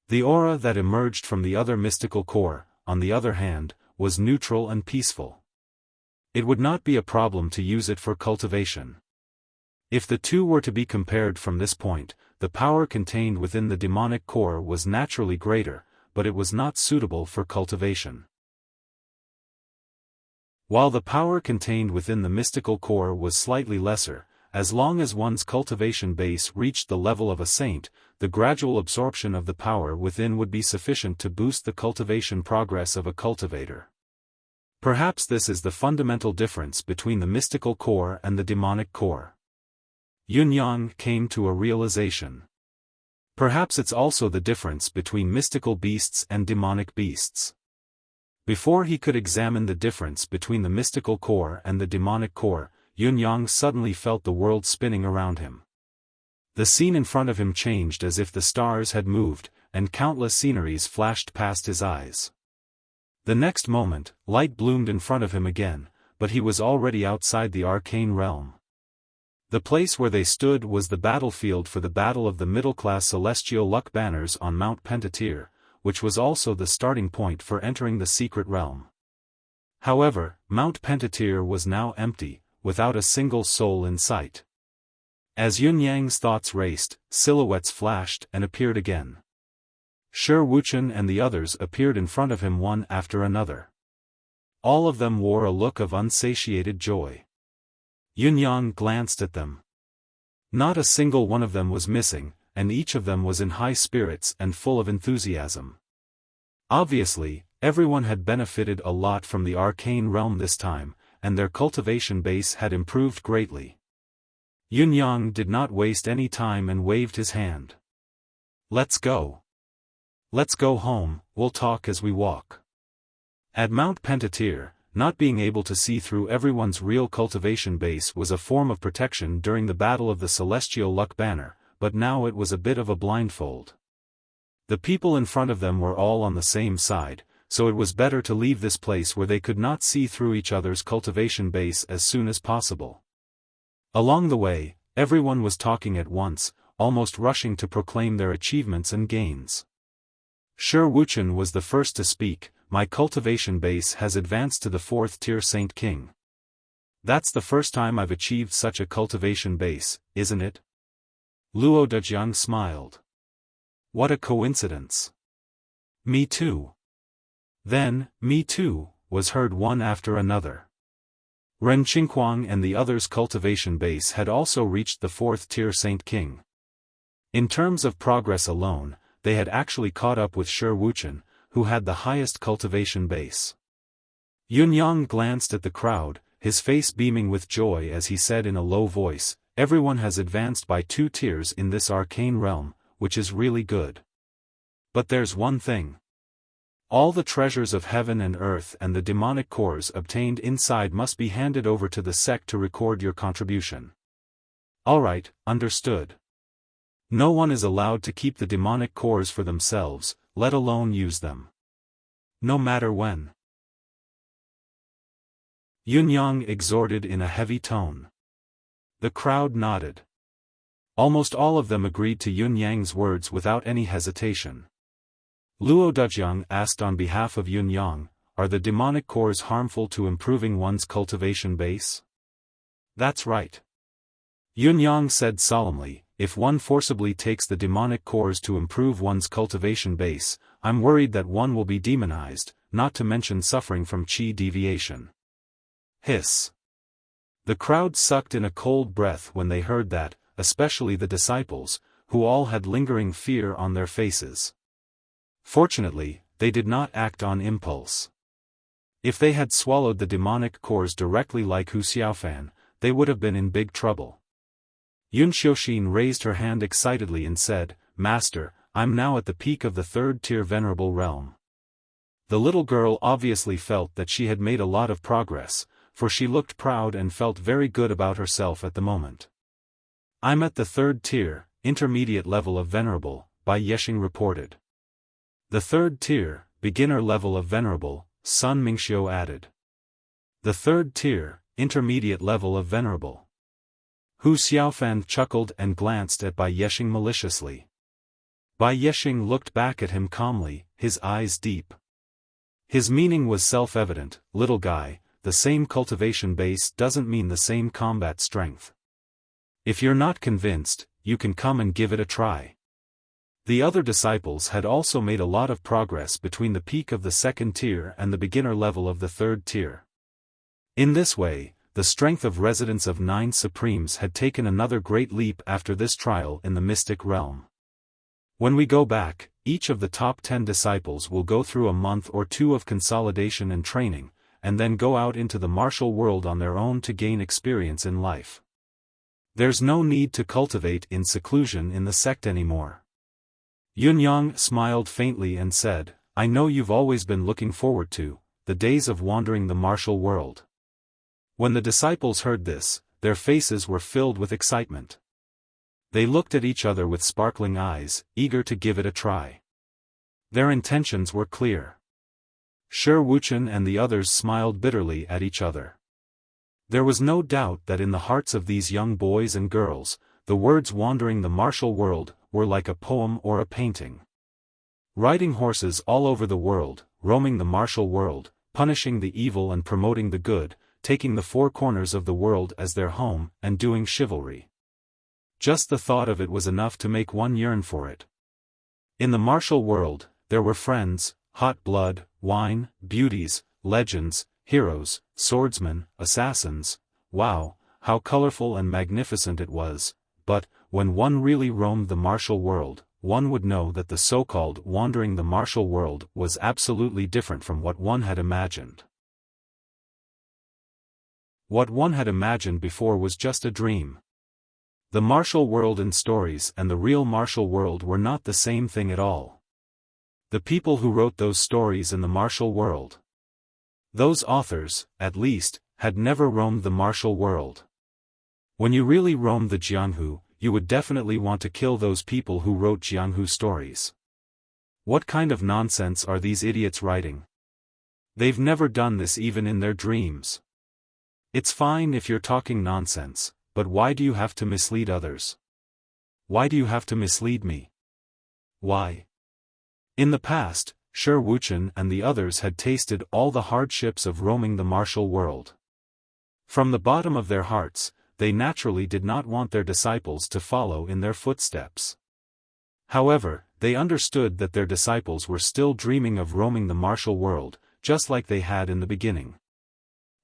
The aura that emerged from the other mystical core, on the other hand, was neutral and peaceful. It would not be a problem to use it for cultivation. If the two were to be compared from this point, the power contained within the demonic core was naturally greater, but it was not suitable for cultivation. While the power contained within the mystical core was slightly lesser, as long as one's cultivation base reached the level of a saint, the gradual absorption of the power within would be sufficient to boost the cultivation progress of a cultivator. Perhaps this is the fundamental difference between the mystical core and the demonic core. Yun Yang came to a realization. Perhaps it's also the difference between mystical beasts and demonic beasts. Before he could examine the difference between the mystical core and the demonic core, Yun Yang suddenly felt the world spinning around him. The scene in front of him changed as if the stars had moved, and countless sceneries flashed past his eyes. The next moment, light bloomed in front of him again, but he was already outside the arcane realm. The place where they stood was the battlefield for the Battle of the Middle-Class Celestial Luck Banners on Mount Pentatir, which was also the starting point for entering the secret realm. However, Mount Pentatir was now empty, without a single soul in sight. As Yun Yang's thoughts raced, silhouettes flashed and appeared again. Shi Wuchen and the others appeared in front of him one after another. All of them wore a look of unsatiated joy. Yun Yang glanced at them. Not a single one of them was missing, and each of them was in high spirits and full of enthusiasm. Obviously, everyone had benefited a lot from the arcane realm this time, and their cultivation base had improved greatly. Yun Yang did not waste any time and waved his hand. "Let's go. Let's go home, we'll talk as we walk." At Mount Pentatir, not being able to see through everyone's real cultivation base was a form of protection during the Battle of the Celestial Luck Banner, but now it was a bit of a blindfold. The people in front of them were all on the same side, so it was better to leave this place where they could not see through each other's cultivation base as soon as possible. Along the way, everyone was talking at once, almost rushing to proclaim their achievements and gains. Shi Wuchen was the first to speak. "My cultivation base has advanced to the 4th tier Saint King. That's the first time I've achieved such a cultivation base, isn't it?" Luo Dejiang smiled. "What a coincidence." "Me too." Then, "Me too," was heard one after another. Ren Qinghuang and the others' cultivation base had also reached the 4th tier Saint King. In terms of progress alone, they had actually caught up with Shi Wuchen, who had the highest cultivation base. Yun Yang glanced at the crowd, his face beaming with joy as he said in a low voice, "Everyone has advanced by 2 tiers in this arcane realm, which is really good. But there's one thing. All the treasures of heaven and earth and the demonic cores obtained inside must be handed over to the sect to record your contribution." "Alright, understood." No one is allowed to keep the demonic cores for themselves, let alone use them. No matter when. Yunyang exhorted in a heavy tone. The crowd nodded. Almost all of them agreed to Yunyang's words without any hesitation. Luo Dezhang asked on behalf of Yunyang, are the demonic cores harmful to improving one's cultivation base? That's right. Yunyang said solemnly, if one forcibly takes the demonic cores to improve one's cultivation base, I'm worried that one will be demonized, not to mention suffering from qi deviation. Hiss. The crowd sucked in a cold breath when they heard that, especially the disciples, who all had lingering fear on their faces. Fortunately, they did not act on impulse. If they had swallowed the demonic cores directly like Xiaofan, they would have been in big trouble. Yun Xiaoxin raised her hand excitedly and said, Master, I'm now at the peak of the third-tier venerable realm. The little girl obviously felt that she had made a lot of progress, for she looked proud and felt very good about herself at the moment. I'm at the third tier, intermediate level of venerable, Bai Yexing reported. The third tier, beginner level of venerable, Sun Mingxiu added. The third tier, intermediate level of venerable. Hu Xiaofan chuckled and glanced at Bai Yexing maliciously. Bai Yexing looked back at him calmly, his eyes deep. His meaning was self-evident, little guy, the same cultivation base doesn't mean the same combat strength. If you're not convinced, you can come and give it a try. The other disciples had also made a lot of progress between the peak of the second tier and the beginner level of the third tier. In this way, the strength of residents of 9 Supremes had taken another great leap after this trial in the mystic realm. When we go back, each of the top 10 disciples will go through a month or two of consolidation and training, and then go out into the martial world on their own to gain experience in life. There's no need to cultivate in seclusion in the sect anymore. Yunyang smiled faintly and said, I know you've always been looking forward to the days of wandering the martial world. When the disciples heard this, their faces were filled with excitement. They looked at each other with sparkling eyes, eager to give it a try. Their intentions were clear. Shi Wuchen and the others smiled bitterly at each other. There was no doubt that in the hearts of these young boys and girls, the words wandering the martial world were like a poem or a painting. Riding horses all over the world, roaming the martial world, punishing the evil and promoting the good, taking the 4 corners of the world as their home and doing chivalry. Just the thought of it was enough to make one yearn for it. In the martial world, there were friends, hot blood, wine, beauties, legends, heroes, swordsmen, assassins. Wow, how colorful and magnificent it was, but, when one really roamed the martial world, one would know that the so-called wandering the martial world was absolutely different from what one had imagined. What one had imagined before was just a dream. The martial world in stories and the real martial world were not the same thing at all. The people who wrote those stories in the martial world, those authors, at least, had never roamed the martial world. When you really roamed the Jianghu, you would definitely want to kill those people who wrote Jianghu stories. What kind of nonsense are these idiots writing? They've never done this even in their dreams. It's fine if you're talking nonsense, but why do you have to mislead others? Why do you have to mislead me? Why? In the past, Shi Wuchen and the others had tasted all the hardships of roaming the martial world. From the bottom of their hearts, they naturally did not want their disciples to follow in their footsteps. However, they understood that their disciples were still dreaming of roaming the martial world, just like they had in the beginning.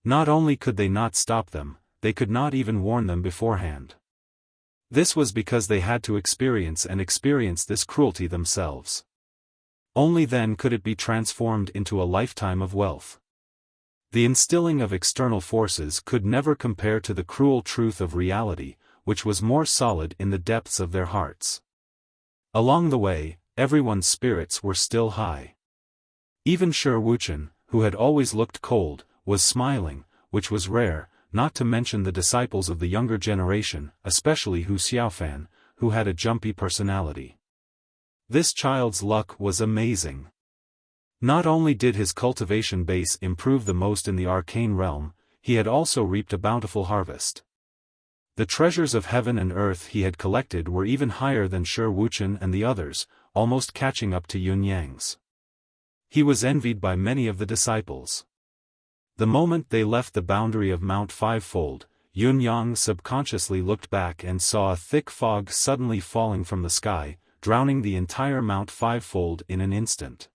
Not only could they not stop them, they could not even warn them beforehand. This was because they had to experience this cruelty themselves. Only then could it be transformed into a lifetime of wealth. The instilling of external forces could never compare to the cruel truth of reality, which was more solid in the depths of their hearts. Along the way, everyone's spirits were still high. Even Shi Wuchen, who had always looked cold, was smiling, which was rare, not to mention the disciples of the younger generation, especially Hu Xiaofan, who had a jumpy personality. This child's luck was amazing. Not only did his cultivation base improve the most in the arcane realm, he had also reaped a bountiful harvest. The treasures of heaven and earth he had collected were even higher than Wuxia and the others, almost catching up to Yun Yang's. He was envied by many of the disciples. The moment they left the boundary of Mount Fivefold, Yun Yang subconsciously looked back and saw a thick fog suddenly falling from the sky, drowning the entire Mount Fivefold in an instant.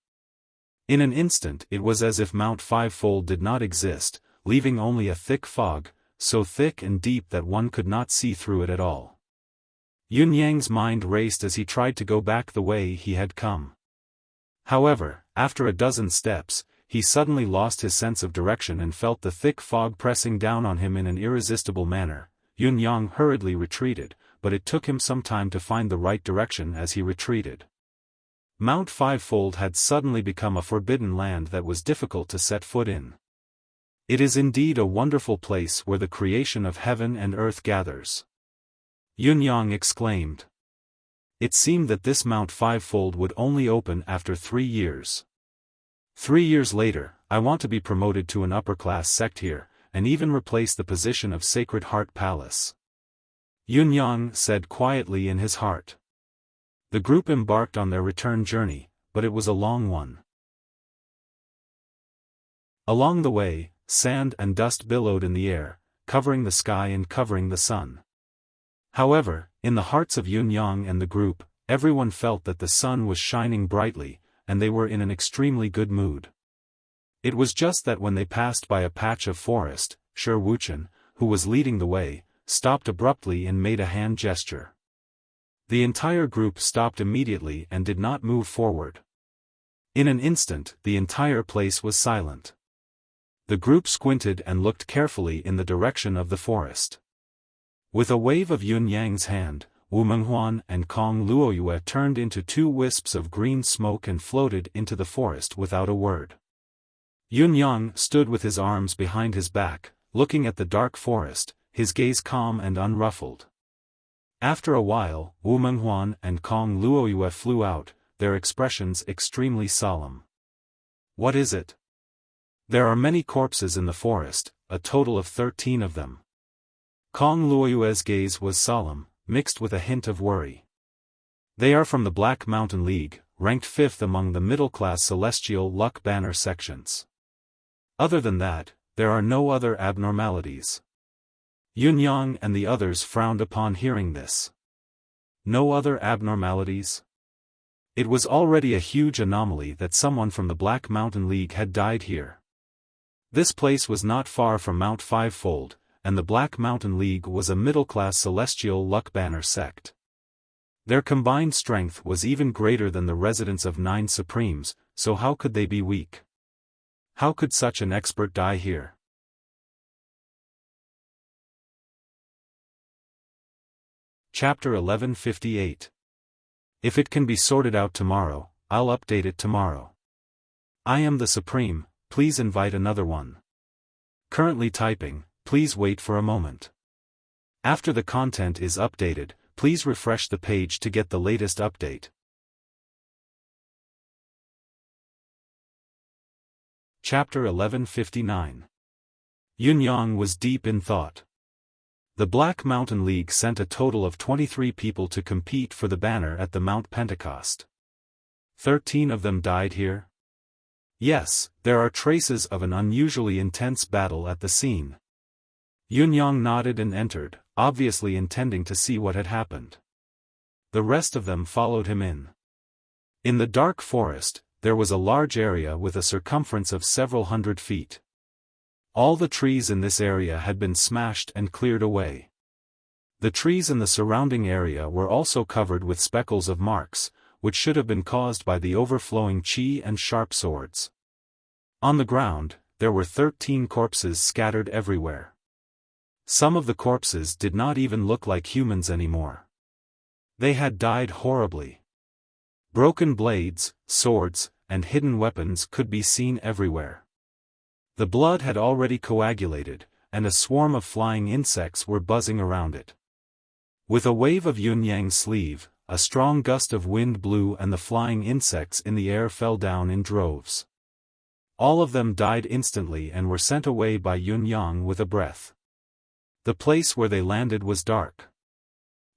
In an instant it was as if Mount Fivefold did not exist, leaving only a thick fog, so thick and deep that one could not see through it at all. Yun Yang's mind raced as he tried to go back the way he had come. However, after a dozen steps, he suddenly lost his sense of direction and felt the thick fog pressing down on him in an irresistible manner. Yun Yang hurriedly retreated, but it took him some time to find the right direction as he retreated. Mount Fivefold had suddenly become a forbidden land that was difficult to set foot in. It is indeed a wonderful place where the creation of heaven and earth gathers. Yun Yang exclaimed. It seemed that this Mount Fivefold would only open after 3 years. 3 years later, I want to be promoted to an upper-class sect here, and even replace the position of Sacred Heart Palace. Yun Yang said quietly in his heart. The group embarked on their return journey, but it was a long one. Along the way, sand and dust billowed in the air, covering the sky and covering the sun. However, in the hearts of Yun Yang and the group, everyone felt that the sun was shining brightly, and they were in an extremely good mood. It was just that when they passed by a patch of forest, Wuxia, who was leading the way, stopped abruptly and made a hand gesture. The entire group stopped immediately and did not move forward. In an instant, the entire place was silent. The group squinted and looked carefully in the direction of the forest. With a wave of Yun Yang's hand, Wu Menghuan and Kong Luoyue turned into 2 wisps of green smoke and floated into the forest without a word. Yun Yang stood with his arms behind his back, looking at the dark forest, his gaze calm and unruffled. After a while, Wu Menghuan and Kong Luoyue flew out, their expressions extremely solemn. What is it? There are many corpses in the forest, a total of 13 of them. Kong Luoyue's gaze was solemn, mixed with a hint of worry. They are from the Black Mountain League, ranked 5th among the middle-class celestial luck banner sections. Other than that, there are no other abnormalities. Yun Yang and the others frowned upon hearing this. No other abnormalities? It was already a huge anomaly that someone from the Black Mountain League had died here. This place was not far from Mount Fivefold, and the Black Mountain League was a middle-class celestial luck banner sect. Their combined strength was even greater than the residents of 9 Supremes, so how could they be weak? How could such an expert die here? Chapter 1158. If it can be sorted out tomorrow, I'll update it tomorrow. I am the Supreme, please invite another one. Currently typing, please wait for a moment. After the content is updated, please refresh the page to get the latest update. Chapter 1159. Yun Yang was deep in thought. The Black Mountain League sent a total of 23 people to compete for the banner at the Mount Pentecost. 13 of them died here? Yes, there are traces of an unusually intense battle at the scene. Yun Yang nodded and entered, obviously intending to see what had happened. The rest of them followed him in. In the dark forest, there was a large area with a circumference of several hundred feet. All the trees in this area had been smashed and cleared away. The trees in the surrounding area were also covered with speckles of marks, which should have been caused by the overflowing qi and sharp swords. On the ground, there were 13 corpses scattered everywhere. Some of the corpses did not even look like humans anymore. They had died horribly. Broken blades, swords, and hidden weapons could be seen everywhere. The blood had already coagulated, and a swarm of flying insects were buzzing around it. With a wave of Yun Yang's sleeve, a strong gust of wind blew and the flying insects in the air fell down in droves. All of them died instantly and were sent away by Yun Yang with a breath. The place where they landed was dark.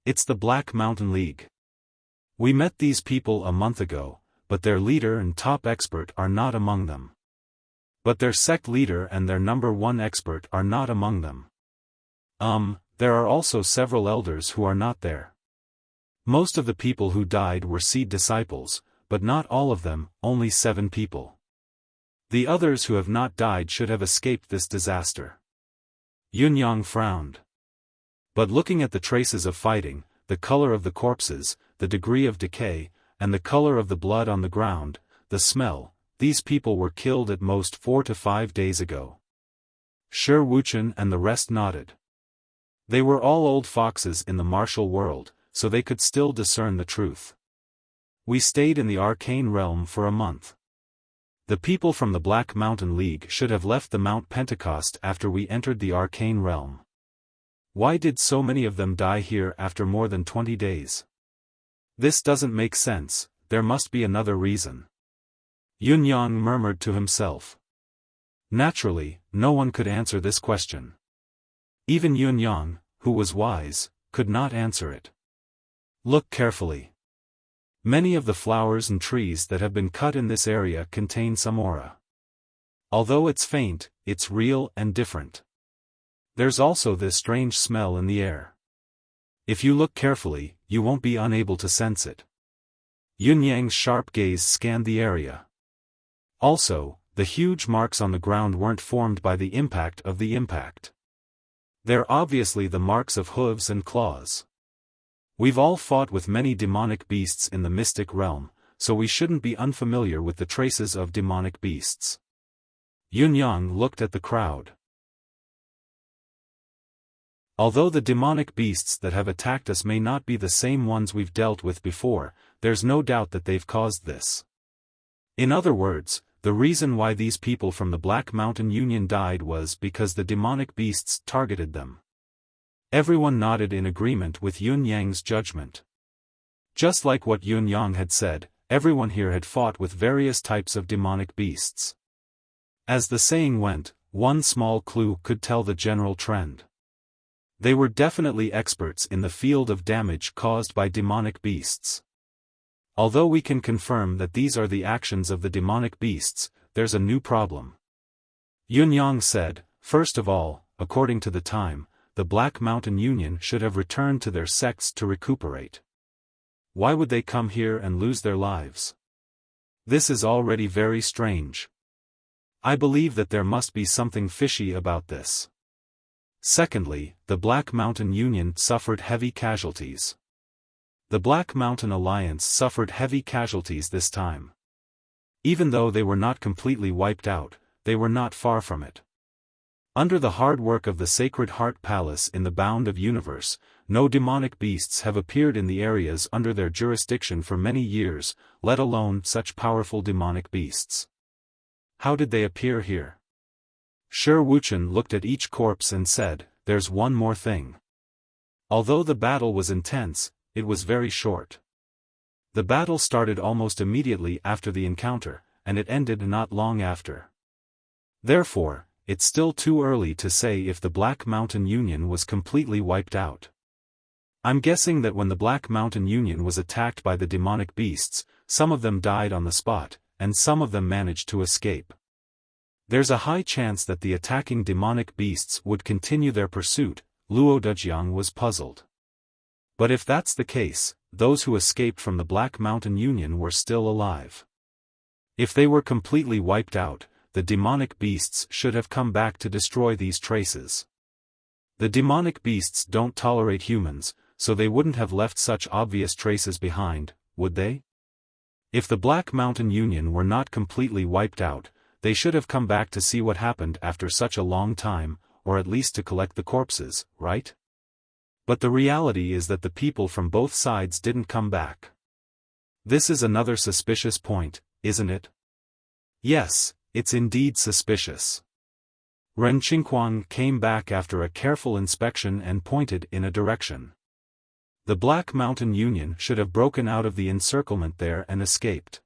It's the Black Mountain League. We met these people a month ago, but their leader and top expert are not among them. But their sect leader and their number one expert are not among them. There are also several elders who are not there. Most of the people who died were seed disciples, but not all of them, only 7 people. The others who have not died should have escaped this disaster. Yun Yang frowned. But looking at the traces of fighting, the color of the corpses, the degree of decay, and the color of the blood on the ground, the smell, these people were killed at most 4 to 5 days ago. Shi Wuchen and the rest nodded. They were all old foxes in the martial world, so they could still discern the truth. We stayed in the arcane realm for a month. The people from the Black Mountain League should have left the Mount Pentecost after we entered the arcane realm. Why did so many of them die here after more than 20 days? This doesn't make sense, there must be another reason. Yun Yang murmured to himself. Naturally, no one could answer this question. Even Yun Yang, who was wise, could not answer it. Look carefully. Many of the flowers and trees that have been cut in this area contain some aura. Although it's faint, it's real and different. There's also this strange smell in the air. If you look carefully, you won't be unable to sense it. Yun Yang's sharp gaze scanned the area. Also, the huge marks on the ground weren't formed by the impact of the impact. They're obviously the marks of hooves and claws. We've all fought with many demonic beasts in the mystic realm, so we shouldn't be unfamiliar with the traces of demonic beasts. Yun Yang looked at the crowd. Although the demonic beasts that have attacked us may not be the same ones we've dealt with before, there's no doubt that they've caused this. In other words, the reason why these people from the Black Mountain Union died was because the demonic beasts targeted them. Everyone nodded in agreement with Yun Yang's judgment. Just like what Yun Yang had said, everyone here had fought with various types of demonic beasts. As the saying went, one small clue could tell the general trend. They were definitely experts in the field of damage caused by demonic beasts. Although we can confirm that these are the actions of the demonic beasts, there's a new problem. Yun Yang said, first of all, according to the time, the Black Mountain Union should have returned to their sects to recuperate. Why would they come here and lose their lives? This is already very strange. I believe that there must be something fishy about this. Secondly, the Black Mountain Union suffered heavy casualties. The Black Mountain Alliance suffered heavy casualties this time. Even though they were not completely wiped out, they were not far from it. Under the hard work of the Sacred Heart Palace in the Bound of Universe, no demonic beasts have appeared in the areas under their jurisdiction for many years, let alone such powerful demonic beasts. How did they appear here? Shi Wuchen looked at each corpse and said, there's one more thing. Although the battle was intense, it was very short. The battle started almost immediately after the encounter, and it ended not long after. Therefore, it's still too early to say if the Black Mountain Union was completely wiped out. I'm guessing that when the Black Mountain Union was attacked by the demonic beasts, some of them died on the spot, and some of them managed to escape. There's a high chance that the attacking demonic beasts would continue their pursuit. Luo Dejiang was puzzled. But if that's the case, those who escaped from the Black Mountain Union were still alive. If they were completely wiped out, the demonic beasts should have come back to destroy these traces. The demonic beasts don't tolerate humans, so they wouldn't have left such obvious traces behind, would they? If the Black Mountain Union were not completely wiped out, they should have come back to see what happened after such a long time, or at least to collect the corpses, right? But the reality is that the people from both sides didn't come back. This is another suspicious point, isn't it? Yes, it's indeed suspicious. Ren Qingquan came back after a careful inspection and pointed in a direction. The Black Mountain Union should have broken out of the encirclement there and escaped.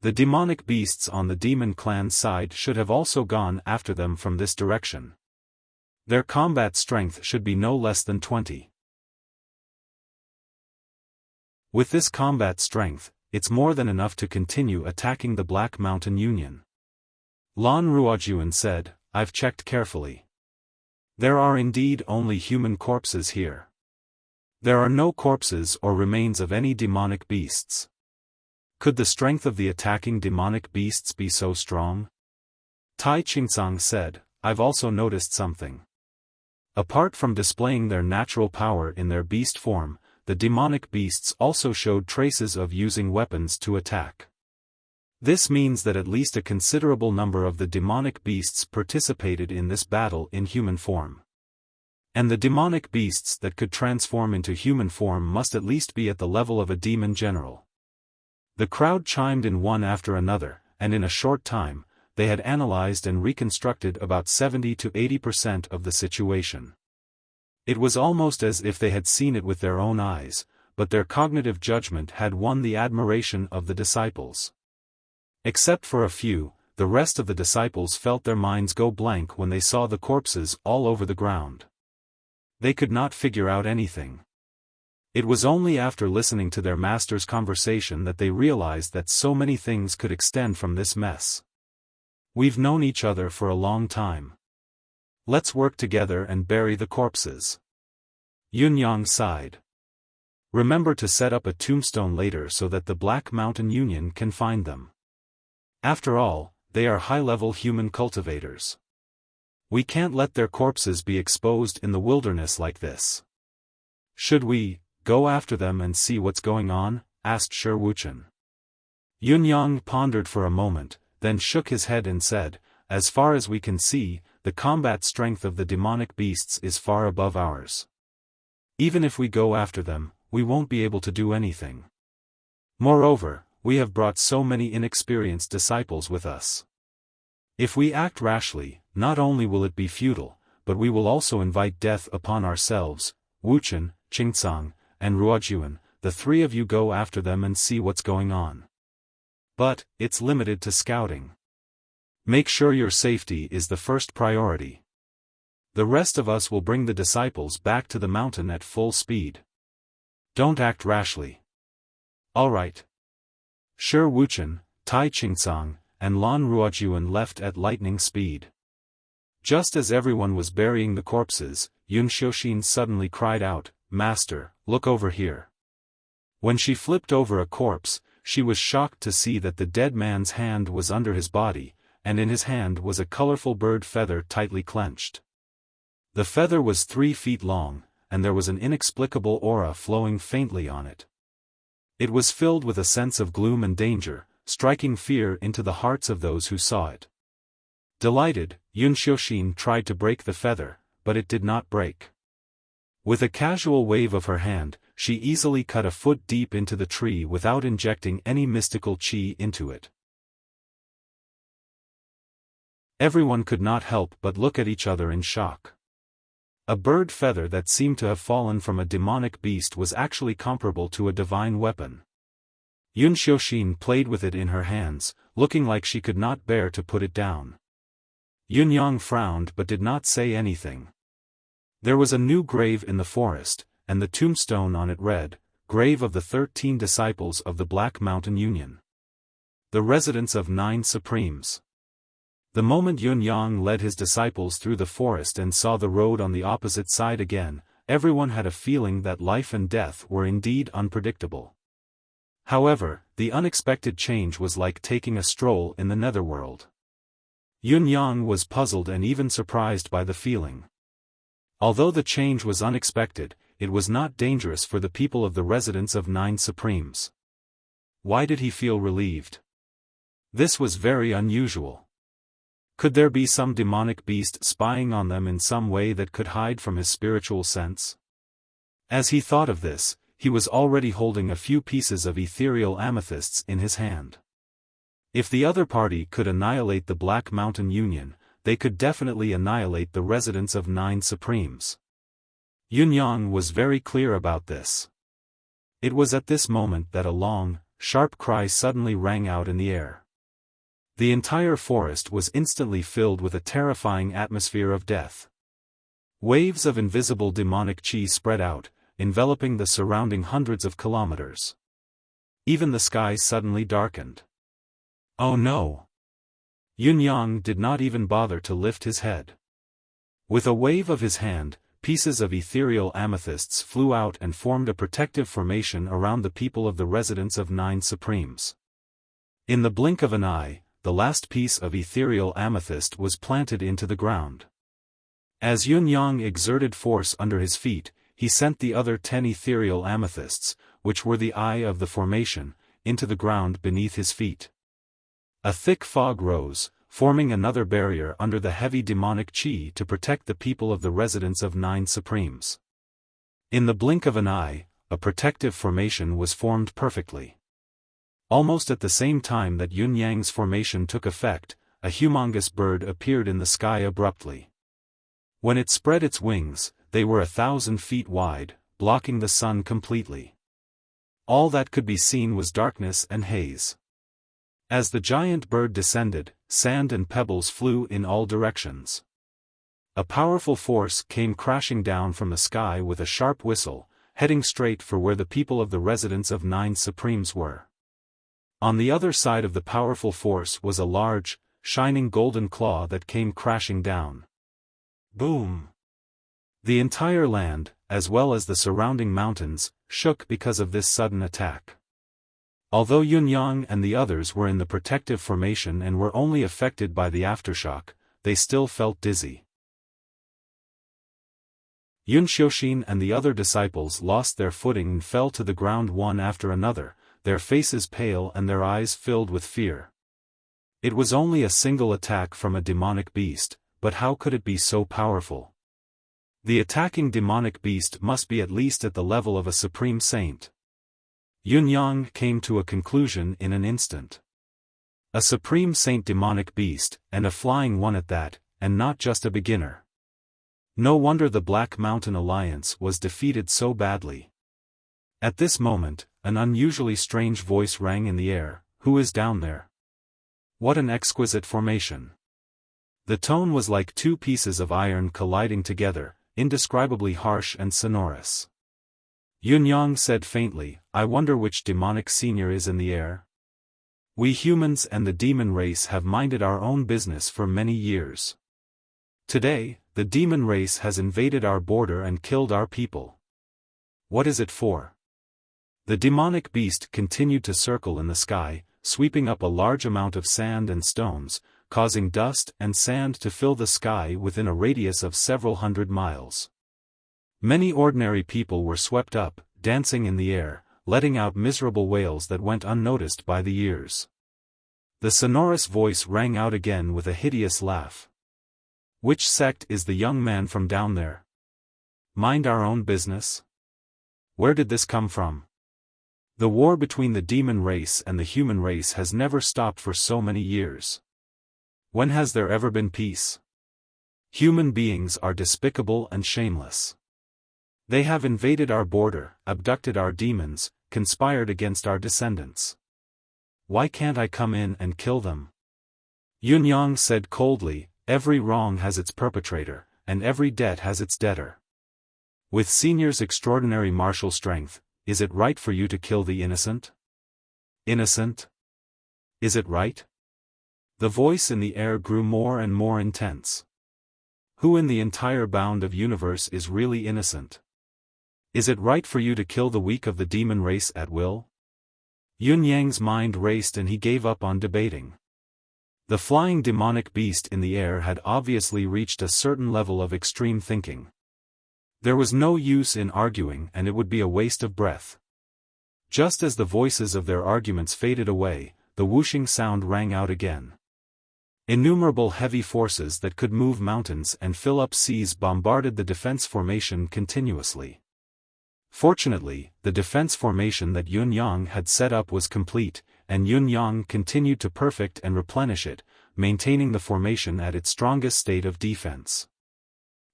The demonic beasts on the demon clan side should have also gone after them from this direction. Their combat strength should be no less than 20. With this combat strength, it's more than enough to continue attacking the Black Mountain Union. Lan Ruojuan said, I've checked carefully. There are indeed only human corpses here. There are no corpses or remains of any demonic beasts. Could the strength of the attacking demonic beasts be so strong? Tai Qingcang said, I've also noticed something. Apart from displaying their natural power in their beast form, the demonic beasts also showed traces of using weapons to attack. This means that at least a considerable number of the demonic beasts participated in this battle in human form. And the demonic beasts that could transform into human form must at least be at the level of a demon general. The crowd chimed in one after another, and in a short time, they had analyzed and reconstructed about 70 to 80% of the situation. It was almost as if they had seen it with their own eyes, but their cognitive judgment had won the admiration of the disciples. Except for a few, the rest of the disciples felt their minds go blank when they saw the corpses all over the ground. They could not figure out anything. It was only after listening to their master's conversation that they realized that so many things could extend from this mess. We've known each other for a long time. Let's work together and bury the corpses. Yunyang sighed. Remember to set up a tombstone later so that the Black Mountain Union can find them. After all, they are high-level human cultivators. We can't let their corpses be exposed in the wilderness like this. Should we go after them and see what's going on? Asked Shi Wuchen. Yunyang pondered for a moment, then shook his head and said, as far as we can see, the combat strength of the demonic beasts is far above ours. Even if we go after them, we won't be able to do anything. Moreover, we have brought so many inexperienced disciples with us. If we act rashly, not only will it be futile, but we will also invite death upon ourselves. Wuchen, Qingcang, and Ruojuan, the three of you go after them and see what's going on. But, it's limited to scouting. Make sure your safety is the first priority. The rest of us will bring the disciples back to the mountain at full speed. Don't act rashly. All right. Shi Wuchen, Tai Qingcang, and Lan Ruojuan left at lightning speed. Just as everyone was burying the corpses, Yun Xiaofan suddenly cried out, Master, look over here. When she flipped over a corpse, she was shocked to see that the dead man's hand was under his body, and in his hand was a colorful bird feather tightly clenched. The feather was 3 feet long, and there was an inexplicable aura flowing faintly on it. It was filled with a sense of gloom and danger, striking fear into the hearts of those who saw it. Delighted, Yun Xiaofan tried to break the feather, but it did not break. With a casual wave of her hand, she easily cut a foot deep into the tree without injecting any mystical qi into it. Everyone could not help but look at each other in shock. A bird feather that seemed to have fallen from a demonic beast was actually comparable to a divine weapon. Yun Xiaofan played with it in her hands, looking like she could not bear to put it down. Yunyang frowned but did not say anything. There was a new grave in the forest, and the tombstone on it read, Grave of the 13 Disciples of the Black Mountain Union. The residence of 9 Supremes. The moment Yunyang led his disciples through the forest and saw the road on the opposite side again, everyone had a feeling that life and death were indeed unpredictable. However, the unexpected change was like taking a stroll in the netherworld. Yunyang was puzzled and even surprised by the feeling. Although the change was unexpected, it was not dangerous for the people of the residence of 9 Supremes. Why did he feel relieved? This was very unusual. Could there be some demonic beast spying on them in some way that could hide from his spiritual sense? As he thought of this, he was already holding a few pieces of ethereal amethysts in his hand. If the other party could annihilate the Black Mountain Union, they could definitely annihilate the residence of 9 Supremes. Yunyang was very clear about this. It was at this moment that a long, sharp cry suddenly rang out in the air. The entire forest was instantly filled with a terrifying atmosphere of death. Waves of invisible demonic qi spread out, enveloping the surrounding hundreds of kilometers. Even the sky suddenly darkened. Oh no! Yunyang did not even bother to lift his head. With a wave of his hand, pieces of ethereal amethysts flew out and formed a protective formation around the people of the residence of 9 Supremes. In the blink of an eye, the last piece of ethereal amethyst was planted into the ground. As Yunyang exerted force under his feet, he sent the other 10 ethereal amethysts, which were the eye of the formation, into the ground beneath his feet. A thick fog rose, forming another barrier under the heavy demonic qi to protect the people of the residence of 9 Supremes. In the blink of an eye, a protective formation was formed perfectly. Almost at the same time that Yunyang's formation took effect, a humongous bird appeared in the sky abruptly. When it spread its wings, they were 1,000 feet wide, blocking the sun completely. All that could be seen was darkness and haze. As the giant bird descended, sand and pebbles flew in all directions. A powerful force came crashing down from the sky with a sharp whistle, heading straight for where the people of the residence of 9 Supremes were. On the other side of the powerful force was a large, shining golden claw that came crashing down. Boom! The entire land, as well as the surrounding mountains, shook because of this sudden attack. Although Yunyang and the others were in the protective formation and were only affected by the aftershock, they still felt dizzy. Yun Xiaofan and the other disciples lost their footing and fell to the ground one after another, their faces pale and their eyes filled with fear. It was only a single attack from a demonic beast, but how could it be so powerful? The attacking demonic beast must be at least at the level of a supreme saint. Yunyang came to a conclusion in an instant. A supreme saint demonic beast, and a flying one at that, and not just a beginner. No wonder the Black Mountain Alliance was defeated so badly. At this moment, an unusually strange voice rang in the air. Who is down there? What an exquisite formation. The tone was like two pieces of iron colliding together, indescribably harsh and sonorous. Yunyang said faintly, I wonder which demonic senior is in the air? We humans and the demon race have minded our own business for many years. Today, the demon race has invaded our border and killed our people. What is it for? The demonic beast continued to circle in the sky, sweeping up a large amount of sand and stones, causing dust and sand to fill the sky within a radius of several hundred miles. Many ordinary people were swept up, dancing in the air, letting out miserable wails that went unnoticed by the ears. The sonorous voice rang out again with a hideous laugh. Which sect is the young man from down there? Mind our own business? Where did this come from? The war between the demon race and the human race has never stopped for so many years. When has there ever been peace? Human beings are despicable and shameless. They have invaded our border, abducted our demons, conspired against our descendants. Why can't I come in and kill them? Yunyang said coldly, every wrong has its perpetrator, and every debt has its debtor. With Senior's extraordinary martial strength, is it right for you to kill the innocent? Innocent? Is it right? The voice in the air grew more and more intense. Who in the entire bound of universe is really innocent? Is it right for you to kill the weak of the demon race at will? Yunyang's mind raced and he gave up on debating. The flying demonic beast in the air had obviously reached a certain level of extreme thinking. There was no use in arguing and it would be a waste of breath. Just as the voices of their arguments faded away, the whooshing sound rang out again. Innumerable heavy forces that could move mountains and fill up seas bombarded the defense formation continuously. Fortunately, the defense formation that Yunyang had set up was complete, and Yunyang continued to perfect and replenish it, maintaining the formation at its strongest state of defense.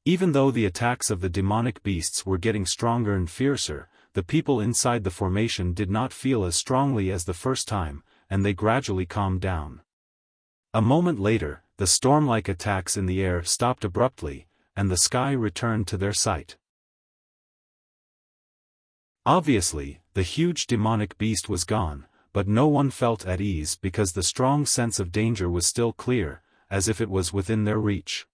Even though the attacks of the demonic beasts were getting stronger and fiercer, the people inside the formation did not feel as strongly as the first time, and they gradually calmed down. A moment later, the storm-like attacks in the air stopped abruptly, and the sky returned to their sight. Obviously, the huge demonic beast was gone, but no one felt at ease because the strong sense of danger was still clear, as if it was within their reach.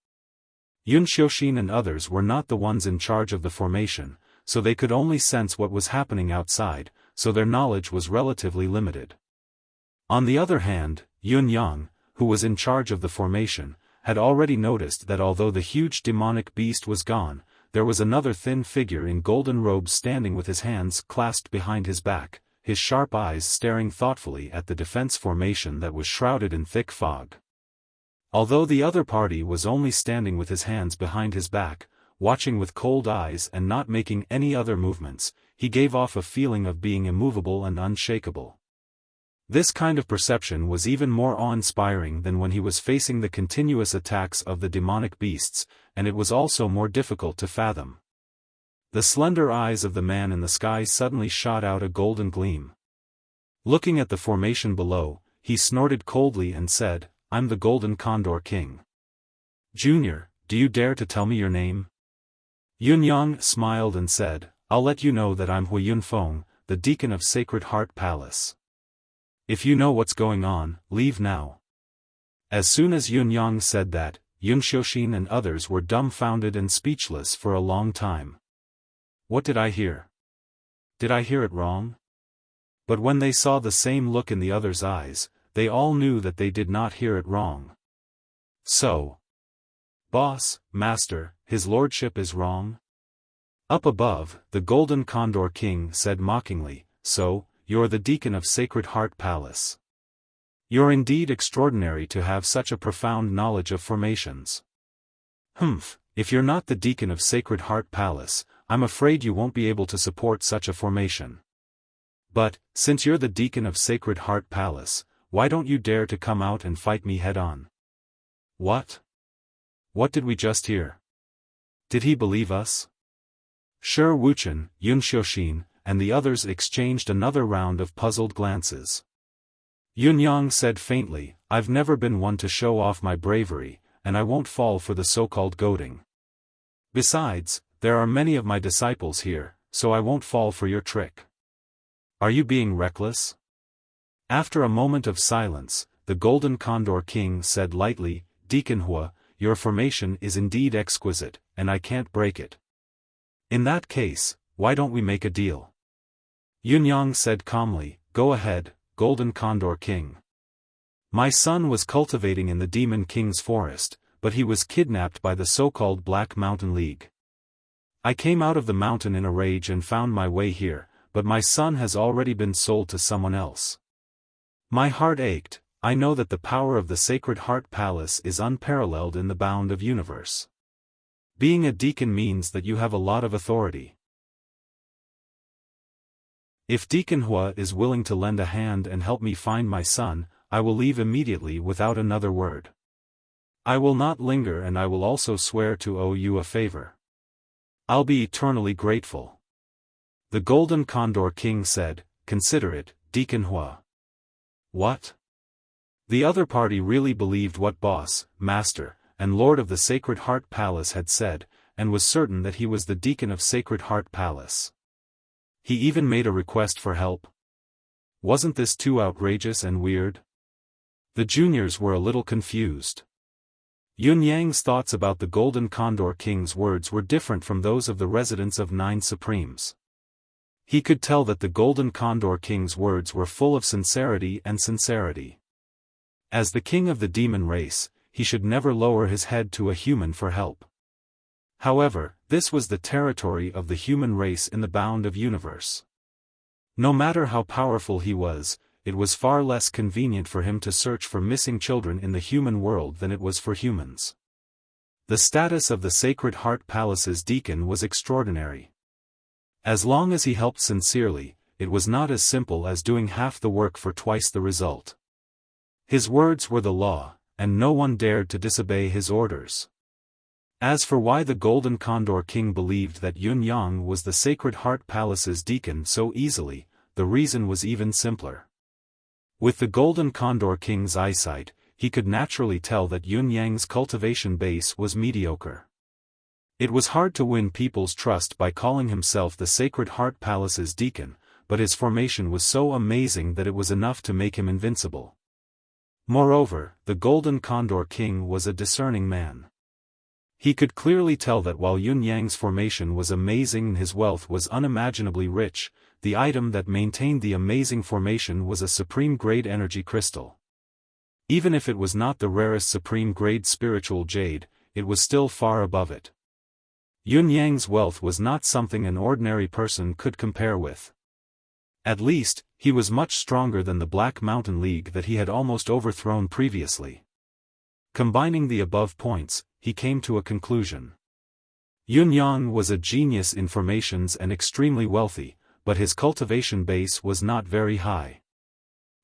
Yun Xiaofan and others were not the ones in charge of the formation, so they could only sense what was happening outside, so their knowledge was relatively limited. On the other hand, Yun Yang, who was in charge of the formation, had already noticed that although the huge demonic beast was gone, there was another thin figure in golden robes standing with his hands clasped behind his back, his sharp eyes staring thoughtfully at the defense formation that was shrouded in thick fog. Although the other party was only standing with his hands behind his back, watching with cold eyes and not making any other movements, he gave off a feeling of being immovable and unshakable. This kind of perception was even more awe-inspiring than when he was facing the continuous attacks of the demonic beasts, and it was also more difficult to fathom. The slender eyes of the man in the sky suddenly shot out a golden gleam. Looking at the formation below, he snorted coldly and said, "I'm the Golden Condor King. Junior, do you dare to tell me your name?" Yun Yang smiled and said, "I'll let you know that I'm Hui Yunfeng, the Deacon of Sacred Heart Palace. If you know what's going on, leave now." As soon as Yun Yang said that, Yun Xiaofan and others were dumbfounded and speechless for a long time. What did I hear? Did I hear it wrong? But when they saw the same look in the others' eyes, they all knew that they did not hear it wrong. So, "Boss, Master, His Lordship is wrong?" Up above, the Golden Condor King said mockingly, "So, you're the Deacon of Sacred Heart Palace. You're indeed extraordinary to have such a profound knowledge of formations. Humph, if you're not the Deacon of Sacred Heart Palace, I'm afraid you won't be able to support such a formation. But, since you're the Deacon of Sacred Heart Palace, why don't you dare to come out and fight me head-on?" What? What did we just hear? Did he believe us? Sure. Wuchen, Yun Xiaofan, and the others exchanged another round of puzzled glances. Yun Yang said faintly, "I've never been one to show off my bravery, and I won't fall for the so-called goading. Besides, there are many of my disciples here, so I won't fall for your trick. Are you being reckless?" After a moment of silence, the Golden Condor King said lightly, "Deacon Hua, your formation is indeed exquisite, and I can't break it. In that case, why don't we make a deal?" Yun Yang said calmly, "Go ahead, Golden Condor King. My son was cultivating in the Demon King's forest, but he was kidnapped by the so-called Black Mountain League. I came out of the mountain in a rage and found my way here, but my son has already been sold to someone else. My heart ached. I know that the power of the Sacred Heart Palace is unparalleled in the bound of universe. Being a deacon means that you have a lot of authority. If Deacon Hua is willing to lend a hand and help me find my son, I will leave immediately without another word. I will not linger, and I will also swear to owe you a favor. I'll be eternally grateful." The Golden Condor King said, "Consider it, Deacon Hua." What? The other party really believed what Boss, Master, and Lord of the Sacred Heart Palace had said, and was certain that he was the Deacon of Sacred Heart Palace. He even made a request for help. Wasn't this too outrageous and weird? The juniors were a little confused. Yun Yang's thoughts about the Golden Condor King's words were different from those of the residents of Nine Supremes. He could tell that the Golden Condor King's words were full of sincerity and sincerity. As the king of the demon race, he should never lower his head to a human for help. However, this was the territory of the human race in the bound of universe. No matter how powerful he was, it was far less convenient for him to search for missing children in the human world than it was for humans. The status of the Sacred Heart Palace's deacon was extraordinary. As long as he helped sincerely, it was not as simple as doing half the work for twice the result. His words were the law, and no one dared to disobey his orders. As for why the Golden Condor King believed that Yun Yang was the Sacred Heart Palace's deacon so easily, the reason was even simpler. With the Golden Condor King's eyesight, he could naturally tell that Yun Yang's cultivation base was mediocre. It was hard to win people's trust by calling himself the Sacred Heart Palace's deacon, but his formation was so amazing that it was enough to make him invincible. Moreover, the Golden Condor King was a discerning man. He could clearly tell that while Yun Yang's formation was amazing and his wealth was unimaginably rich, the item that maintained the amazing formation was a supreme-grade energy crystal. Even if it was not the rarest supreme-grade spiritual jade, it was still far above it. Yun Yang's wealth was not something an ordinary person could compare with. At least, he was much stronger than the Black Mountain League that he had almost overthrown previously. Combining the above points, he came to a conclusion. Yun Yang was a genius in formations and extremely wealthy, but his cultivation base was not very high.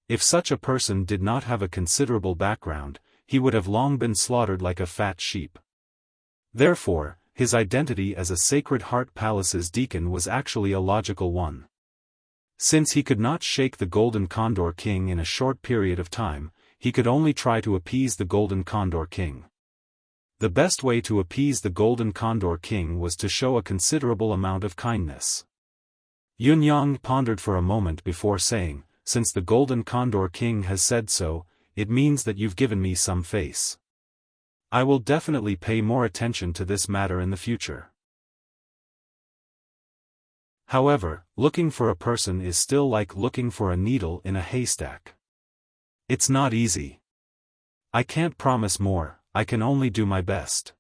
If such a person did not have a considerable background, he would have long been slaughtered like a fat sheep. Therefore, his identity as a Sacred Heart Palace's deacon was actually a logical one. Since he could not shake the Golden Condor King in a short period of time, he could only try to appease the Golden Condor King. The best way to appease the Golden Condor King was to show a considerable amount of kindness. Yun Yang pondered for a moment before saying, "Since the Golden Condor King has said so, it means that you've given me some face. I will definitely pay more attention to this matter in the future." However, looking for a person is still like looking for a needle in a haystack. It's not easy. I can't promise more, I can only do my best.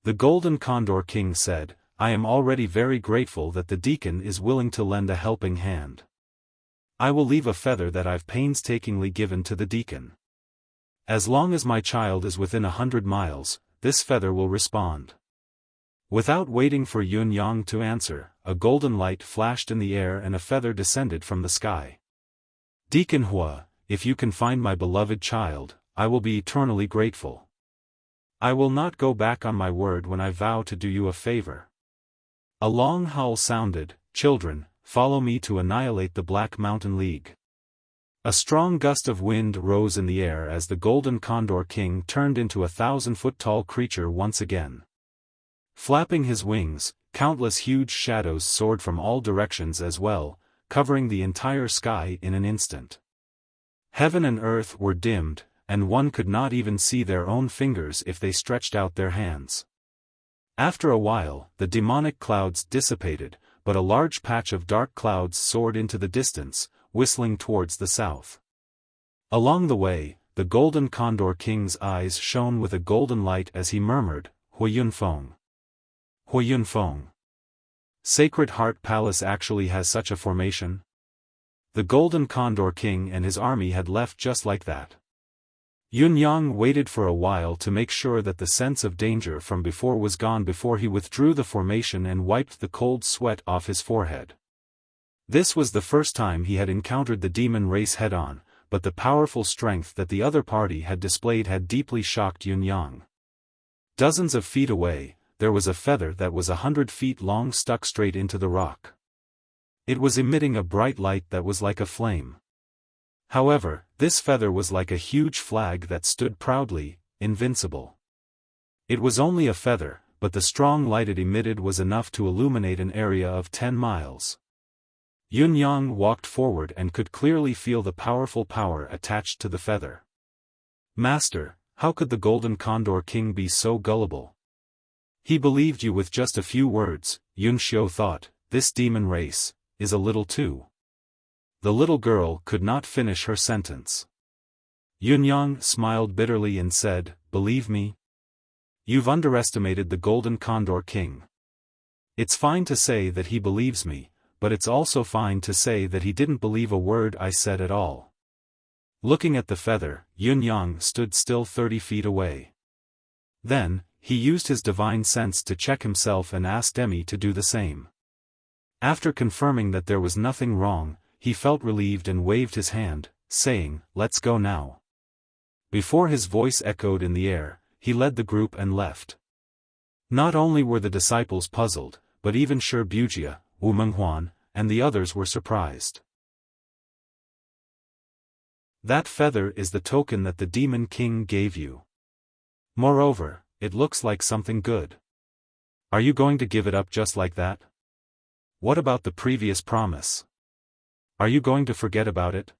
The Golden Condor King said, "I am already very grateful that the deacon is willing to lend a helping hand. I will leave a feather that I've painstakingly given to the deacon. As long as my child is within 100 miles, this feather will respond." Without waiting for Yun Yang to answer, a golden light flashed in the air and a feather descended from the sky. "Deacon Hua, if you can find my beloved child, I will be eternally grateful. I will not go back on my word when I vow to do you a favor." A long howl sounded, "Children, follow me to annihilate the Black Mountain League." A strong gust of wind rose in the air as the Golden Condor King turned into a 1,000-foot-tall creature once again. Flapping his wings, countless huge shadows soared from all directions as well, covering the entire sky in an instant. Heaven and earth were dimmed, and one could not even see their own fingers if they stretched out their hands. After a while, the demonic clouds dissipated, but a large patch of dark clouds soared into the distance, whistling towards the south. Along the way, the Golden Condor King's eyes shone with a golden light as he murmured, "Huiyun Feng. Huiyun Feng. Sacred Heart Palace actually has such a formation?" The Golden Condor King and his army had left just like that. Yun Yang waited for a while to make sure that the sense of danger from before was gone before he withdrew the formation and wiped the cold sweat off his forehead. This was the first time he had encountered the demon race head-on, but the powerful strength that the other party had displayed had deeply shocked Yun Yang. Dozens of feet away, there was a feather that was 100 feet long stuck straight into the rock. It was emitting a bright light that was like a flame. However, this feather was like a huge flag that stood proudly, invincible. It was only a feather, but the strong light it emitted was enough to illuminate an area of 10 miles. Yun Yang walked forward and could clearly feel the powerful power attached to the feather. "Master, how could the Golden Condor King be so gullible? He believed you with just a few words." Yun Xiao thought, "This demon race is a little too." The little girl could not finish her sentence. Yun Yang smiled bitterly and said, "Believe me? You've underestimated the Golden Condor King. It's fine to say that he believes me, but it's also fine to say that he didn't believe a word I said at all." Looking at the feather, Yun Yang stood still 30 feet away. Then, he used his divine sense to check himself and asked Demi to do the same. After confirming that there was nothing wrong, he felt relieved and waved his hand, saying, "Let's go now." Before his voice echoed in the air, he led the group and left. Not only were the disciples puzzled, but even Shi Bujia, Wu Menghuan, and the others were surprised. That feather is the token that the Demon King gave you. Moreover, it looks like something good. Are you going to give it up just like that? What about the previous promise? Are you going to forget about it?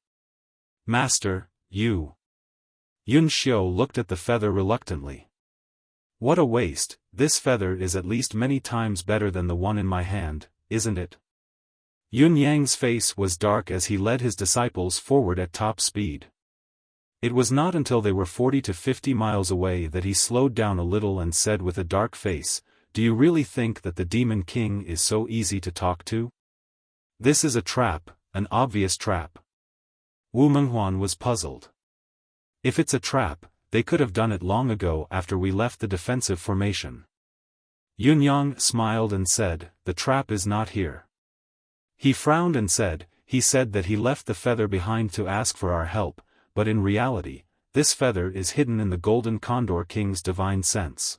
Master, you. Yun Xiu looked at the feather reluctantly. What a waste, this feather is at least many times better than the one in my hand, isn't it? Yun Yang's face was dark as he led his disciples forward at top speed. It was not until they were 40 to 50 miles away that he slowed down a little and said with a dark face, "Do you really think that the Demon King is so easy to talk to? This is a trap, an obvious trap." Wu Menghuan was puzzled. If it's a trap, they could have done it long ago after we left the defensive formation. Yun Yang smiled and said, "The trap is not here." He frowned and said, "He said that he left the feather behind to ask for our help, but in reality, this feather is hidden in the Golden Condor King's divine sense.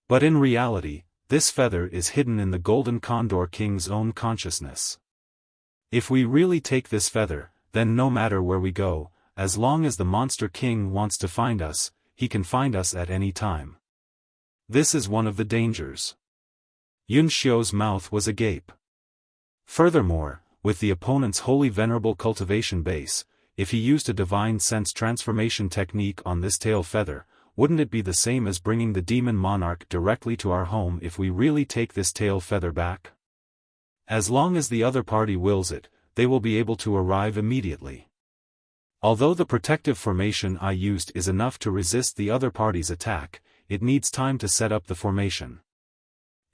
But in reality, this feather is hidden in the Golden Condor King's own consciousness. If we really take this feather, then no matter where we go, as long as the Monster King wants to find us, he can find us at any time. This is one of the dangers." Yun Xiu's mouth was agape. Furthermore, with the opponent's holy venerable cultivation base, if he used a divine sense transformation technique on this tail feather, wouldn't it be the same as bringing the demon monarch directly to our home if we really take this tail feather back? As long as the other party wills it, they will be able to arrive immediately. Although the protective formation I used is enough to resist the other party's attack, it needs time to set up the formation.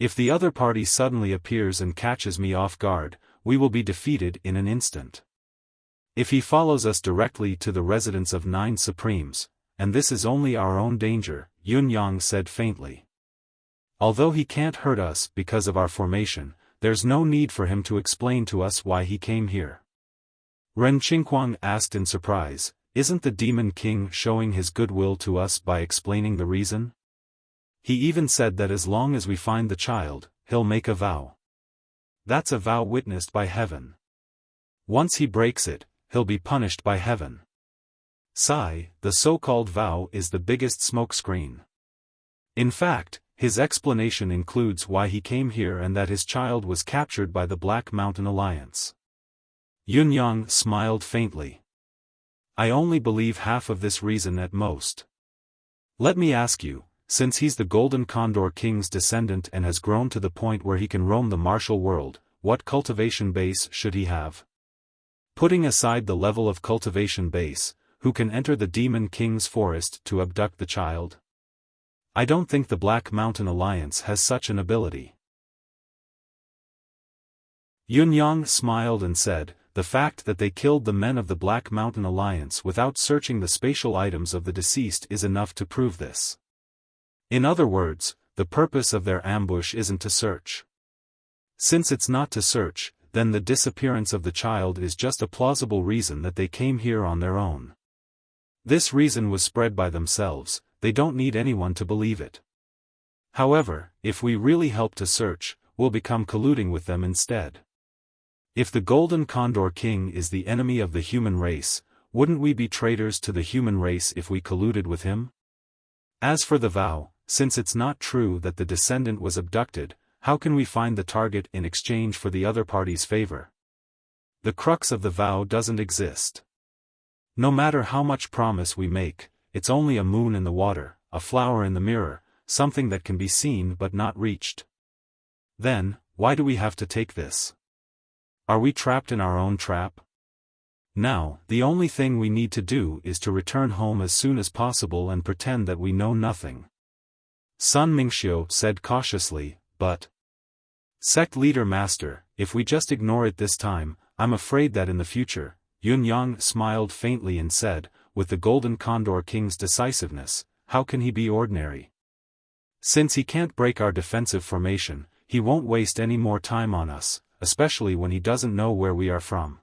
If the other party suddenly appears and catches me off guard, we will be defeated in an instant. If he follows us directly to the residence of 9 Supremes, and this is only our own danger, Yun Yang said faintly. Although he can't hurt us because of our formation, there's no need for him to explain to us why he came here. Ren Qingquang asked in surprise, "Isn't the Demon King showing his goodwill to us by explaining the reason? He even said that as long as we find the child, he'll make a vow. That's a vow witnessed by heaven. Once he breaks it, he'll be punished by heaven. Sai, the so-called vow is the biggest smokescreen. In fact, his explanation includes why he came here and that his child was captured by the Black Mountain Alliance." Yun Yang smiled faintly. "I only believe half of this reason at most. Let me ask you, since he's the Golden Condor King's descendant and has grown to the point where he can roam the martial world, what cultivation base should he have? Putting aside the level of cultivation base, who can enter the Demon King's forest to abduct the child? I don't think the Black Mountain Alliance has such an ability." Yun Yang smiled and said, "The fact that they killed the men of the Black Mountain Alliance without searching the spatial items of the deceased is enough to prove this. In other words, the purpose of their ambush isn't to search. Since it's not to search, then the disappearance of the child is just a plausible reason that they came here on their own. This reason was spread by themselves, they don't need anyone to believe it. However, if we really help to search, we'll become colluding with them instead. If the Golden Condor King is the enemy of the human race, wouldn't we be traitors to the human race if we colluded with him? As for the vow, since it's not true that the descendant was abducted, how can we find the target in exchange for the other party's favor? The crux of the vow doesn't exist. No matter how much promise we make, it's only a moon in the water, a flower in the mirror, something that can be seen but not reached. Then, why do we have to take this? Are we trapped in our own trap? Now, the only thing we need to do is to return home as soon as possible and pretend that we know nothing." Sun Mingxiu said cautiously, "But Sect Leader Master, if we just ignore it this time, I'm afraid that in the future," Yun Yang smiled faintly and said, "With the Golden Condor King's decisiveness, how can he be ordinary? Since he can't break our defensive formation, he won't waste any more time on us, especially when he doesn't know where we are from.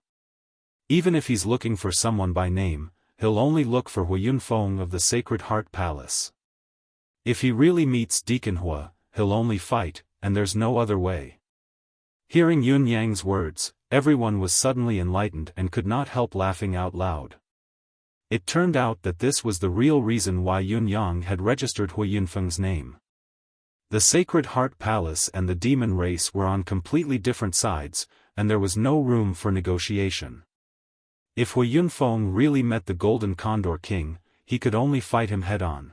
Even if he's looking for someone by name, he'll only look for Hu Yunfeng of the Sacred Heart Palace. If he really meets Deacon Hua, he'll only fight, and there's no other way. Hearing Yun Yang's words, everyone was suddenly enlightened and could not help laughing out loud. It turned out that this was the real reason why Yun Yang had registered Hui Yunfeng's name. The Sacred Heart Palace and the demon race were on completely different sides, and there was no room for negotiation. If Hui Yunfeng really met the Golden Condor King, he could only fight him head-on.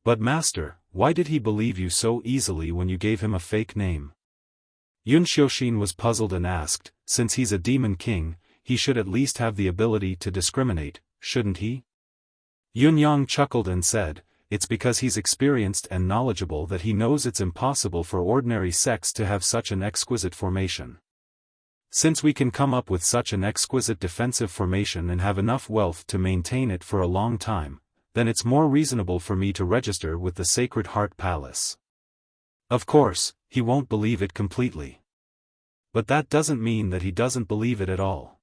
But master, why did he believe you so easily when you gave him a fake name? Yun Xiaofan was puzzled and asked, since he's a demon king, he should at least have the ability to discriminate, shouldn't he? Yun Yang chuckled and said, it's because he's experienced and knowledgeable that he knows it's impossible for ordinary sects to have such an exquisite formation. Since we can come up with such an exquisite defensive formation and have enough wealth to maintain it for a long time, then it's more reasonable for me to register with the Sacred Heart Palace. Of course, he won't believe it completely. But that doesn't mean that he doesn't believe it at all.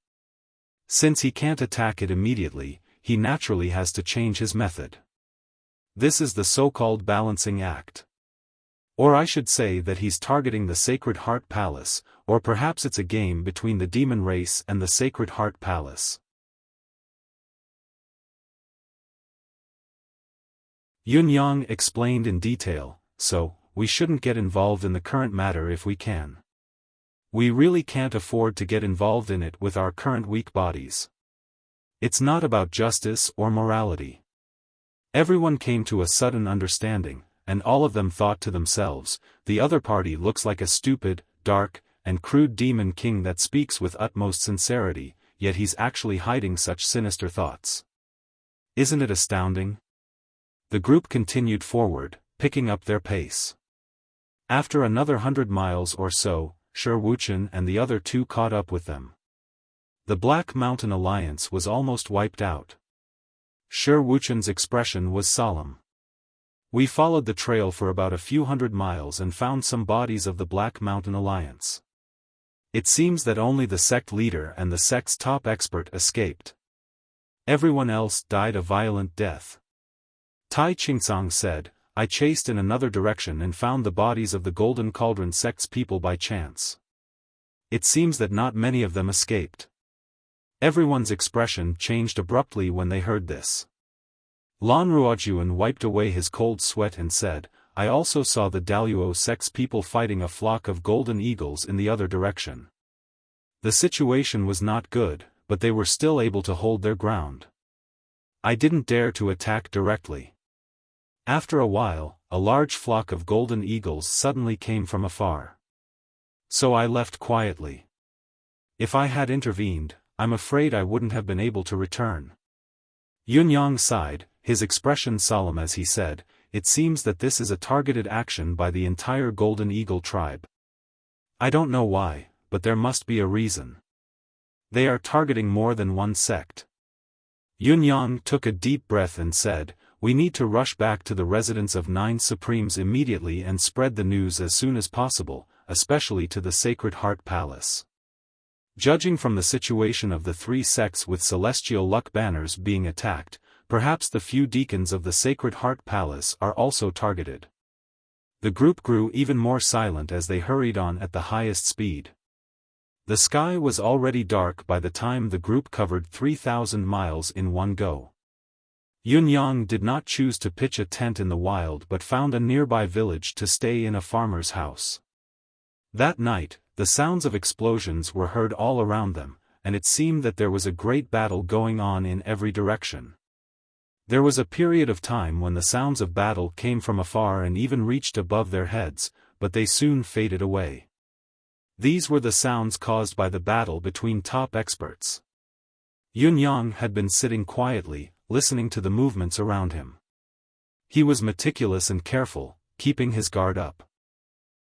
Since he can't attack it immediately, he naturally has to change his method. This is the so-called balancing act. Or I should say that he's targeting the Sacred Heart Palace, or perhaps it's a game between the demon race and the Sacred Heart Palace. Yun Yang explained in detail, so, we shouldn't get involved in the current matter if we can. We really can't afford to get involved in it with our current weak bodies. It's not about justice or morality. Everyone came to a sudden understanding, and all of them thought to themselves, the other party looks like a stupid, dark, and crude demon king that speaks with utmost sincerity, yet he's actually hiding such sinister thoughts. Isn't it astounding? The group continued forward, picking up their pace. After another 100 miles or so, Shi Wuchen and the other two caught up with them. The Black Mountain Alliance was almost wiped out. Shi Wuchen's expression was solemn. We followed the trail for about a few hundred miles and found some bodies of the Black Mountain Alliance. It seems that only the sect leader and the sect's top expert escaped. Everyone else died a violent death. Tai Qingsong said, I chased in another direction and found the bodies of the Golden Cauldron sect's people by chance. It seems that not many of them escaped. Everyone's expression changed abruptly when they heard this. Lan Ruojuan wiped away his cold sweat and said, I also saw the Daluo sect's people fighting a flock of golden eagles in the other direction. The situation was not good, but they were still able to hold their ground. I didn't dare to attack directly. After a while, a large flock of golden eagles suddenly came from afar. So I left quietly. If I had intervened, I'm afraid I wouldn't have been able to return. Yun Yang sighed, his expression solemn as he said, it seems that this is a targeted action by the entire Golden Eagle tribe. I don't know why, but there must be a reason. They are targeting more than one sect. Yun Yang took a deep breath and said, we need to rush back to the residence of 9 Supremes immediately and spread the news as soon as possible, especially to the Sacred Heart Palace. Judging from the situation of the 3 sects with celestial luck banners being attacked, perhaps the few deacons of the Sacred Heart Palace are also targeted. The group grew even more silent as they hurried on at the highest speed. The sky was already dark by the time the group covered 3,000 miles in one go. Yun Yang did not choose to pitch a tent in the wild but found a nearby village to stay in a farmer's house. That night, the sounds of explosions were heard all around them, and it seemed that there was a great battle going on in every direction. There was a period of time when the sounds of battle came from afar and even reached above their heads, but they soon faded away. These were the sounds caused by the battle between top experts. Yun Yang had been sitting quietly, listening to the movements around him. He was meticulous and careful, keeping his guard up.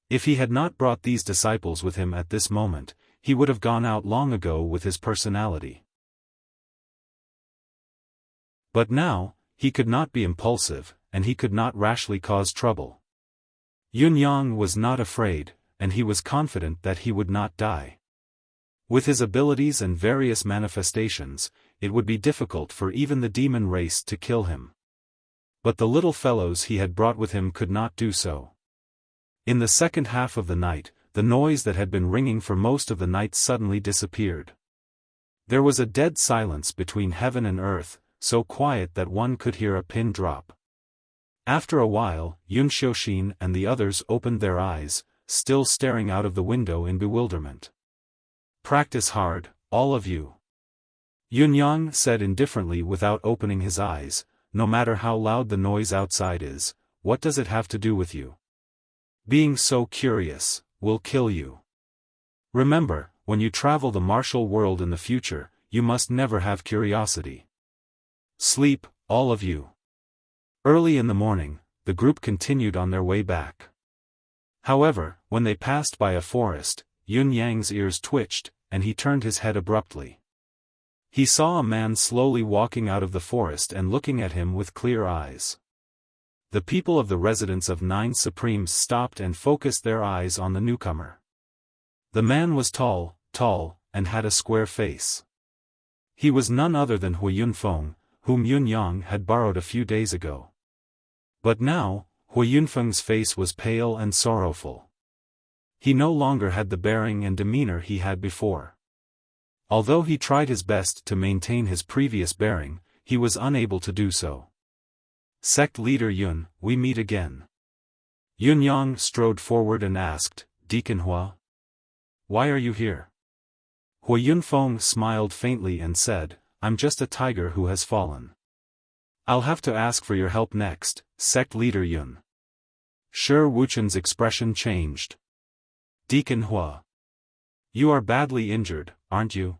If he had not brought these disciples with him at this moment, he would have gone out long ago with his personality. But now, he could not be impulsive, and he could not rashly cause trouble. Yun Yang was not afraid, and he was confident that he would not die. With his abilities and various manifestations, it would be difficult for even the demon race to kill him. But the little fellows he had brought with him could not do so. In the second half of the night, the noise that had been ringing for most of the night suddenly disappeared. There was a dead silence between heaven and earth, so quiet that one could hear a pin drop. After a while, Yun Xiaofan and the others opened their eyes, still staring out of the window in bewilderment. "Practice hard, all of you," Yun Yang said indifferently without opening his eyes. "No matter how loud the noise outside is, what does it have to do with you? Being so curious will kill you. Remember, when you travel the martial world in the future, you must never have curiosity. Sleep, all of you." Early in the morning, the group continued on their way back. However, when they passed by a forest, Yun Yang's ears twitched, and he turned his head abruptly. He saw a man slowly walking out of the forest and looking at him with clear eyes. The people of the residence of 9 Supremes stopped and focused their eyes on the newcomer. The man was tall, and had a square face. He was none other than Hui Yunfeng, whom Yun Yang had borrowed a few days ago. But now, Hui Yunfeng's face was pale and sorrowful. He no longer had the bearing and demeanor he had before. Although he tried his best to maintain his previous bearing, he was unable to do so. "Sect leader Yun, we meet again." Yun Yang strode forward and asked, "Deacon Hua? Why are you here?" Hui Yunfeng smiled faintly and said, "I'm just a tiger who has fallen. I'll have to ask for your help next, sect leader Yun." Shi Wuchen's expression changed. "Deacon Hua, you are badly injured, aren't you?"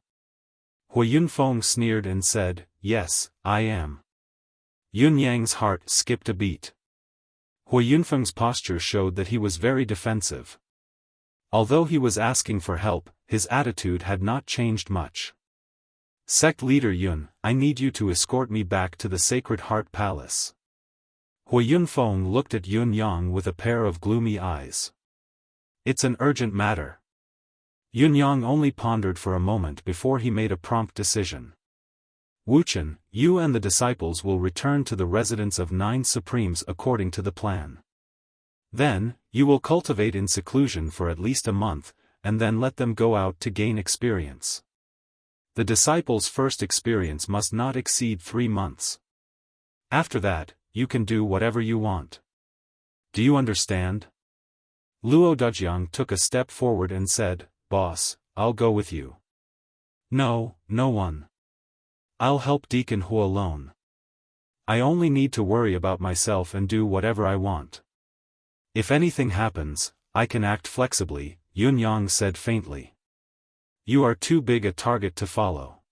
Hui Yunfeng sneered and said, "Yes, I am." Yun Yang's heart skipped a beat. Hui Yunfeng's posture showed that he was very defensive. Although he was asking for help, his attitude had not changed much. "Sect leader Yun, I need you to escort me back to the Sacred Heart Palace." Hui Yunfeng looked at Yun Yang with a pair of gloomy eyes. "It's an urgent matter." Yun Yang only pondered for a moment before he made a prompt decision. "Wuchen, you and the disciples will return to the residence of 9 Supremes according to the plan. Then, you will cultivate in seclusion for at least a month, and then let them go out to gain experience. The disciples' first experience must not exceed 3 months. After that, you can do whatever you want. Do you understand?" Luo Dujiang took a step forward and said, "Boss, I'll go with you." "No, no one. I'll help Deacon Hu alone. I only need to worry about myself and do whatever I want. If anything happens, I can act flexibly," Yun Yang said faintly. "You are too big a target to follow.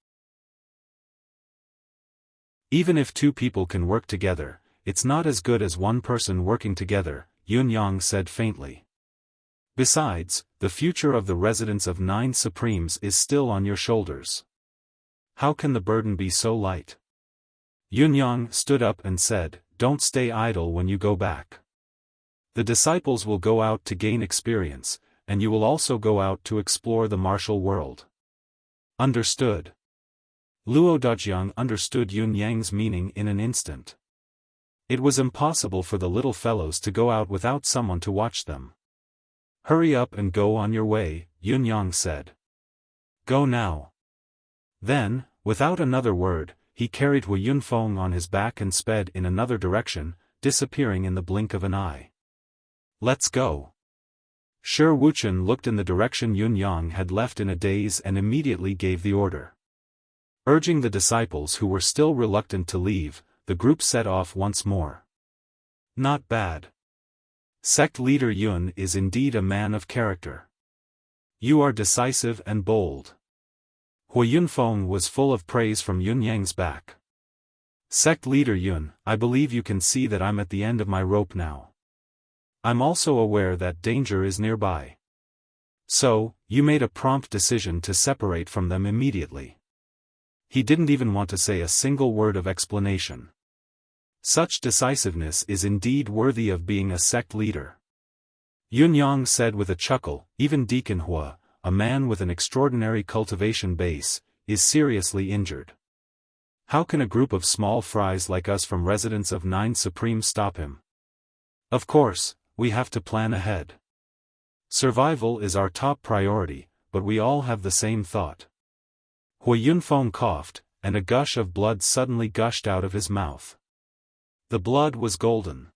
Even if 2 people can work together, it's not as good as 1 person working together," Yun Yang said faintly. "Besides, the future of the residence of 9 Supremes is still on your shoulders. How can the burden be so light?" Yun Yang stood up and said, "Don't stay idle when you go back. The disciples will go out to gain experience, and you will also go out to explore the martial world. Understood?" Luo Dujiang understood Yun Yang's meaning in an instant. It was impossible for the little fellows to go out without someone to watch them. "Hurry up and go on your way," Yun Yang said. "Go now." Then, without another word, he carried Hui Yunfeng on his back and sped in another direction, disappearing in the blink of an eye. "Let's go." Shi Wuchen looked in the direction Yun Yang had left in a daze and immediately gave the order. Urging the disciples who were still reluctant to leave, the group set off once more. Not bad. Sect leader Yun is indeed a man of character. You are decisive and bold. Hui Yunfeng was full of praise from Yun Yang's back. Sect leader Yun, I believe you can see that I'm at the end of my rope now. I'm also aware that danger is nearby. So, you made a prompt decision to separate from them immediately. He didn't even want to say a single word of explanation. Such decisiveness is indeed worthy of being a sect leader. Yun Yang said with a chuckle, even Deacon Hua, a man with an extraordinary cultivation base, is seriously injured. How can a group of small fries like us from residents of 9 Supreme stop him? Of course, we have to plan ahead. Survival is our top priority, but we all have the same thought. Hui Yunfeng coughed, and a gush of blood suddenly gushed out of his mouth. The blood was golden.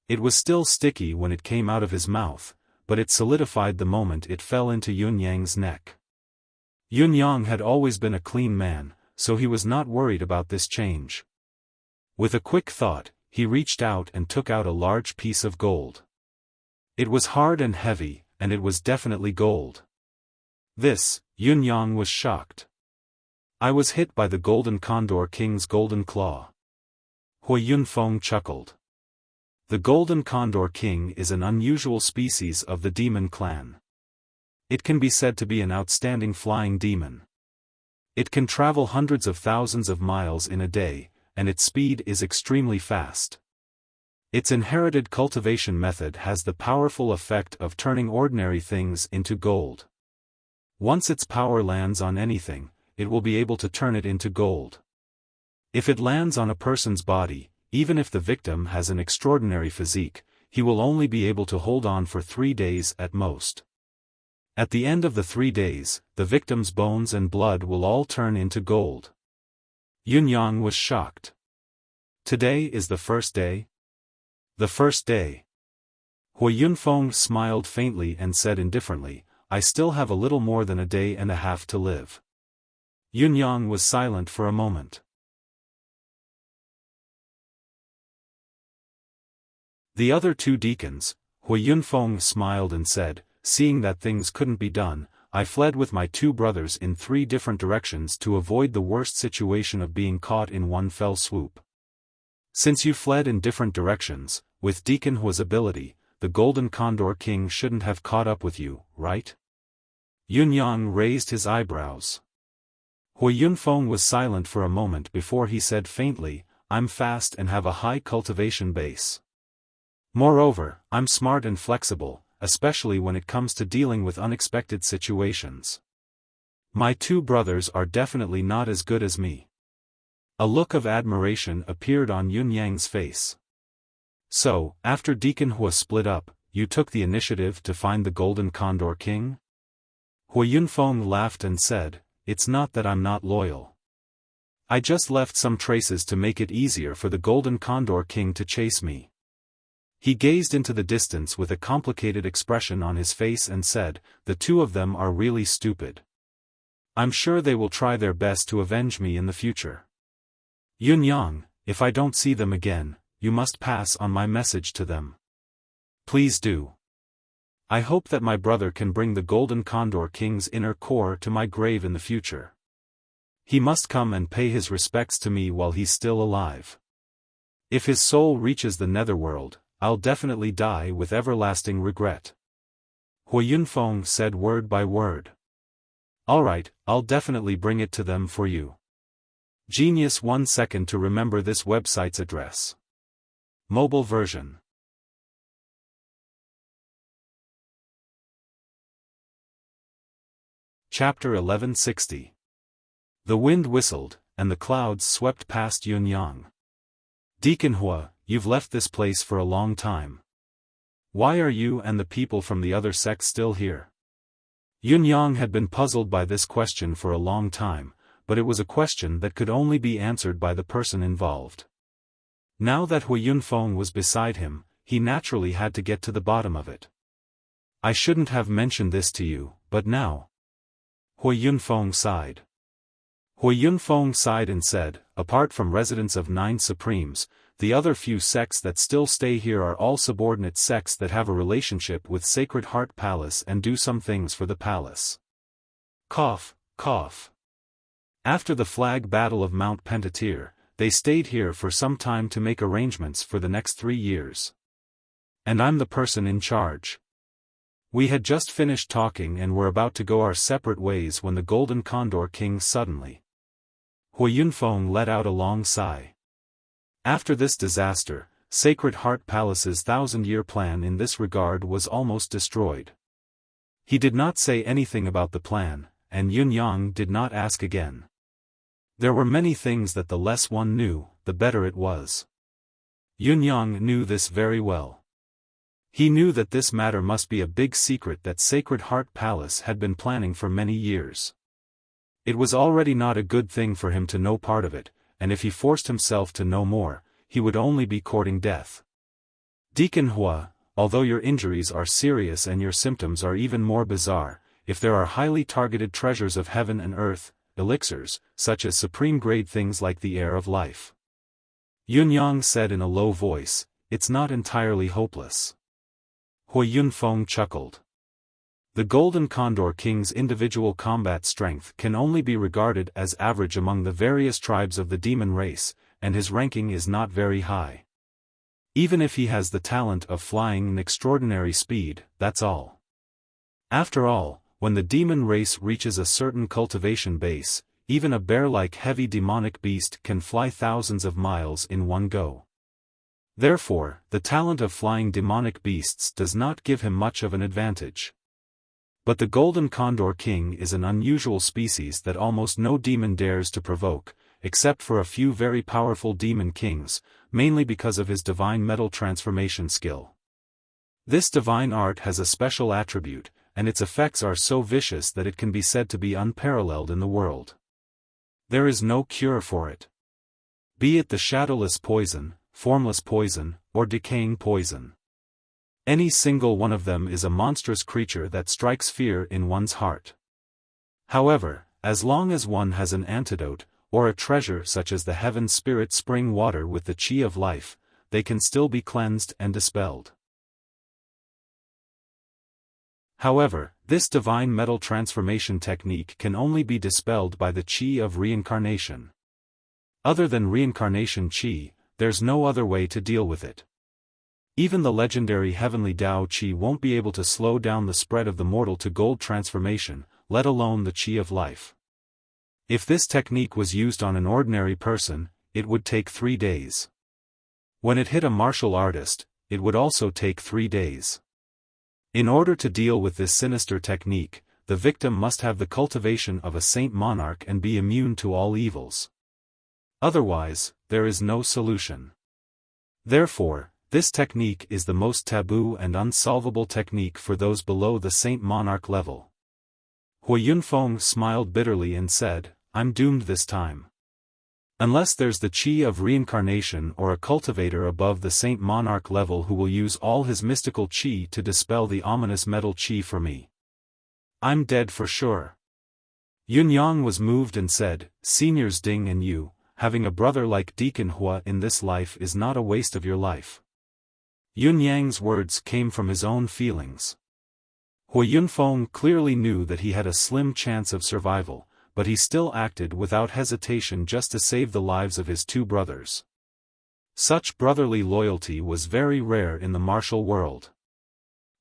It was still sticky when it came out of his mouth, but it solidified the moment it fell into Yun Yang's neck. Yun Yang had always been a clean man, so he was not worried about this change. With a quick thought, he reached out and took out a large piece of gold. It was hard and heavy, and it was definitely gold. This, Yun Yang was shocked. I was hit by the Golden Condor King's golden claw. Hui Yunfeng chuckled. The Golden Condor King is an unusual species of the demon clan. It can be said to be an outstanding flying demon. It can travel hundreds of thousands of miles in a day, and its speed is extremely fast. Its inherited cultivation method has the powerful effect of turning ordinary things into gold. Once its power lands on anything, it will be able to turn it into gold. If it lands on a person's body, even if the victim has an extraordinary physique, he will only be able to hold on for 3 days at most. At the end of the 3 days, the victim's bones and blood will all turn into gold. Yun Yang was shocked. Today is the first day? The first day. Hui Yunfeng smiled faintly and said indifferently, I still have a little more than a day and a half to live. Yun Yang was silent for a moment. The other 2 deacons, Hui Yunfeng smiled and said, seeing that things couldn't be done, I fled with my 2 brothers in 3 different directions to avoid the worst situation of being caught in one fell swoop. Since you fled in different directions, with Deacon Hua's ability, the Golden Condor King shouldn't have caught up with you, right? Yun Yang raised his eyebrows. Hui Yunfeng was silent for a moment before he said faintly, I'm fast and have a high cultivation base. Moreover, I'm smart and flexible, especially when it comes to dealing with unexpected situations. My 2 brothers are definitely not as good as me. A look of admiration appeared on Yun Yang's face. So, after Deacon Hua split up, you took the initiative to find the Golden Condor King? Hui Yunfeng laughed and said, it's not that I'm not loyal. I just left some traces to make it easier for the Golden Condor King to chase me. He gazed into the distance with a complicated expression on his face and said, the 2 of them are really stupid. I'm sure they will try their best to avenge me in the future. Yun Yang, if I don't see them again, you must pass on my message to them. Please do. I hope that my brother can bring the Golden Condor King's inner core to my grave in the future. He must come and pay his respects to me while he's still alive. If his soul reaches the netherworld, I'll definitely die with everlasting regret. Hui Yunfeng said word by word. Alright, I'll definitely bring it to them for you. Genius 1 second to remember this website's address. Mobile version. Chapter 1160. The wind whistled, and the clouds swept past Yun Yang. Deacon Hua, you've left this place for a long time. Why are you and the people from the other sects still here? Yun Yang had been puzzled by this question for a long time, but it was a question that could only be answered by the person involved. Now that Hui Yunfeng was beside him, he naturally had to get to the bottom of it. I shouldn't have mentioned this to you, but now. Hui Yunfeng sighed. Hui Yunfeng sighed and said, apart from residents of 9 Supremes, the other few sects that still stay here are all subordinate sects that have a relationship with Sacred Heart Palace and do some things for the palace. Cough, cough. After the flag battle of Mount Pentatir, they stayed here for some time to make arrangements for the next 3 years. And I'm the person in charge. We had just finished talking and were about to go our separate ways when the Golden Condor King suddenly. Hui Yunfeng let out a long sigh. After this disaster, Sacred Heart Palace's 1,000-year plan in this regard was almost destroyed. He did not say anything about the plan, and Yun Yang did not ask again. There were many things that the less one knew, the better it was. Yun Yang knew this very well. He knew that this matter must be a big secret that Sacred Heart Palace had been planning for many years. It was already not a good thing for him to know part of it, and if he forced himself to know more, he would only be courting death. Deacon Hua, although your injuries are serious and your symptoms are even more bizarre, if there are highly targeted treasures of heaven and earth, elixirs, such as supreme-grade things like the air of life. Yunyang said in a low voice, it's not entirely hopeless. Hui Yunfeng chuckled. The Golden Condor King's individual combat strength can only be regarded as average among the various tribes of the demon race, and his ranking is not very high. Even if he has the talent of flying in extraordinary speed, that's all. After all, when the demon race reaches a certain cultivation base, even a bear-like heavy demonic beast can fly thousands of miles in one go. Therefore, the talent of flying demonic beasts does not give him much of an advantage. But the Golden Condor King is an unusual species that almost no demon dares to provoke, except for a few very powerful demon kings, mainly because of his divine metal transformation skill. This divine art has a special attribute, and its effects are so vicious that it can be said to be unparalleled in the world. There is no cure for it. Be it the shadowless poison, formless poison, or decaying poison. Any single one of them is a monstrous creature that strikes fear in one's heart. However, as long as one has an antidote, or a treasure such as the Heaven Spirit spring water with the chi of life, they can still be cleansed and dispelled. However, this divine metal transformation technique can only be dispelled by the chi of reincarnation. Other than reincarnation chi, there's no other way to deal with it. Even the legendary heavenly Tao Qi won't be able to slow down the spread of the mortal to gold transformation, let alone the Qi of life. If this technique was used on an ordinary person, it would take 3 days. When it hit a martial artist, it would also take 3 days. In order to deal with this sinister technique, the victim must have the cultivation of a saint monarch and be immune to all evils. Otherwise, there is no solution. Therefore, this technique is the most taboo and unsolvable technique for those below the Saint Monarch level. Hui Yunfeng smiled bitterly and said, I'm doomed this time. Unless there's the chi of reincarnation or a cultivator above the Saint Monarch level who will use all his mystical chi to dispel the ominous metal chi for me, I'm dead for sure. Yunyang was moved and said, Seniors Ding and you, having a brother like Deacon Hua in this life is not a waste of your life. Yunyang's words came from his own feelings. Hui Yunfeng clearly knew that he had a slim chance of survival, but he still acted without hesitation just to save the lives of his 2 brothers. Such brotherly loyalty was very rare in the martial world.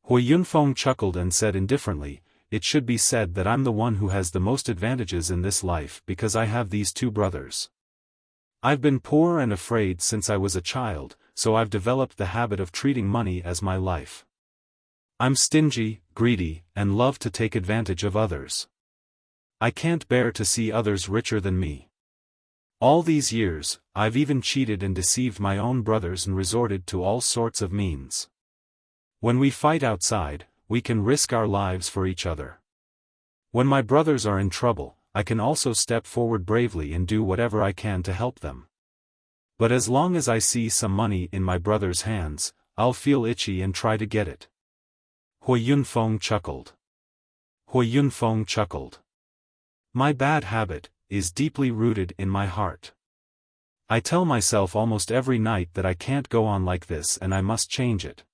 Hui Yunfeng chuckled and said indifferently, it should be said that I'm the one who has the most advantages in this life because I have these 2 brothers. I've been poor and afraid since I was a child, so I've developed the habit of treating money as my life. I'm stingy, greedy, and love to take advantage of others. I can't bear to see others richer than me. All these years, I've even cheated and deceived my own brothers and resorted to all sorts of means. When we fight outside, we can risk our lives for each other. When my brothers are in trouble, I can also step forward bravely and do whatever I can to help them. But as long as I see some money in my brother's hands, I'll feel itchy and try to get it. Hui Yunfeng chuckled. Hui Yunfeng chuckled. My bad habit is deeply rooted in my heart. I tell myself almost every night that I can't go on like this and I must change it.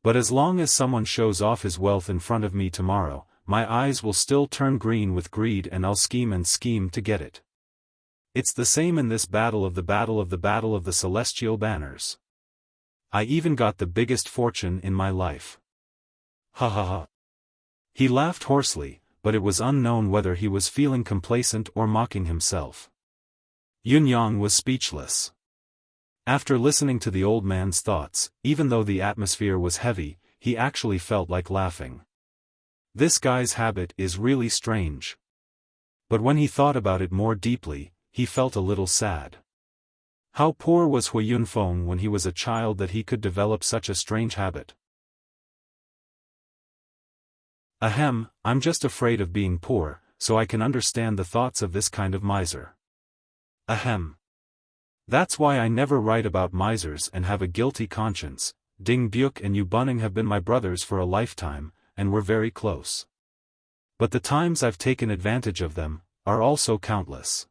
But as long as someone shows off his wealth in front of me tomorrow, my eyes will still turn green with greed and I'll scheme to get it. It's the same in this battle of the celestial banners. I even got the biggest fortune in my life. Ha ha ha. He laughed hoarsely, but it was unknown whether he was feeling complacent or mocking himself. Yunyang was speechless. After listening to the old man's thoughts, even though the atmosphere was heavy, he actually felt like laughing. This guy's habit is really strange. But when he thought about it more deeply, he felt a little sad. How poor was Hui Yunfeng when he was a child that he could develop such a strange habit. Ahem, I'm just afraid of being poor, so I can understand the thoughts of this kind of miser. Ahem. That's why I never write about misers and have a guilty conscience. Ding Byuk and Yu Bunning have been my brothers for a lifetime, and we're very close. But the times I've taken advantage of them are also countless.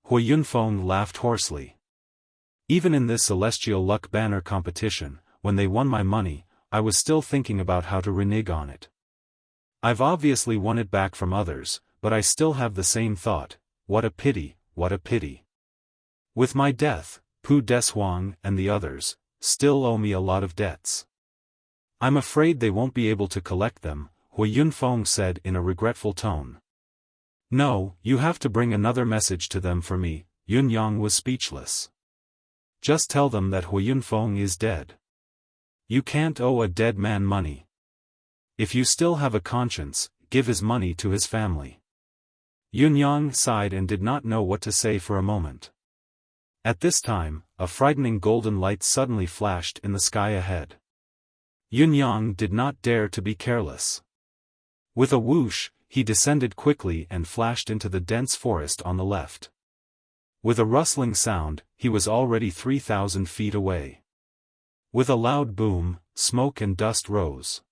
Hui Yunfeng laughed hoarsely. Even in this celestial luck banner competition, when they won my money, I was still thinking about how to renege on it. I've obviously won it back from others, but I still have the same thought, what a pity, what a pity. With my death, Pu Deshuang and the others still owe me a lot of debts. I'm afraid they won't be able to collect them, Hui Yunfeng said in a regretful tone. No, you have to bring another message to them for me. Yun Yang was speechless. Just tell them that Hui Yunfeng is dead. You can't owe a dead man money. If you still have a conscience, give his money to his family. Yun Yang sighed and did not know what to say for a moment. At this time, a frightening golden light suddenly flashed in the sky ahead. Yun Yang did not dare to be careless. With a whoosh, he descended quickly and flashed into the dense forest on the left. With a rustling sound, he was already 3,000 feet away. With a loud boom, smoke and dust rose.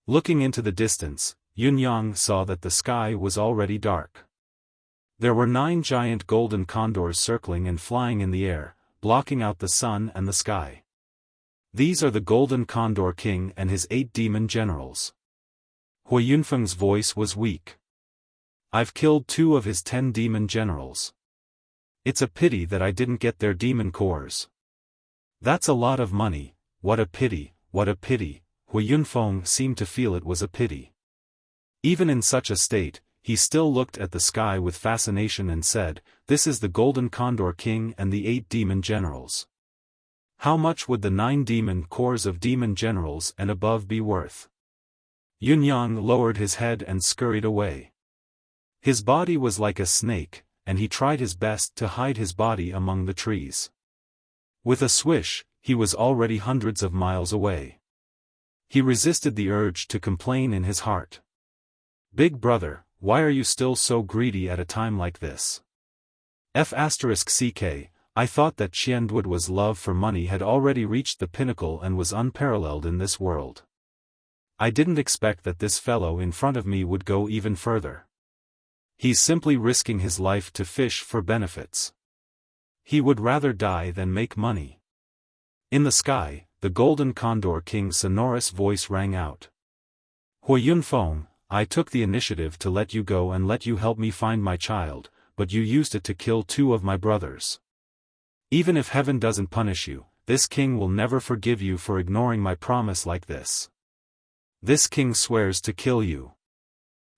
Looking into the distance, Yun Yang saw that the sky was already dark. There were 9 giant golden condors circling and flying in the air, blocking out the sun and the sky. These are the Golden Condor King and his 8 demon generals. Hui Yunfeng's voice was weak. I've killed 2 of his 10 demon generals. It's a pity that I didn't get their demon cores. That's a lot of money, what a pity, what a pity. Hui Yunfeng seemed to feel it was a pity. Even in such a state, he still looked at the sky with fascination and said, this is the Golden Condor King and the 8 demon generals. How much would the 9 demon cores of demon generals and above be worth? Yun Yang lowered his head and scurried away. His body was like a snake, and he tried his best to hide his body among the trees. With a swish, he was already hundreds of miles away. He resisted the urge to complain in his heart. Big brother, why are you still so greedy at a time like this? F***ck, I thought that Xianduo's love for money had already reached the pinnacle and was unparalleled in this world. I didn't expect that this fellow in front of me would go even further. He's simply risking his life to fish for benefits. He would rather die than make money. In the sky, the Golden Condor King's sonorous voice rang out. Hui Yunfeng, I took the initiative to let you go and let you help me find my child, but you used it to kill 2 of my brothers. Even if heaven doesn't punish you, this king will never forgive you for ignoring my promise like this. This king swears to kill you.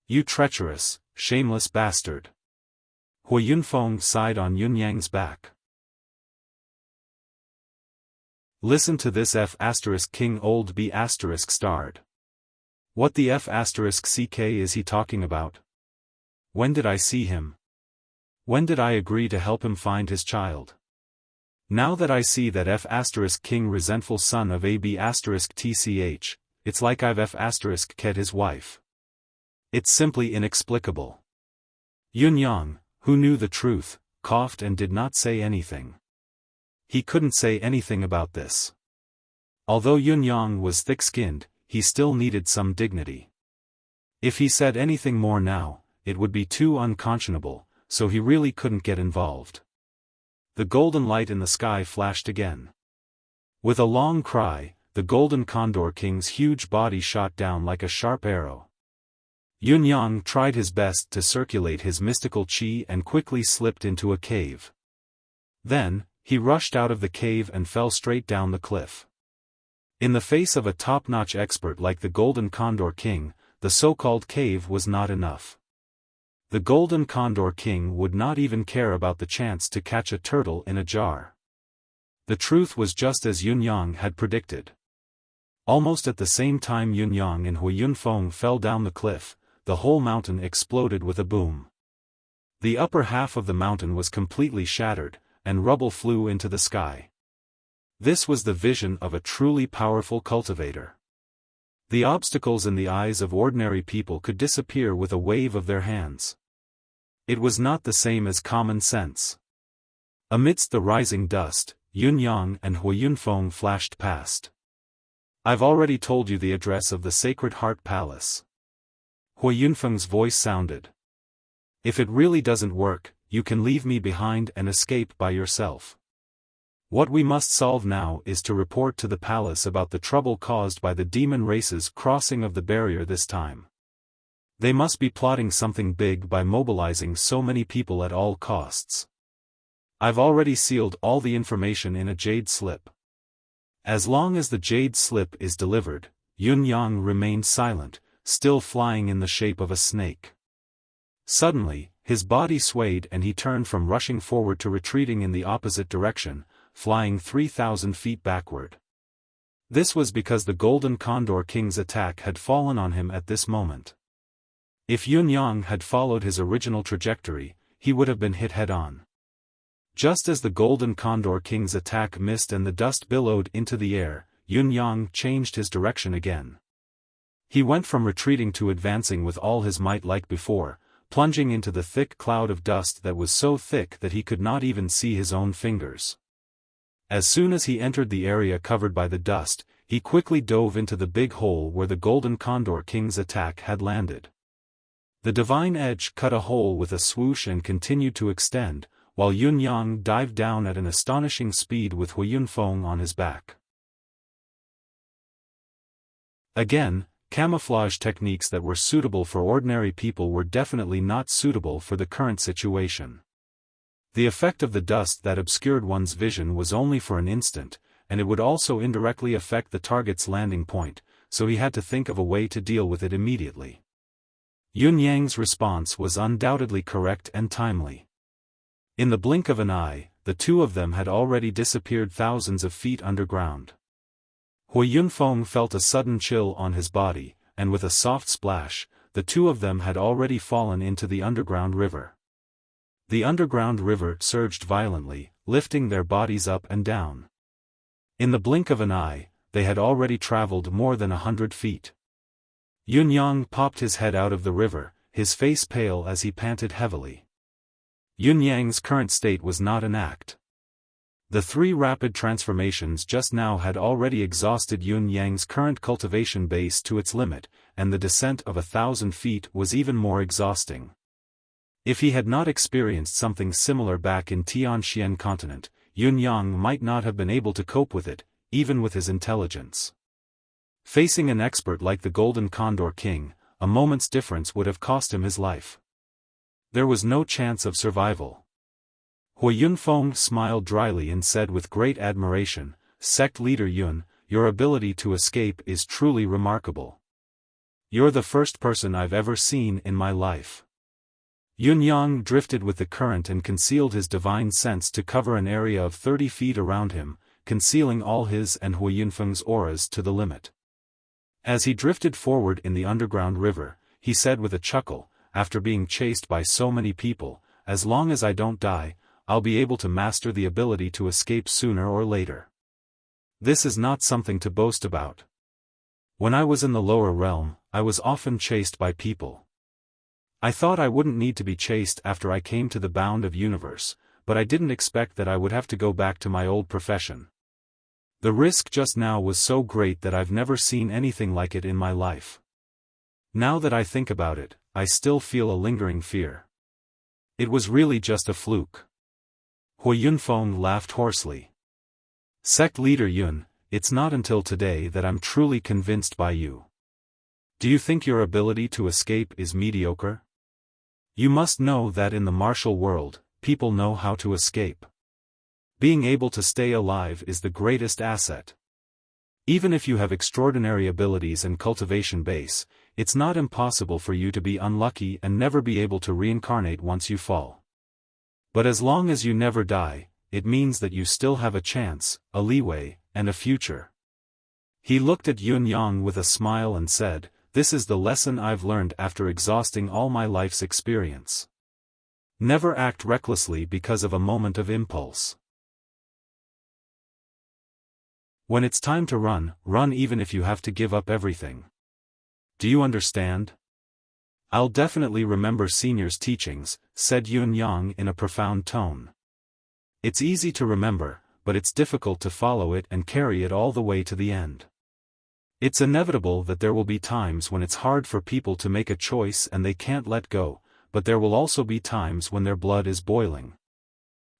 You treacherous, shameless bastard. Hui Yunfeng sighed on Yun Yang's back. Listen to this F***king old B** starred. What the F***ck is he talking about? When did I see him? When did I agree to help him find his child? Now that I see that F***king resentful son of a B***tch, it's like I've F***ket his wife. It's simply inexplicable. Yun Yang, who knew the truth, coughed and did not say anything. He couldn't say anything about this. Although Yun Yang was thick-skinned, he still needed some dignity. If he said anything more now, it would be too unconscionable, so he really couldn't get involved. The golden light in the sky flashed again. With a long cry, the Golden Condor King's huge body shot down like a sharp arrow. Yun Yang tried his best to circulate his mystical qi and quickly slipped into a cave. Then, he rushed out of the cave and fell straight down the cliff. In the face of a top-notch expert like the Golden Condor King, the so-called cave was not enough. The Golden Condor King would not even care about the chance to catch a turtle in a jar. The truth was just as Yun Yang had predicted. Almost at the same time Yun Yang and Hui Yunfeng fell down the cliff, the whole mountain exploded with a boom. The upper half of the mountain was completely shattered, and rubble flew into the sky. This was the vision of a truly powerful cultivator. The obstacles in the eyes of ordinary people could disappear with a wave of their hands. It was not the same as common sense. Amidst the rising dust, Yun Yang and Hui Yunfeng flashed past. "I've already told you the address of the Sacred Heart Palace." Hui Yunfeng's voice sounded. "If it really doesn't work, you can leave me behind and escape by yourself. What we must solve now is to report to the palace about the trouble caused by the demon race's crossing of the barrier this time. They must be plotting something big by mobilizing so many people at all costs. I've already sealed all the information in a jade slip." As long as the jade slip is delivered, Yun Yang remained silent, still flying in the shape of a snake. Suddenly, his body swayed and he turned from rushing forward to retreating in the opposite direction, flying 3,000 feet backward. This was because the Golden Condor King's attack had fallen on him at this moment. If Yun Yang had followed his original trajectory, he would have been hit head-on. Just as the Golden Condor King's attack missed and the dust billowed into the air, Yun Yang changed his direction again. He went from retreating to advancing with all his might like before, plunging into the thick cloud of dust that was so thick that he could not even see his own fingers. As soon as he entered the area covered by the dust, he quickly dove into the big hole where the Golden Condor King's attack had landed. The divine edge cut a hole with a swoosh and continued to extend, while Yun Yang dived down at an astonishing speed with Hui Yunfeng on his back. Again, camouflage techniques that were suitable for ordinary people were definitely not suitable for the current situation. The effect of the dust that obscured one's vision was only for an instant, and it would also indirectly affect the target's landing point, so he had to think of a way to deal with it immediately. Yun Yang's response was undoubtedly correct and timely. In the blink of an eye, the two of them had already disappeared thousands of feet underground. Hui Yunfeng felt a sudden chill on his body, and with a soft splash, the two of them had already fallen into the underground river. The underground river surged violently, lifting their bodies up and down. In the blink of an eye, they had already traveled more than 100 feet. Yun Yang popped his head out of the river, his face pale as he panted heavily. Yun Yang's current state was not an act. The three rapid transformations just now had already exhausted Yun Yang's current cultivation base to its limit, and the descent of 1,000 feet was even more exhausting. If he had not experienced something similar back in Tianxian continent, Yun Yang might not have been able to cope with it, even with his intelligence. Facing an expert like the Golden Condor King, a moment's difference would have cost him his life. There was no chance of survival. Hui Yunfeng smiled dryly and said with great admiration, "Sect leader Yun, your ability to escape is truly remarkable. You're the first person I've ever seen in my life." Yun Yang drifted with the current and concealed his divine sense to cover an area of 30 feet around him, concealing all his and Hui Yunfeng's auras to the limit. As he drifted forward in the underground river, he said with a chuckle, after being chased by so many people, "As long as I don't die, I'll be able to master the ability to escape sooner or later. This is not something to boast about. When I was in the lower realm, I was often chased by people. I thought I wouldn't need to be chased after I came to the bound of universe, but I didn't expect that I would have to go back to my old profession. The risk just now was so great that I've never seen anything like it in my life. Now that I think about it, I still feel a lingering fear. It was really just a fluke." Hui Yunfeng laughed hoarsely. "Sect leader Yun, it's not until today that I'm truly convinced by you. Do you think your ability to escape is mediocre? You must know that in the martial world, people know how to escape. Being able to stay alive is the greatest asset. Even if you have extraordinary abilities and cultivation base, it's not impossible for you to be unlucky and never be able to reincarnate once you fall. But as long as you never die, it means that you still have a chance, a leeway, and a future." He looked at Yun Yang with a smile and said, "This is the lesson I've learned after exhausting all my life's experience. Never act recklessly because of a moment of impulse. When it's time to run, run even if you have to give up everything." Do you understand? I'll definitely remember Senior's teachings, said Yun Yang in a profound tone. It's easy to remember, but it's difficult to follow it and carry it all the way to the end. It's inevitable that there will be times when it's hard for people to make a choice and they can't let go, but there will also be times when their blood is boiling.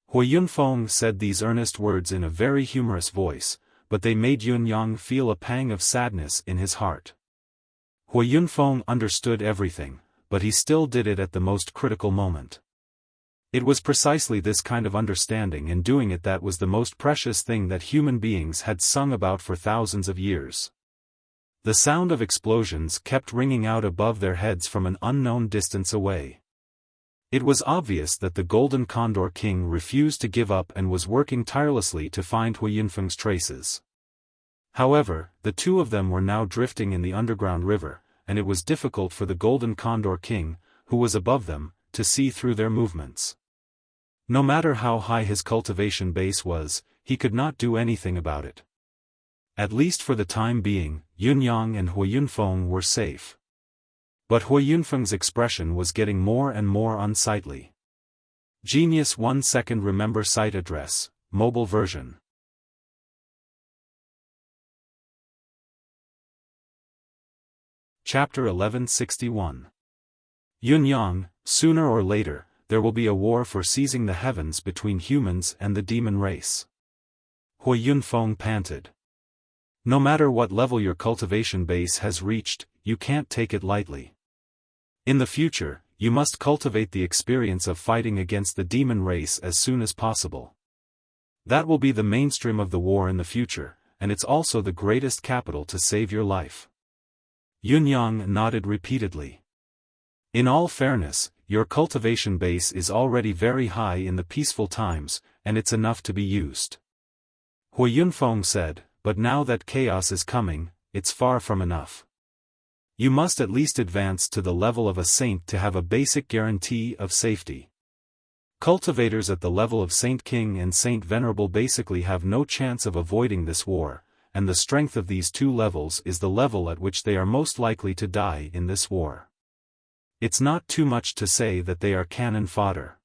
Hui Yunfeng said these earnest words in a very humorous voice, but they made Yun Yang feel a pang of sadness in his heart. Hui Yunfeng understood everything, but he still did it at the most critical moment. It was precisely this kind of understanding and doing it that was the most precious thing that human beings had sung about for thousands of years. The sound of explosions kept ringing out above their heads from an unknown distance away. It was obvious that the Golden Condor King refused to give up and was working tirelessly to find Hui Yunfeng's traces. However, the two of them were now drifting in the underground river, and it was difficult for the Golden Condor King, who was above them, to see through their movements. No matter how high his cultivation base was, he could not do anything about it. At least for the time being, Yun Yang and Hui Yunfeng were safe. But Hui Yunfeng's expression was getting more and more unsightly. Genius 1 second remember site address, mobile version. Chapter 1161. Yun Yang, sooner or later, there will be a war for seizing the heavens between humans and the demon race. Hui Yunfeng panted. No matter what level your cultivation base has reached, you can't take it lightly. In the future, you must cultivate the experience of fighting against the demon race as soon as possible. That will be the mainstream of the war in the future, and it's also the greatest capital to save your life. Yun Yang nodded repeatedly. In all fairness, your cultivation base is already very high in the peaceful times, and it's enough to be used. Hui Yunfeng said, but now that chaos is coming, it's far from enough. You must at least advance to the level of a saint to have a basic guarantee of safety. Cultivators at the level of Saint King and Saint Venerable basically have no chance of avoiding this war, and the strength of these two levels is the level at which they are most likely to die in this war. It's not too much to say that they are cannon fodder.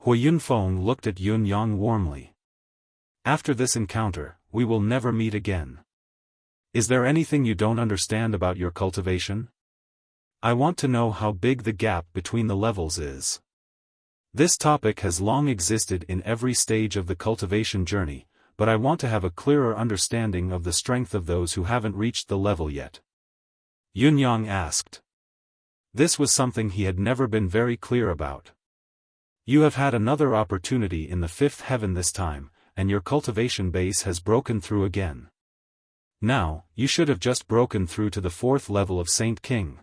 Hui Yunfeng looked at Yun Yang warmly. After this encounter, we will never meet again. Is there anything you don't understand about your cultivation? I want to know how big the gap between the levels is. This topic has long existed in every stage of the cultivation journey, but I want to have a clearer understanding of the strength of those who haven't reached the level yet. Yun Yang asked. This was something he had never been very clear about. You have had another opportunity in the fifth heaven this time, and your cultivation base has broken through again. Now, you should have just broken through to the fourth level of Saint King.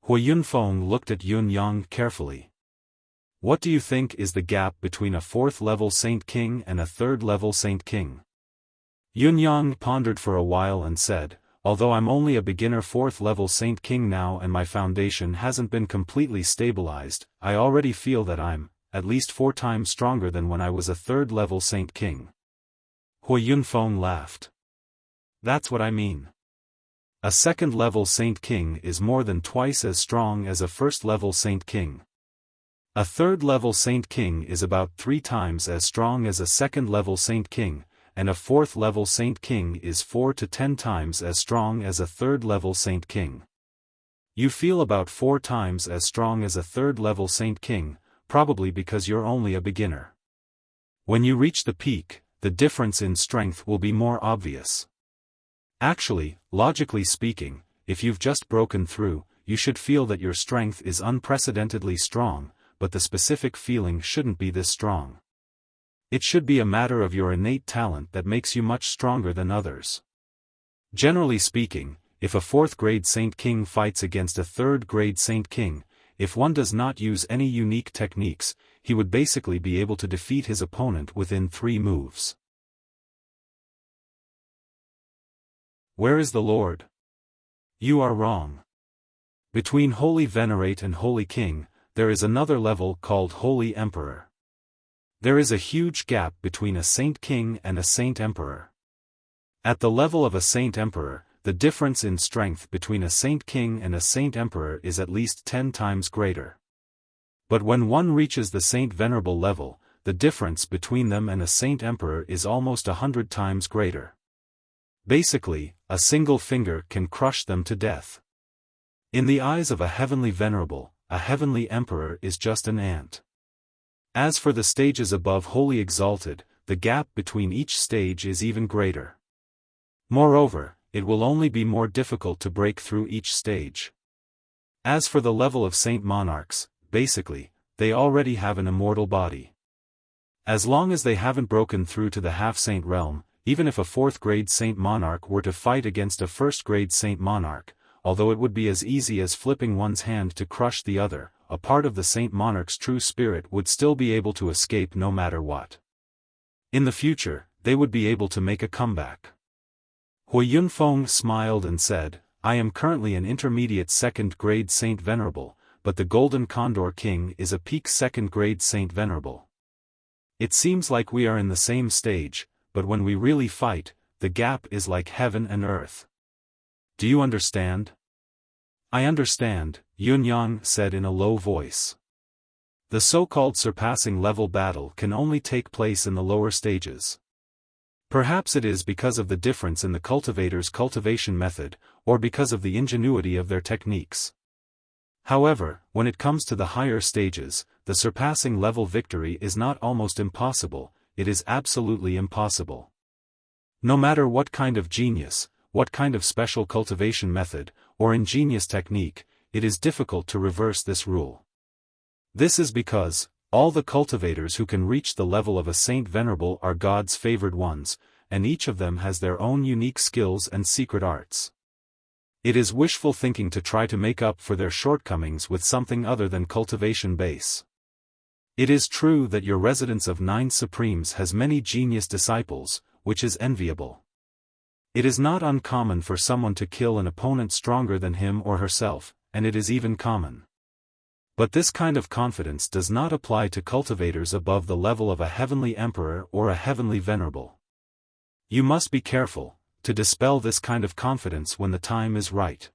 Hui Yunfeng looked at Yun Yang carefully. What do you think is the gap between a fourth level Saint King and a third level Saint King? Yun Yang pondered for a while and said, although I'm only a beginner fourth level Saint King now and my foundation hasn't been completely stabilized, I already feel that I'm, at least 4 times stronger than when I was a third level Saint King. Hui Yunfeng laughed. That's what I mean. A second level Saint King is more than twice as strong as a first level Saint King. A third level Saint King is about 3 times as strong as a second level Saint King, and a fourth level Saint King is 4 to 10 times as strong as a third level Saint King. You feel about 4 times as strong as a third level Saint King, probably because you're only a beginner. When you reach the peak, the difference in strength will be more obvious. Actually, logically speaking, if you've just broken through, you should feel that your strength is unprecedentedly strong, but the specific feeling shouldn't be this strong. It should be a matter of your innate talent that makes you much stronger than others. Generally speaking, if a 4th grade Saint King fights against a 3rd grade Saint King, if one does not use any unique techniques, he would basically be able to defeat his opponent within 3 moves. Where is the Lord? You are wrong. Between Holy Venerate and Holy King, there is another level called Holy Emperor. There is a huge gap between a Saint King and a Saint Emperor. At the level of a Saint Emperor, the difference in strength between a saint king and a saint emperor is at least 10 times greater. But when one reaches the saint venerable level, the difference between them and a saint emperor is almost 100 times greater. Basically, a single finger can crush them to death. In the eyes of a heavenly venerable, a heavenly emperor is just an ant. As for the stages above holy exalted, the gap between each stage is even greater. Moreover, it will only be more difficult to break through each stage. As for the level of saint monarchs, basically, they already have an immortal body. As long as they haven't broken through to the half-saint realm, even if a 4th-grade saint monarch were to fight against a 1st-grade saint monarch, although it would be as easy as flipping one's hand to crush the other, a part of the saint monarch's true spirit would still be able to escape no matter what. In the future, they would be able to make a comeback. Hui Yunfeng smiled and said, I am currently an intermediate 2nd-grade saint venerable, but the Golden Condor King is a peak 2nd-grade saint venerable. It seems like we are in the same stage, but when we really fight, the gap is like heaven and earth. Do you understand? I understand, Yunyang said in a low voice. The so-called surpassing level battle can only take place in the lower stages. Perhaps it is because of the difference in the cultivator's cultivation method, or because of the ingenuity of their techniques. However, when it comes to the higher stages, the surpassing level victory is not almost impossible, it is absolutely impossible. No matter what kind of genius, what kind of special cultivation method, or ingenious technique, it is difficult to reverse this rule. This is because, all the cultivators who can reach the level of a saint venerable are God's favored ones, and each of them has their own unique skills and secret arts. It is wishful thinking to try to make up for their shortcomings with something other than cultivation base. It is true that your residence of 9 Supremes has many genius disciples, which is enviable. It is not uncommon for someone to kill an opponent stronger than him or herself, and it is even common. But this kind of confidence does not apply to cultivators above the level of a heavenly emperor or a heavenly venerable. You must be careful to dispel this kind of confidence when the time is right.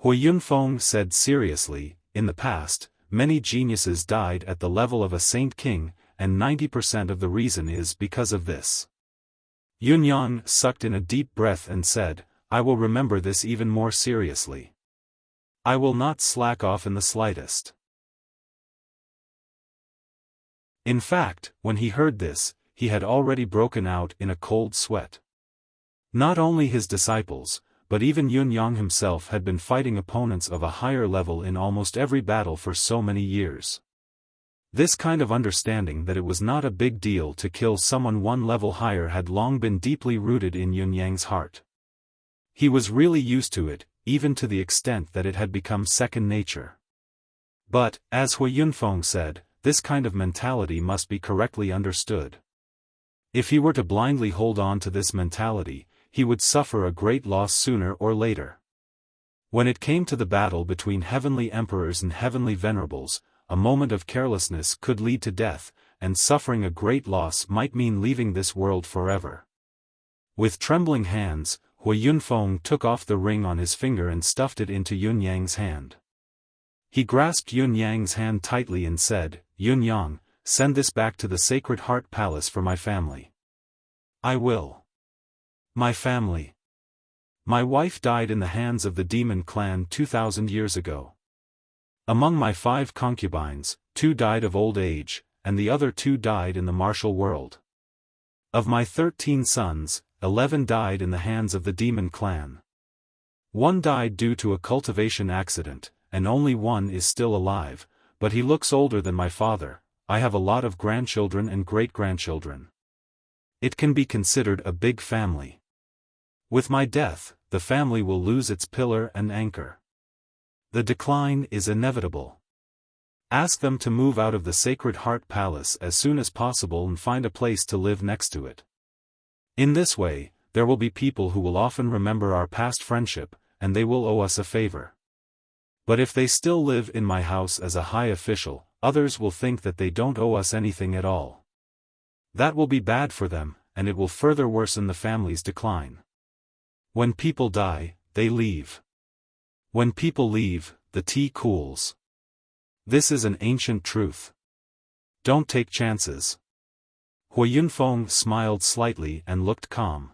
Hui Yunfeng said seriously, in the past, many geniuses died at the level of a saint king, and 90% of the reason is because of this. Yunyang sucked in a deep breath and said, I will remember this even more seriously. I will not slack off in the slightest. In fact, when he heard this, he had already broken out in a cold sweat. Not only his disciples, but even Yunyang himself had been fighting opponents of a higher level in almost every battle for so many years. This kind of understanding that it was not a big deal to kill someone one level higher had long been deeply rooted in Yunyang's heart. He was really used to it, even to the extent that it had become second nature. But, as Hui Yunfeng said, this kind of mentality must be correctly understood. If he were to blindly hold on to this mentality, he would suffer a great loss sooner or later. When it came to the battle between heavenly emperors and heavenly venerables, a moment of carelessness could lead to death, and suffering a great loss might mean leaving this world forever. With trembling hands, Hui Yunfeng took off the ring on his finger and stuffed it into Yunyang's hand. He grasped Yunyang's hand tightly and said, Yunyang, send this back to the Sacred Heart Palace for my family. I will. My family. My wife died in the hands of the demon clan 2,000 years ago. Among my 5 concubines, 2 died of old age, and the other 2 died in the martial world. Of my 13 sons, 11 died in the hands of the demon clan. 1 died due to a cultivation accident, and only 1 is still alive, but he looks older than my father. I have a lot of grandchildren and great-grandchildren. It can be considered a big family. With my death, the family will lose its pillar and anchor. The decline is inevitable. Ask them to move out of the Sacred Heart Palace as soon as possible and find a place to live next to it. In this way, there will be people who will often remember our past friendship, and they will owe us a favor. But if they still live in my house as a high official, others will think that they don't owe us anything at all. That will be bad for them, and it will further worsen the family's decline. When people die, they leave. When people leave, the tea cools. This is an ancient truth. Don't take chances. Hui Yunfeng smiled slightly and looked calm.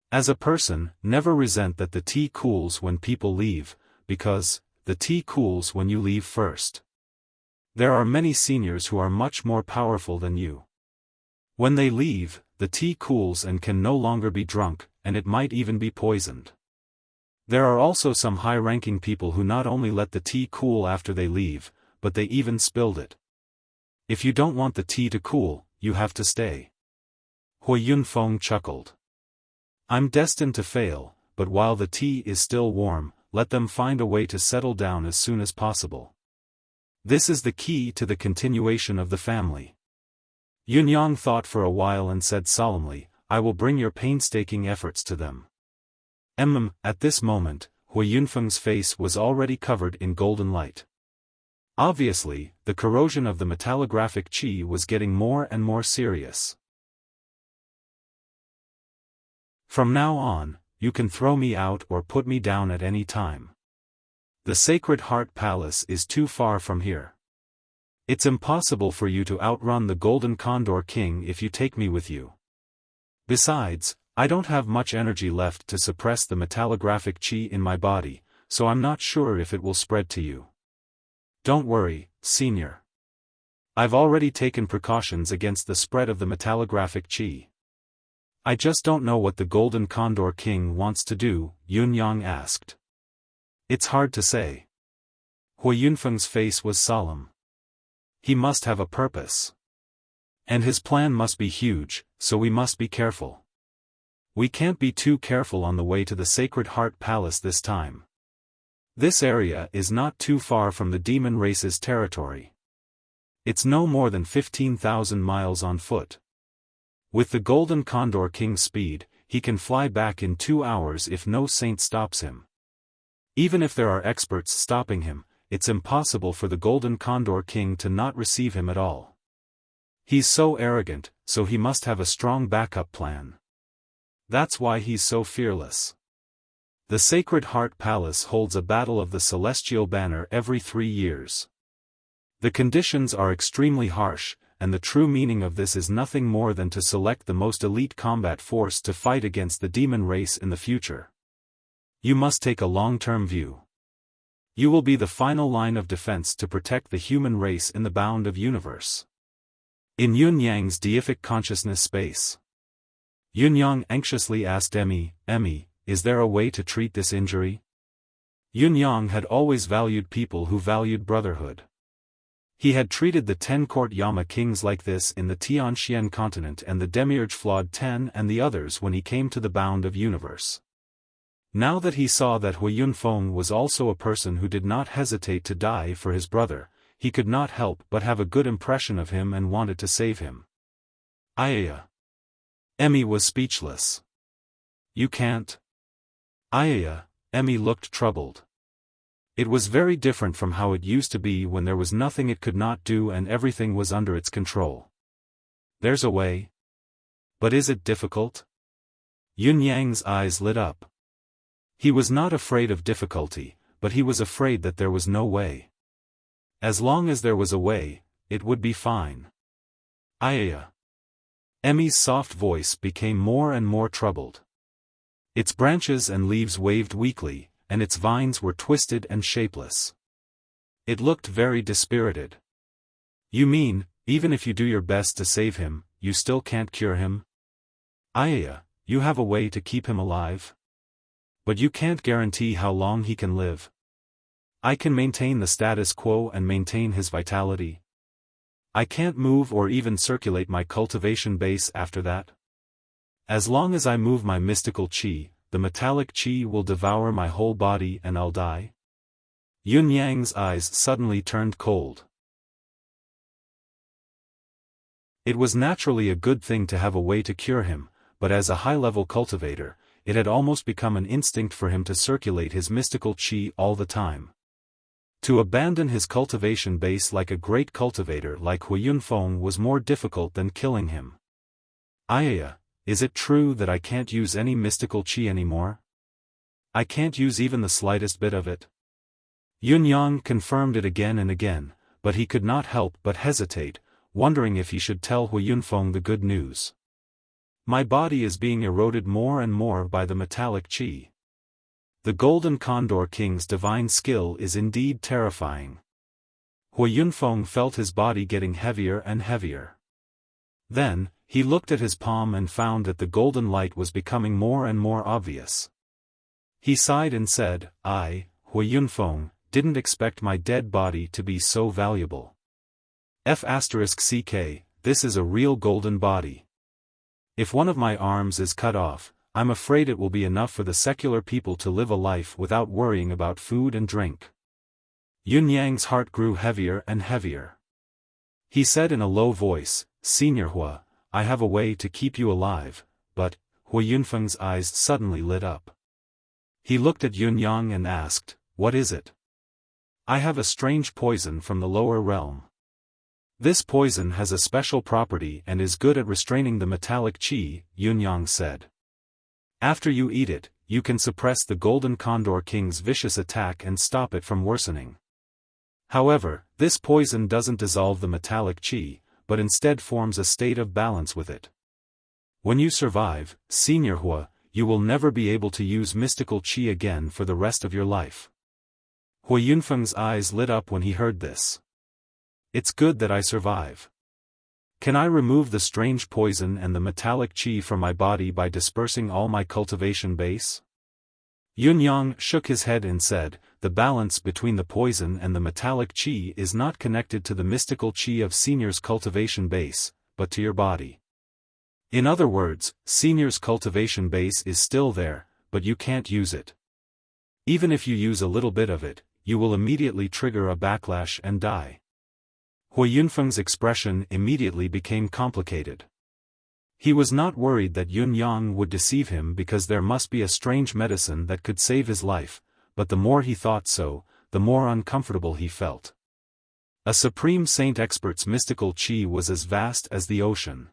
As a person, never resent that the tea cools when people leave, because the tea cools when you leave first. There are many seniors who are much more powerful than you. When they leave, the tea cools and can no longer be drunk, and it might even be poisoned. There are also some high-ranking people who not only let the tea cool after they leave, but they even spilled it. If you don't want the tea to cool, you have to stay. Hui Yunfeng chuckled. I'm destined to fail, but while the tea is still warm, let them find a way to settle down as soon as possible. This is the key to the continuation of the family. Yunyang thought for a while and said solemnly, I will bring your painstaking efforts to them. At this moment, Hui Yunfeng's face was already covered in golden light. Obviously, the corrosion of the metallographic qi was getting more and more serious. From now on, you can throw me out or put me down at any time. The Sacred Heart Palace is too far from here. It's impossible for you to outrun the Golden Condor King if you take me with you. Besides, I don't have much energy left to suppress the metallographic qi in my body, so I'm not sure if it will spread to you. Don't worry, senior. I've already taken precautions against the spread of the metallographic qi. I just don't know what the Golden Condor King wants to do, Yunyang asked. It's hard to say. Hui Yunfeng's face was solemn. He must have a purpose. And his plan must be huge, so we must be careful. We can't be too careful on the way to the Sacred Heart Palace this time. This area is not too far from the demon race's territory. It's no more than 15,000 miles on foot. With the Golden Condor King's speed, he can fly back in 2 hours if no saint stops him. Even if there are experts stopping him, it's impossible for the Golden Condor King to not receive him at all. He's so arrogant, so he must have a strong backup plan. That's why he's so fearless. The Sacred Heart Palace holds a battle of the Celestial Banner every 3 years. The conditions are extremely harsh, and the true meaning of this is nothing more than to select the most elite combat force to fight against the demon race in the future. You must take a long-term view. You will be the final line of defense to protect the human race in the bound of universe. In Yunyang's deific consciousness space. Yunyang anxiously asked Emmy, is there a way to treat this injury? Yunyang had always valued people who valued brotherhood. He had treated the 10 court Yama kings like this in the Tianxian continent and the demiurge flawed 10 and the others when he came to the bound of universe. Now that he saw that Hui Yunfeng was also a person who did not hesitate to die for his brother, he could not help but have a good impression of him and wanted to save him. Ayaya. Emmy was speechless. You can't. Ayaya, Emmy looked troubled. It was very different from how it used to be when there was nothing it could not do and everything was under its control. There's a way. But is it difficult? Yunyang's eyes lit up. He was not afraid of difficulty, but he was afraid that there was no way. As long as there was a way, it would be fine. Ayaya. Emmy's soft voice became more and more troubled. Its branches and leaves waved weakly, and its vines were twisted and shapeless. It looked very dispirited. You mean, even if you do your best to save him, you still can't cure him? Ayaya, you have a way to keep him alive? But you can't guarantee how long he can live. I can maintain the status quo and maintain his vitality. I can't move or even circulate my cultivation base after that. As long as I move my mystical qi, the metallic qi will devour my whole body and I'll die. Yunyang's eyes suddenly turned cold. It was naturally a good thing to have a way to cure him, but as a high-level cultivator, it had almost become an instinct for him to circulate his mystical qi all the time. To abandon his cultivation base like a great cultivator like Hui Yunfeng was more difficult than killing him. Ayaya, is it true that I can't use any mystical qi anymore? I can't use even the slightest bit of it. Yun-yang confirmed it again and again, but he could not help but hesitate, wondering if he should tell Hui Yunfeng the good news. My body is being eroded more and more by the metallic qi. The Golden Condor King's divine skill is indeed terrifying. Hui Yunfeng felt his body getting heavier and heavier. Then, he looked at his palm and found that the golden light was becoming more and more obvious. He sighed and said, I, Hui Yunfeng, didn't expect my dead body to be so valuable. F***ck, this is a real golden body. If one of my arms is cut off, I'm afraid it will be enough for the secular people to live a life without worrying about food and drink. Yun-Yang's heart grew heavier and heavier. He said in a low voice, Senior Hua, I have a way to keep you alive, but, Hui Yunfeng's eyes suddenly lit up. He looked at Yun-Yang and asked, what is it? I have a strange poison from the lower realm. This poison has a special property and is good at restraining the metallic qi, Yun-Yang said. After you eat it, you can suppress the Golden Condor King's vicious attack and stop it from worsening. However, this poison doesn't dissolve the metallic qi, but instead forms a state of balance with it. When you survive, Senior Hua, you will never be able to use mystical qi again for the rest of your life. Hui Yunfeng's eyes lit up when he heard this. It's good that I survive. Can I remove the strange poison and the metallic qi from my body by dispersing all my cultivation base? Yun-Yang shook his head and said, the balance between the poison and the metallic qi is not connected to the mystical qi of Senior's cultivation base, but to your body. In other words, Senior's cultivation base is still there, but you can't use it. Even if you use a little bit of it, you will immediately trigger a backlash and die. Hui Yunfeng's expression immediately became complicated. He was not worried that Yun-Yang would deceive him because there must be a strange medicine that could save his life, but the more he thought so, the more uncomfortable he felt. A supreme saint expert's mystical qi was as vast as the ocean.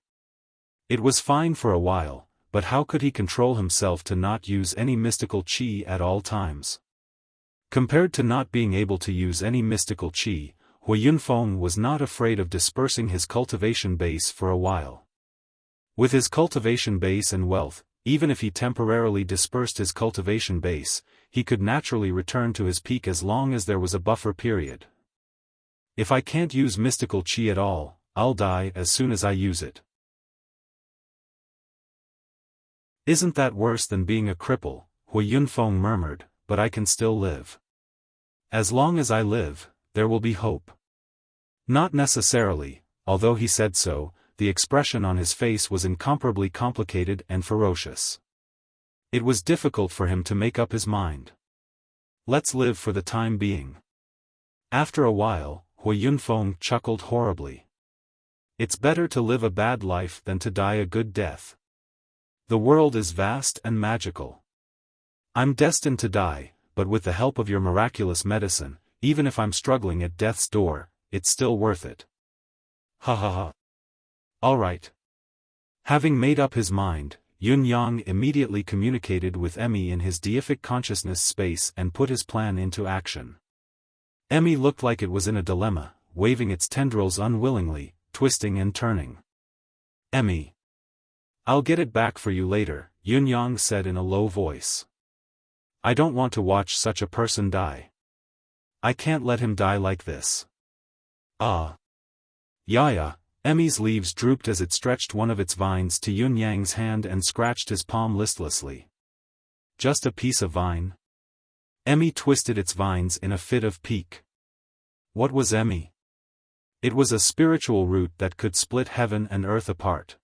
It was fine for a while, but how could he control himself to not use any mystical qi at all times? Compared to not being able to use any mystical qi, Hui Yunfeng was not afraid of dispersing his cultivation base for a while. With his cultivation base and wealth, even if he temporarily dispersed his cultivation base, he could naturally return to his peak as long as there was a buffer period. If I can't use mystical qi at all, I'll die as soon as I use it. Isn't that worse than being a cripple? Hui Yunfeng murmured, but I can still live. As long as I live, there will be hope. Not necessarily, although he said so, the expression on his face was incomparably complicated and ferocious. It was difficult for him to make up his mind. Let's live for the time being. After a while, Hui Yunfeng chuckled horribly. It's better to live a bad life than to die a good death. The world is vast and magical. I'm destined to die, but with the help of your miraculous medicine, even if I'm struggling at death's door, it's still worth it. Ha ha ha. All right. Having made up his mind, Yun-Yang immediately communicated with Emmy in his deific consciousness space and put his plan into action. Emmy looked like it was in a dilemma, waving its tendrils unwillingly, twisting and turning. Emmy. I'll get it back for you later, Yun-Yang said in a low voice. I don't want to watch such a person die. I can't let him die like this. Ah. Yaya. Emmy's leaves drooped as it stretched one of its vines to Yun-Yang's hand and scratched his palm listlessly. Just a piece of vine? Emmy twisted its vines in a fit of pique. What was Emmy? It was a spiritual root that could split heaven and earth apart.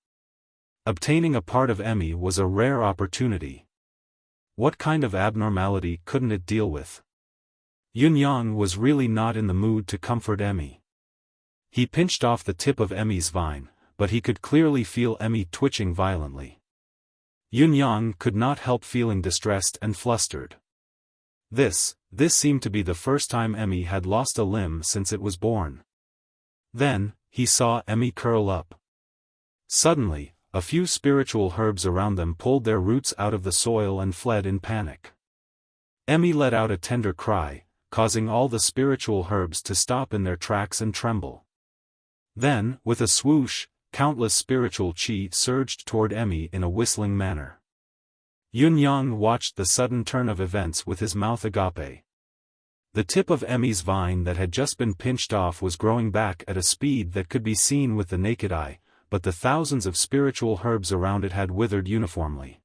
Obtaining a part of Emmy was a rare opportunity. What kind of abnormality couldn't it deal with? Yun-Yang was really not in the mood to comfort Emmy. He pinched off the tip of Emmy's vine, but he could clearly feel Emmy twitching violently. Yun-Yang could not help feeling distressed and flustered. This seemed to be the first time Emmy had lost a limb since it was born. Then, he saw Emmy curl up. Suddenly, a few spiritual herbs around them pulled their roots out of the soil and fled in panic. Emmy let out a tender cry, causing all the spiritual herbs to stop in their tracks and tremble. Then, with a swoosh, countless spiritual chi surged toward Emmy in a whistling manner. Yun-yang watched the sudden turn of events with his mouth agape. The tip of Emmy's vine that had just been pinched off was growing back at a speed that could be seen with the naked eye, but the thousands of spiritual herbs around it had withered uniformly.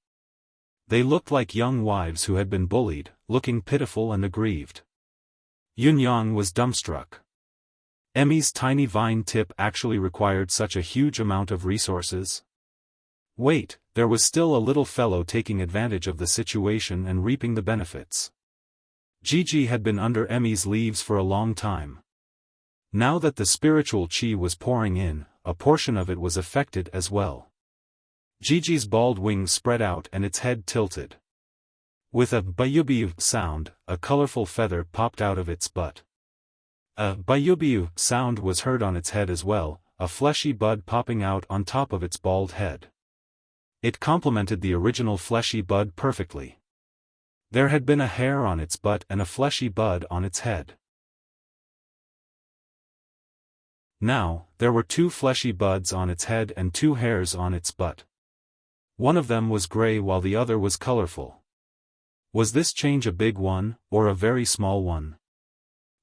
They looked like young wives who had been bullied, looking pitiful and aggrieved. Yun-yang was dumbstruck. Emmy's tiny vine tip actually required such a huge amount of resources? Wait, there was still a little fellow taking advantage of the situation and reaping the benefits. Gigi had been under Emmy's leaves for a long time. Now that the spiritual chi was pouring in, a portion of it was affected as well. Gigi's bald wings spread out and its head tilted. With a bayubiu sound, a colorful feather popped out of its butt. A bayubiu sound was heard on its head as well, a fleshy bud popping out on top of its bald head. It complemented the original fleshy bud perfectly. There had been a hair on its butt and a fleshy bud on its head. Now, there were 2 fleshy buds on its head and 2 hairs on its butt. One of them was gray while the other was colorful. Was this change a big one, or a very small one?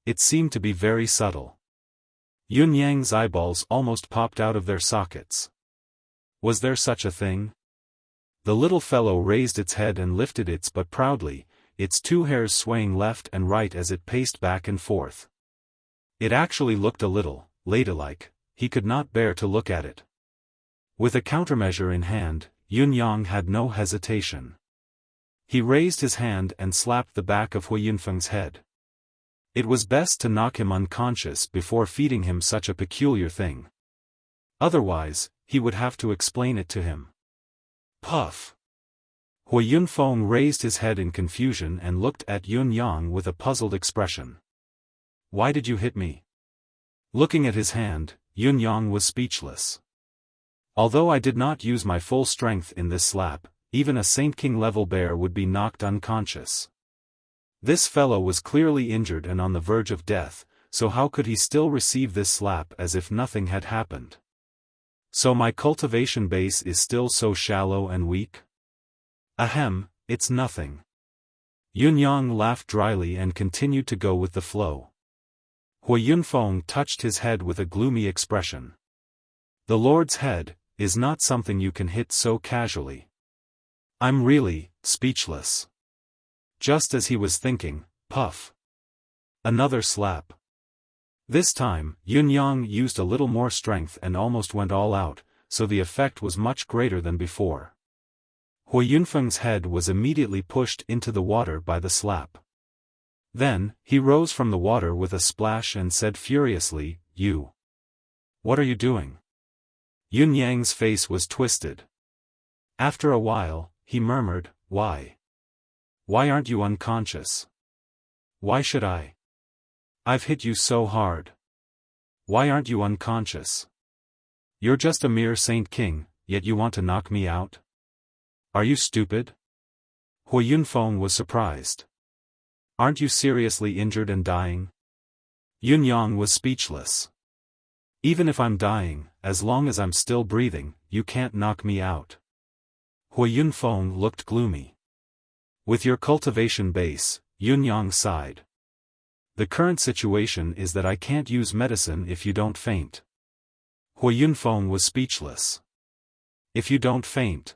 It seemed to be very subtle. Yun-yang's eyeballs almost popped out of their sockets. Was there such a thing? The little fellow raised its head and lifted its butt proudly, its 2 hairs swaying left and right as it paced back and forth. It actually looked a little ladylike. He could not bear to look at it. With a countermeasure in hand, Yun-yang had no hesitation. He raised his hand and slapped the back of Hui Yunfeng's head. It was best to knock him unconscious before feeding him such a peculiar thing. Otherwise, he would have to explain it to him. Puff! Hui Yunfeng raised his head in confusion and looked at Yun-yang with a puzzled expression. Why did you hit me? Looking at his hand, Yun-yang was speechless. Although I did not use my full strength in this slap, even a Saint King level bear would be knocked unconscious. This fellow was clearly injured and on the verge of death, so how could he still receive this slap as if nothing had happened? So my cultivation base is still so shallow and weak? Ahem, it's nothing. Yun-yang laughed dryly and continued to go with the flow. Hui Yunfeng touched his head with a gloomy expression. The Lord's head is not something you can hit so casually. I'm really speechless. Just as he was thinking, puff. Another slap. This time, Yun-yang used a little more strength and almost went all out, so the effect was much greater than before. Hui Yunfeng's head was immediately pushed into the water by the slap. Then, he rose from the water with a splash and said furiously, You. What are you doing? Yun-yang's face was twisted. After a while, he murmured, Why? Why aren't you unconscious? Why should I? I've hit you so hard. Why aren't you unconscious? You're just a mere Saint King, yet you want to knock me out? Are you stupid? Hui Yunfeng was surprised. Aren't you seriously injured and dying? Yun-yang was speechless. Even if I'm dying, as long as I'm still breathing, you can't knock me out. Hui Yunfeng looked gloomy. With your cultivation base, Yun-yang sighed. The current situation is that I can't use medicine if you don't faint. Hui Yunfeng was speechless. If you don't faint.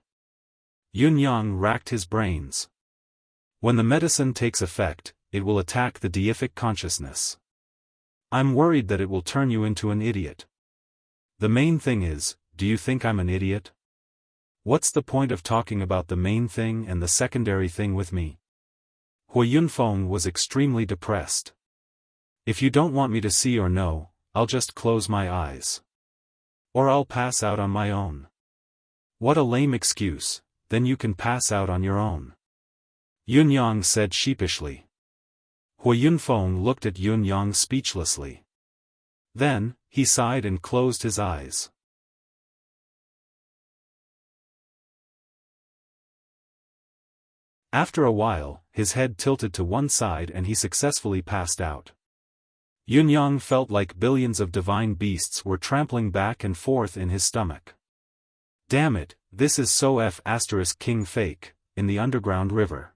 Yun-yang racked his brains. When the medicine takes effect, it will attack the deific consciousness. I'm worried that it will turn you into an idiot. The main thing is, do you think I'm an idiot? What's the point of talking about the main thing and the secondary thing with me? Hui Yunfeng was extremely depressed. If you don't want me to see or know, I'll just close my eyes. Or I'll pass out on my own. What a lame excuse, then you can pass out on your own. Yun-yang said sheepishly. Hui Yunfeng looked at Yun-yang speechlessly. Then, he sighed and closed his eyes. After a while, his head tilted to one side and he successfully passed out. Yunyang felt like billions of divine beasts were trampling back and forth in his stomach. Damn it, this is so King fake, in the underground river.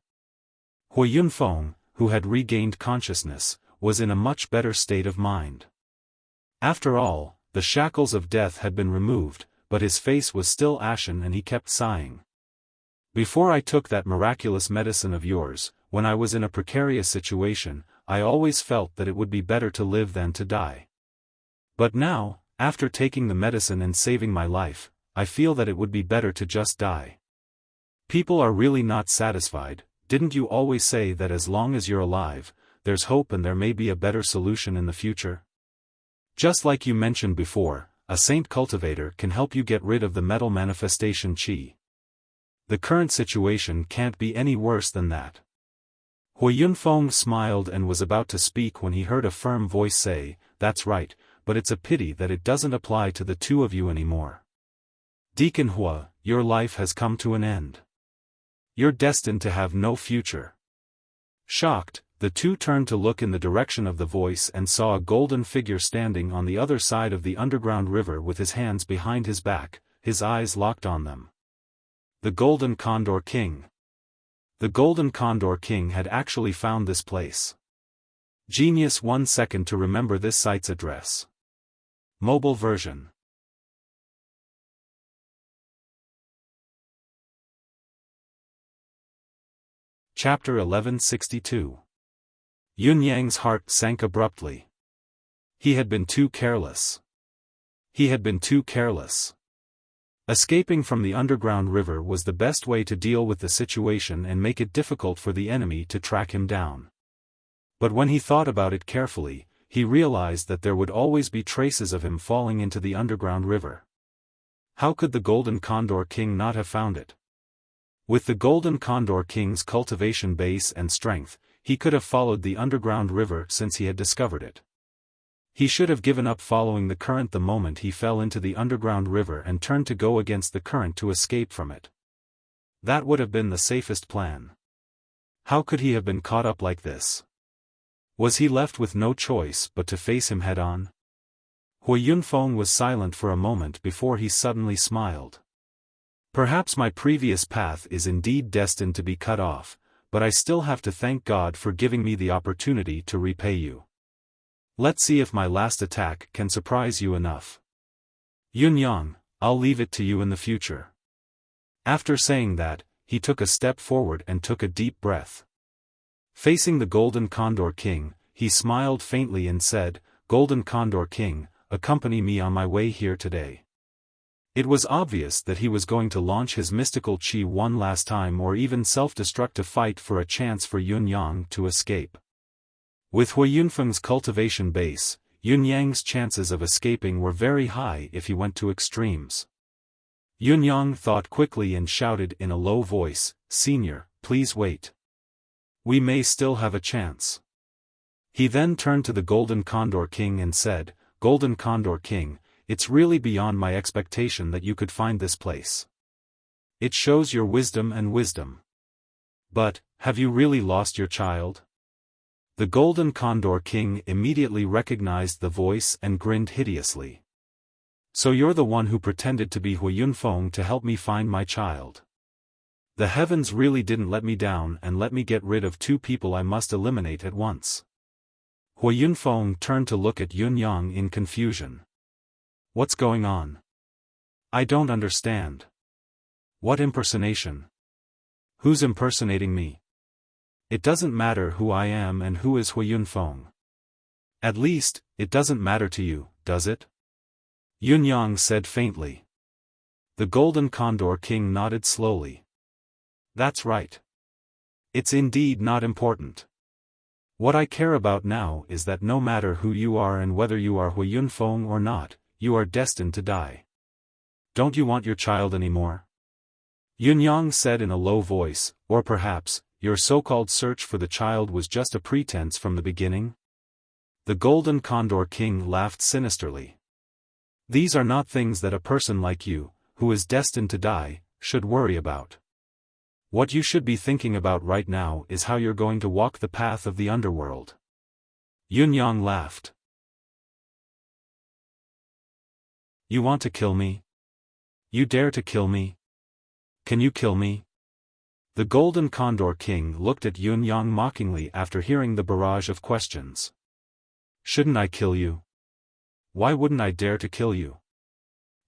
Hui Yunfeng, who had regained consciousness, was in a much better state of mind. After all, the shackles of death had been removed, but his face was still ashen and he kept sighing. Before I took that miraculous medicine of yours, when I was in a precarious situation, I always felt that it would be better to live than to die. But now, after taking the medicine and saving my life, I feel that it would be better to just die. People are really not satisfied. Didn't you always say that as long as you're alive, there's hope and there may be a better solution in the future? Just like you mentioned before, a saint cultivator can help you get rid of the metal manifestation qi. The current situation can't be any worse than that. Hui Yunfeng smiled and was about to speak when he heard a firm voice say, "That's right, but it's a pity that it doesn't apply to the two of you anymore. Deacon Hua, your life has come to an end. You're destined to have no future." Shocked, the two turned to look in the direction of the voice and saw a golden figure standing on the other side of the underground river with his hands behind his back, his eyes locked on them. The Golden Condor King. The Golden Condor King had actually found this place. Genius. 1 second to remember this site's address. Mobile version. Chapter 1162. Yunyang's heart sank abruptly. He had been too careless. He had been too careless. Escaping from the underground river was the best way to deal with the situation and make it difficult for the enemy to track him down. But when he thought about it carefully, he realized that there would always be traces of him falling into the underground river. How could the Golden Condor King not have found it? With the Golden Condor King's cultivation base and strength, he could have followed the underground river since he had discovered it. He should have given up following the current the moment he fell into the underground river and turned to go against the current to escape from it. That would have been the safest plan. How could he have been caught up like this? Was he left with no choice but to face him head-on? Hui Yunfeng was silent for a moment before he suddenly smiled. Perhaps my previous path is indeed destined to be cut off, but I still have to thank God for giving me the opportunity to repay you. Let's see if my last attack can surprise you enough. Yunyang, I'll leave it to you in the future. After saying that, he took a step forward and took a deep breath. Facing the Golden Condor King, he smiled faintly and said, "Golden Condor King, accompany me on my way here today." It was obvious that he was going to launch his mystical qi one last time or even self-destruct to fight for a chance for Yunyang to escape. With Hui Yunfeng's cultivation base, Yunyang's chances of escaping were very high if he went to extremes. Yunyang thought quickly and shouted in a low voice, "Senior, please wait. We may still have a chance." He then turned to the Golden Condor King and said, "Golden Condor King, it's really beyond my expectation that you could find this place. It shows your wisdom and wisdom. But, have you really lost your child?" The Golden Condor King immediately recognized the voice and grinned hideously. "So you're the one who pretended to be Hui Yunfeng to help me find my child. The heavens really didn't let me down and let me get rid of two people I must eliminate at once." Hui Yunfeng turned to look at Yunyang in confusion. "What's going on? I don't understand. What impersonation? Who's impersonating me? It doesn't matter who I am and who is Hui Yunfeng. At least, it doesn't matter to you, does it?" Yunyang said faintly. The Golden Condor King nodded slowly. "That's right. It's indeed not important. What I care about now is that no matter who you are and whether you are Hui Yunfeng or not, you are destined to die. Don't you want your child anymore?" Yunyang said in a low voice, "Or perhaps, your so-called search for the child was just a pretense from the beginning?" The Golden Condor King laughed sinisterly. "These are not things that a person like you, who is destined to die, should worry about. What you should be thinking about right now is how you're going to walk the path of the underworld. Yunyang laughed. You want to kill me? You dare to kill me? Can you kill me? The Golden Condor King looked at Yunyang mockingly after hearing the barrage of questions. Shouldn't I kill you? Why wouldn't I dare to kill you?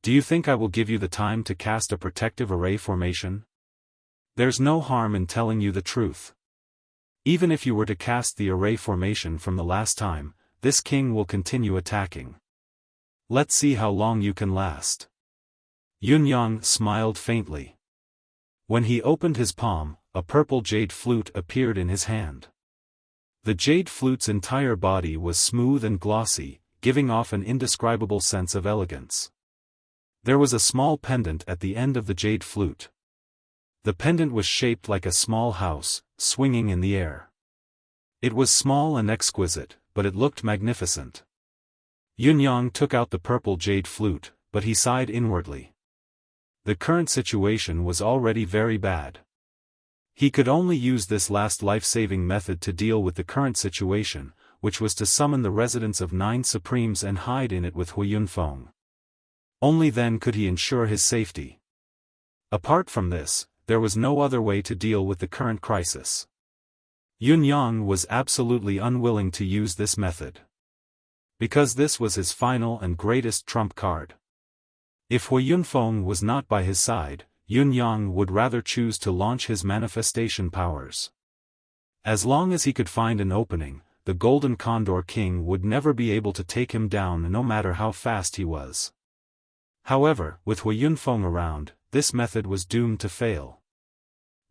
Do you think I will give you the time to cast a protective array formation? There's no harm in telling you the truth. Even if you were to cast the array formation from the last time, this king will continue attacking. Let's see how long you can last. Yunyang smiled faintly. When he opened his palm, a purple jade flute appeared in his hand. The jade flute's entire body was smooth and glossy, giving off an indescribable sense of elegance. There was a small pendant at the end of the jade flute. The pendant was shaped like a small house, swinging in the air. It was small and exquisite, but it looked magnificent. Yunyang took out the purple jade flute, but he sighed inwardly. The current situation was already very bad. He could only use this last life-saving method to deal with the current situation, which was to summon the residence of 9 Supremes and hide in it with Huiyunfeng. Only then could he ensure his safety. Apart from this, there was no other way to deal with the current crisis. Yunyang was absolutely unwilling to use this method. Because this was his final and greatest trump card. If Huiyunfeng was not by his side, Yunyang would rather choose to launch his manifestation powers. As long as he could find an opening, the Golden Condor King would never be able to take him down no matter how fast he was. However, with Huiyunfeng around, this method was doomed to fail.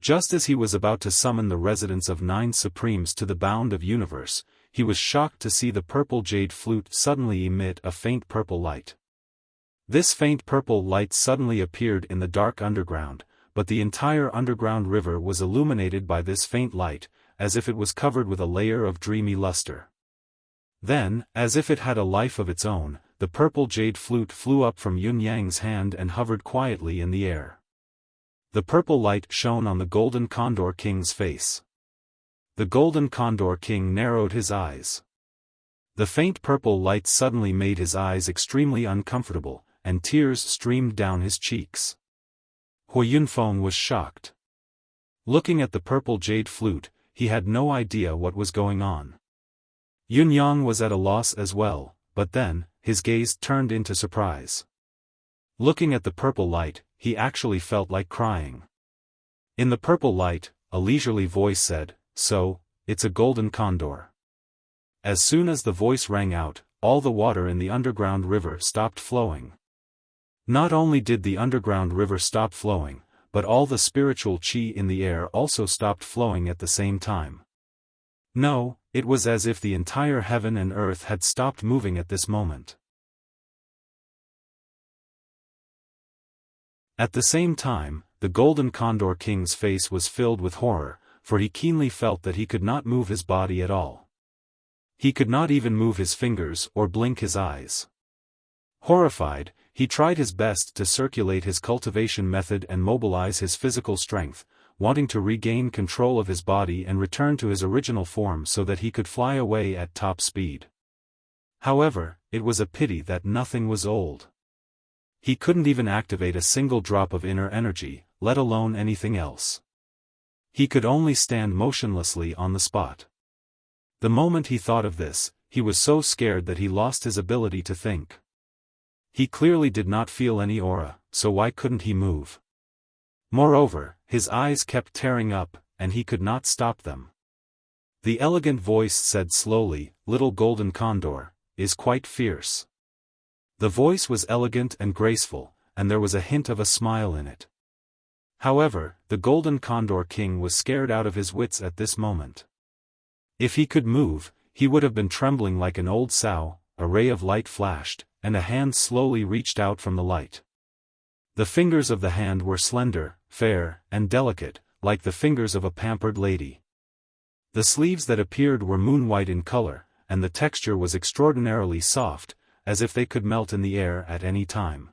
Just as he was about to summon the residence of 9 Supremes to the bound of universe, he was shocked to see the purple jade flute suddenly emit a faint purple light. This faint purple light suddenly appeared in the dark underground, but the entire underground river was illuminated by this faint light, as if it was covered with a layer of dreamy luster. Then, as if it had a life of its own, the purple jade flute flew up from Yunyang's hand and hovered quietly in the air. The purple light shone on the Golden Condor King's face. The Golden Condor King narrowed his eyes. The faint purple light suddenly made his eyes extremely uncomfortable, and tears streamed down his cheeks. Huiyunfeng was shocked. Looking at the purple jade flute, he had no idea what was going on. Yunyang was at a loss as well, but then, his gaze turned into surprise. Looking at the purple light, he actually felt like crying. In the purple light, a leisurely voice said, "So, it's a golden condor." As soon as the voice rang out, all the water in the underground river stopped flowing. Not only did the underground river stop flowing, but all the spiritual qi in the air also stopped flowing at the same time. No, it was as if the entire heaven and earth had stopped moving at this moment. At the same time, the Golden Condor King's face was filled with horror, for he keenly felt that he could not move his body at all. He could not even move his fingers or blink his eyes. Horrified, he tried his best to circulate his cultivation method and mobilize his physical strength, wanting to regain control of his body and return to his original form so that he could fly away at top speed. However, it was a pity that nothing was old. He couldn't even activate a single drop of inner energy, let alone anything else. He could only stand motionlessly on the spot. The moment he thought of this, he was so scared that he lost his ability to think. He clearly did not feel any aura, so why couldn't he move? Moreover, his eyes kept tearing up, and he could not stop them. The elegant voice said slowly, "Little Golden Condor, is quite fierce." The voice was elegant and graceful, and there was a hint of a smile in it. However, the Golden Condor King was scared out of his wits at this moment. If he could move, he would have been trembling like an old sow. A ray of light flashed, and a hand slowly reached out from the light. The fingers of the hand were slender, fair, and delicate, like the fingers of a pampered lady. The sleeves that appeared were moon-white in color, and the texture was extraordinarily soft, as if they could melt in the air at any time.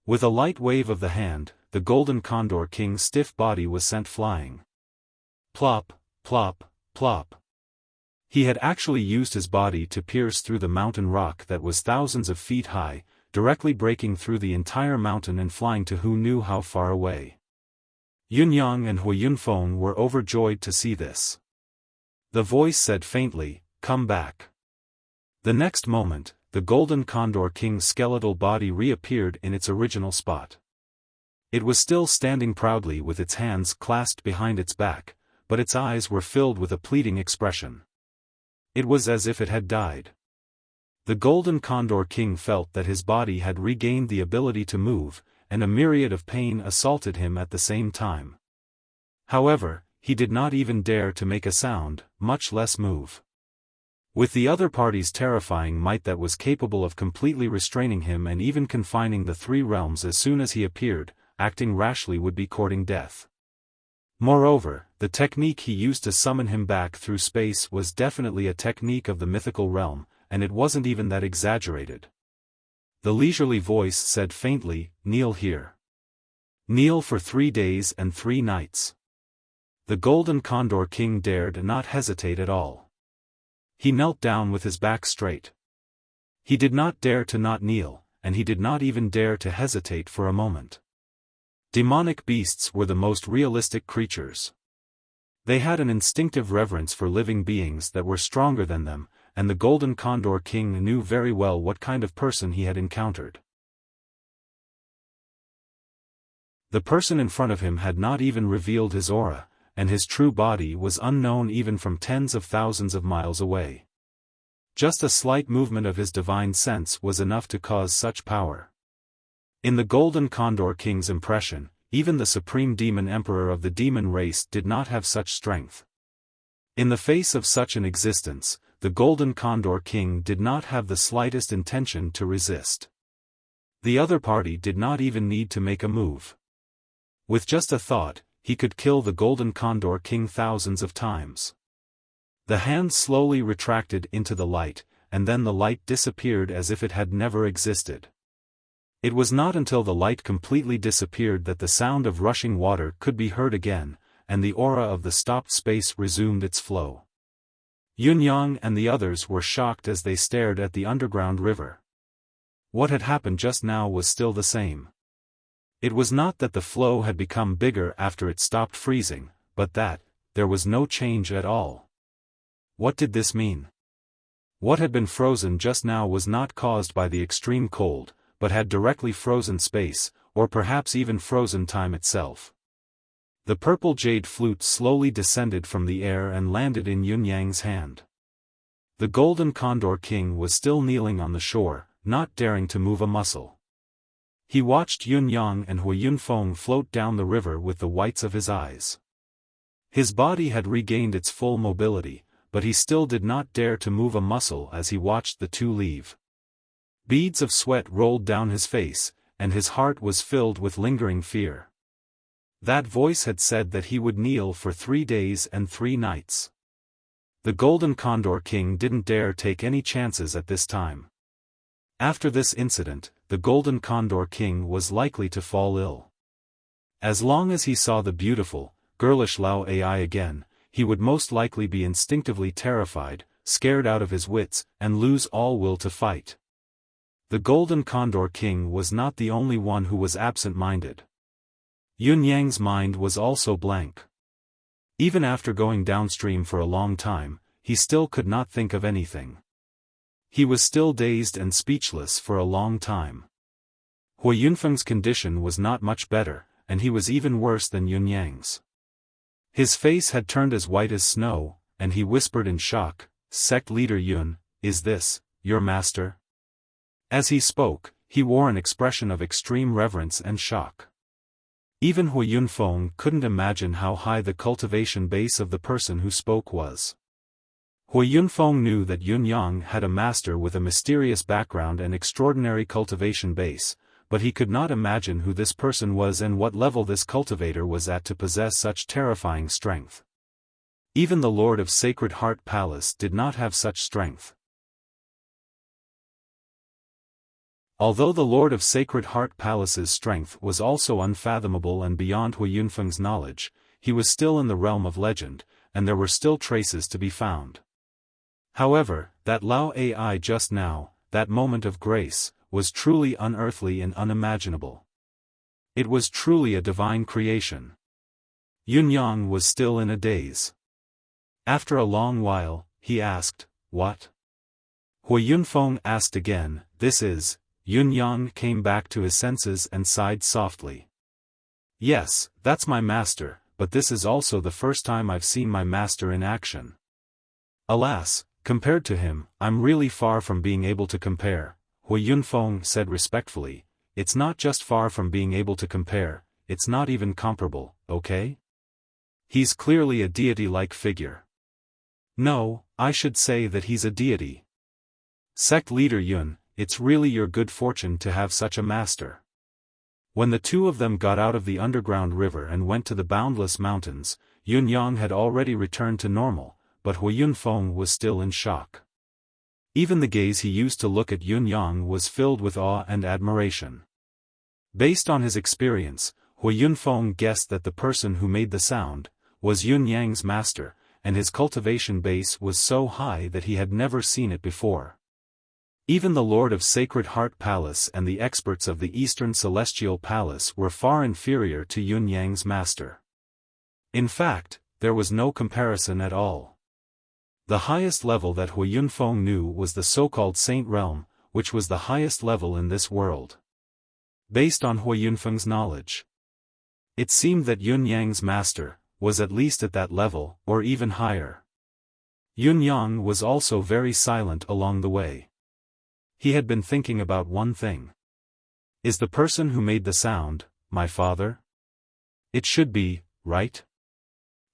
With a light wave of the hand, the Golden Condor King's stiff body was sent flying. Plop, plop, plop. He had actually used his body to pierce through the mountain rock that was thousands of feet high, directly breaking through the entire mountain and flying to who knew how far away. Yunyang and Huayunfeng were overjoyed to see this. The voice said faintly, "Come back." The next moment, the Golden Condor King's skeletal body reappeared in its original spot. It was still standing proudly with its hands clasped behind its back, but its eyes were filled with a pleading expression. It was as if it had died. The Golden Condor King felt that his body had regained the ability to move, and a myriad of pain assaulted him at the same time. However, he did not even dare to make a sound, much less move. With the other party's terrifying might that was capable of completely restraining him and even confining the three realms as soon as he appeared, acting rashly would be courting death. Moreover, the technique he used to summon him back through space was definitely a technique of the mythical realm, and it wasn't even that exaggerated. The leisurely voice said faintly, "Kneel here. Kneel for 3 days and 3 nights." The Golden Condor King dared not hesitate at all. He knelt down with his back straight. He did not dare to not kneel, and he did not even dare to hesitate for a moment. Demonic beasts were the most realistic creatures. They had an instinctive reverence for living beings that were stronger than them, and the Golden Condor King knew very well what kind of person he had encountered. The person in front of him had not even revealed his aura, and his true body was unknown even from tens of thousands of miles away. Just a slight movement of his divine sense was enough to cause such power. In the Golden Condor King's impression, even the Supreme Demon Emperor of the demon race did not have such strength. In the face of such an existence, the Golden Condor King did not have the slightest intention to resist. The other party did not even need to make a move. With just a thought, he could kill the Golden Condor King thousands of times. The hand slowly retracted into the light, and then the light disappeared as if it had never existed. It was not until the light completely disappeared that the sound of rushing water could be heard again, and the aura of the stopped space resumed its flow. Yunyang and the others were shocked as they stared at the underground river. What had happened just now was still the same. It was not that the flow had become bigger after it stopped freezing, but that there was no change at all. What did this mean? What had been frozen just now was not caused by the extreme cold, but had directly frozen space, or perhaps even frozen time itself. The purple jade flute slowly descended from the air and landed in Yunyang's hand. The Golden Condor King was still kneeling on the shore, not daring to move a muscle. He watched Yunyang and Huayunfeng float down the river with the whites of his eyes. His body had regained its full mobility, but he still did not dare to move a muscle as he watched the two leave. Beads of sweat rolled down his face, and his heart was filled with lingering fear. That voice had said that he would kneel for 3 days and 3 nights. The Golden Condor King didn't dare take any chances at this time. After this incident, the Golden Condor King was likely to fall ill. As long as he saw the beautiful, girlish Lao Ai again, he would most likely be instinctively terrified, scared out of his wits, and lose all will to fight. The Golden Condor King was not the only one who was absent-minded. Yunyang's mind was also blank. Even after going downstream for a long time, he still could not think of anything. He was still dazed and speechless for a long time. Huayunfeng's condition was not much better, and he was even worse than Yunyang's. His face had turned as white as snow, and he whispered in shock, "Sect leader Yun, is this your master?" As he spoke, he wore an expression of extreme reverence and shock. Even Huayunfeng couldn't imagine how high the cultivation base of the person who spoke was. Huayunfeng knew that Yunyang had a master with a mysterious background and extraordinary cultivation base, but he could not imagine who this person was and what level this cultivator was at to possess such terrifying strength. Even the Lord of Sacred Heart Palace did not have such strength. Although the Lord of Sacred Heart Palace's strength was also unfathomable and beyond Hui Yunfeng's knowledge, he was still in the realm of legend, and there were still traces to be found. However, that Lao Ai just now, that moment of grace, was truly unearthly and unimaginable. It was truly a divine creation. Yunyang was still in a daze. After a long while, he asked, "What?" Hui Yunfeng asked again, "This is..." Yunyang came back to his senses and sighed softly. "Yes, that's my master, but this is also the first time I've seen my master in action. Alas, compared to him, I'm really far from being able to compare," Hui Yunfeng said respectfully. "It's not just far from being able to compare, it's not even comparable, okay? He's clearly a deity-like figure. No, I should say that he's a deity. Sect leader Yun, it's really your good fortune to have such a master." When the two of them got out of the underground river and went to the boundless mountains, Yunyang had already returned to normal, but Hui Yunfeng was still in shock. Even the gaze he used to look at Yunyang was filled with awe and admiration. Based on his experience, Hui Yunfeng guessed that the person who made the sound was Yunyang's master, and his cultivation base was so high that he had never seen it before. Even the Lord of Sacred Heart Palace and the experts of the Eastern Celestial Palace were far inferior to Yunyang's master. In fact, there was no comparison at all. The highest level that Hui Yunfeng knew was the so-called Saint Realm, which was the highest level in this world. Based on Hui Yunfeng's knowledge, it seemed that Yunyang's master was at least at that level, or even higher. Yunyang was also very silent along the way. He had been thinking about one thing. Is the person who made the sound my father? It should be, right?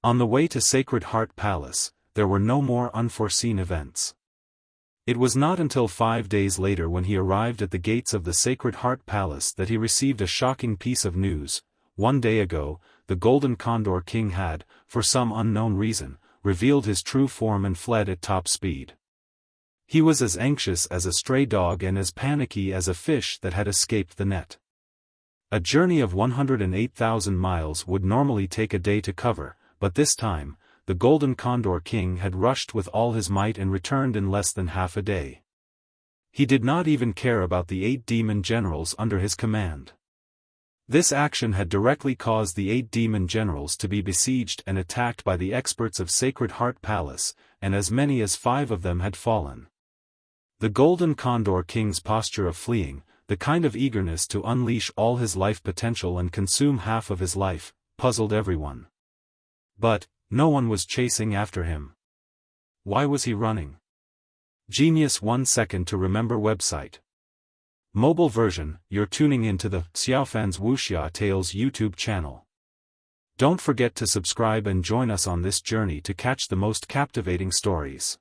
On the way to Sacred Heart Palace, there were no more unforeseen events. It was not until 5 days later when he arrived at the gates of the Sacred Heart Palace that he received a shocking piece of news. 1 day ago, the Golden Condor King had, for some unknown reason, revealed his true form and fled at top speed. He was as anxious as a stray dog and as panicky as a fish that had escaped the net. A journey of 108,000 miles would normally take a day to cover, but this time, the Golden Condor King had rushed with all his might and returned in less than half a day. He did not even care about the 8 demon generals under his command. This action had directly caused the 8 demon generals to be besieged and attacked by the experts of Sacred Heart Palace, and as many as 5 of them had fallen. The Golden Condor King's posture of fleeing, the kind of eagerness to unleash all his life potential and consume half of his life, puzzled everyone. But, no one was chasing after him. Why was he running? Genius 1 second to remember website. Mobile version, you're tuning into the Xiaofan's Wuxia Tales YouTube channel. Don't forget to subscribe and join us on this journey to catch the most captivating stories.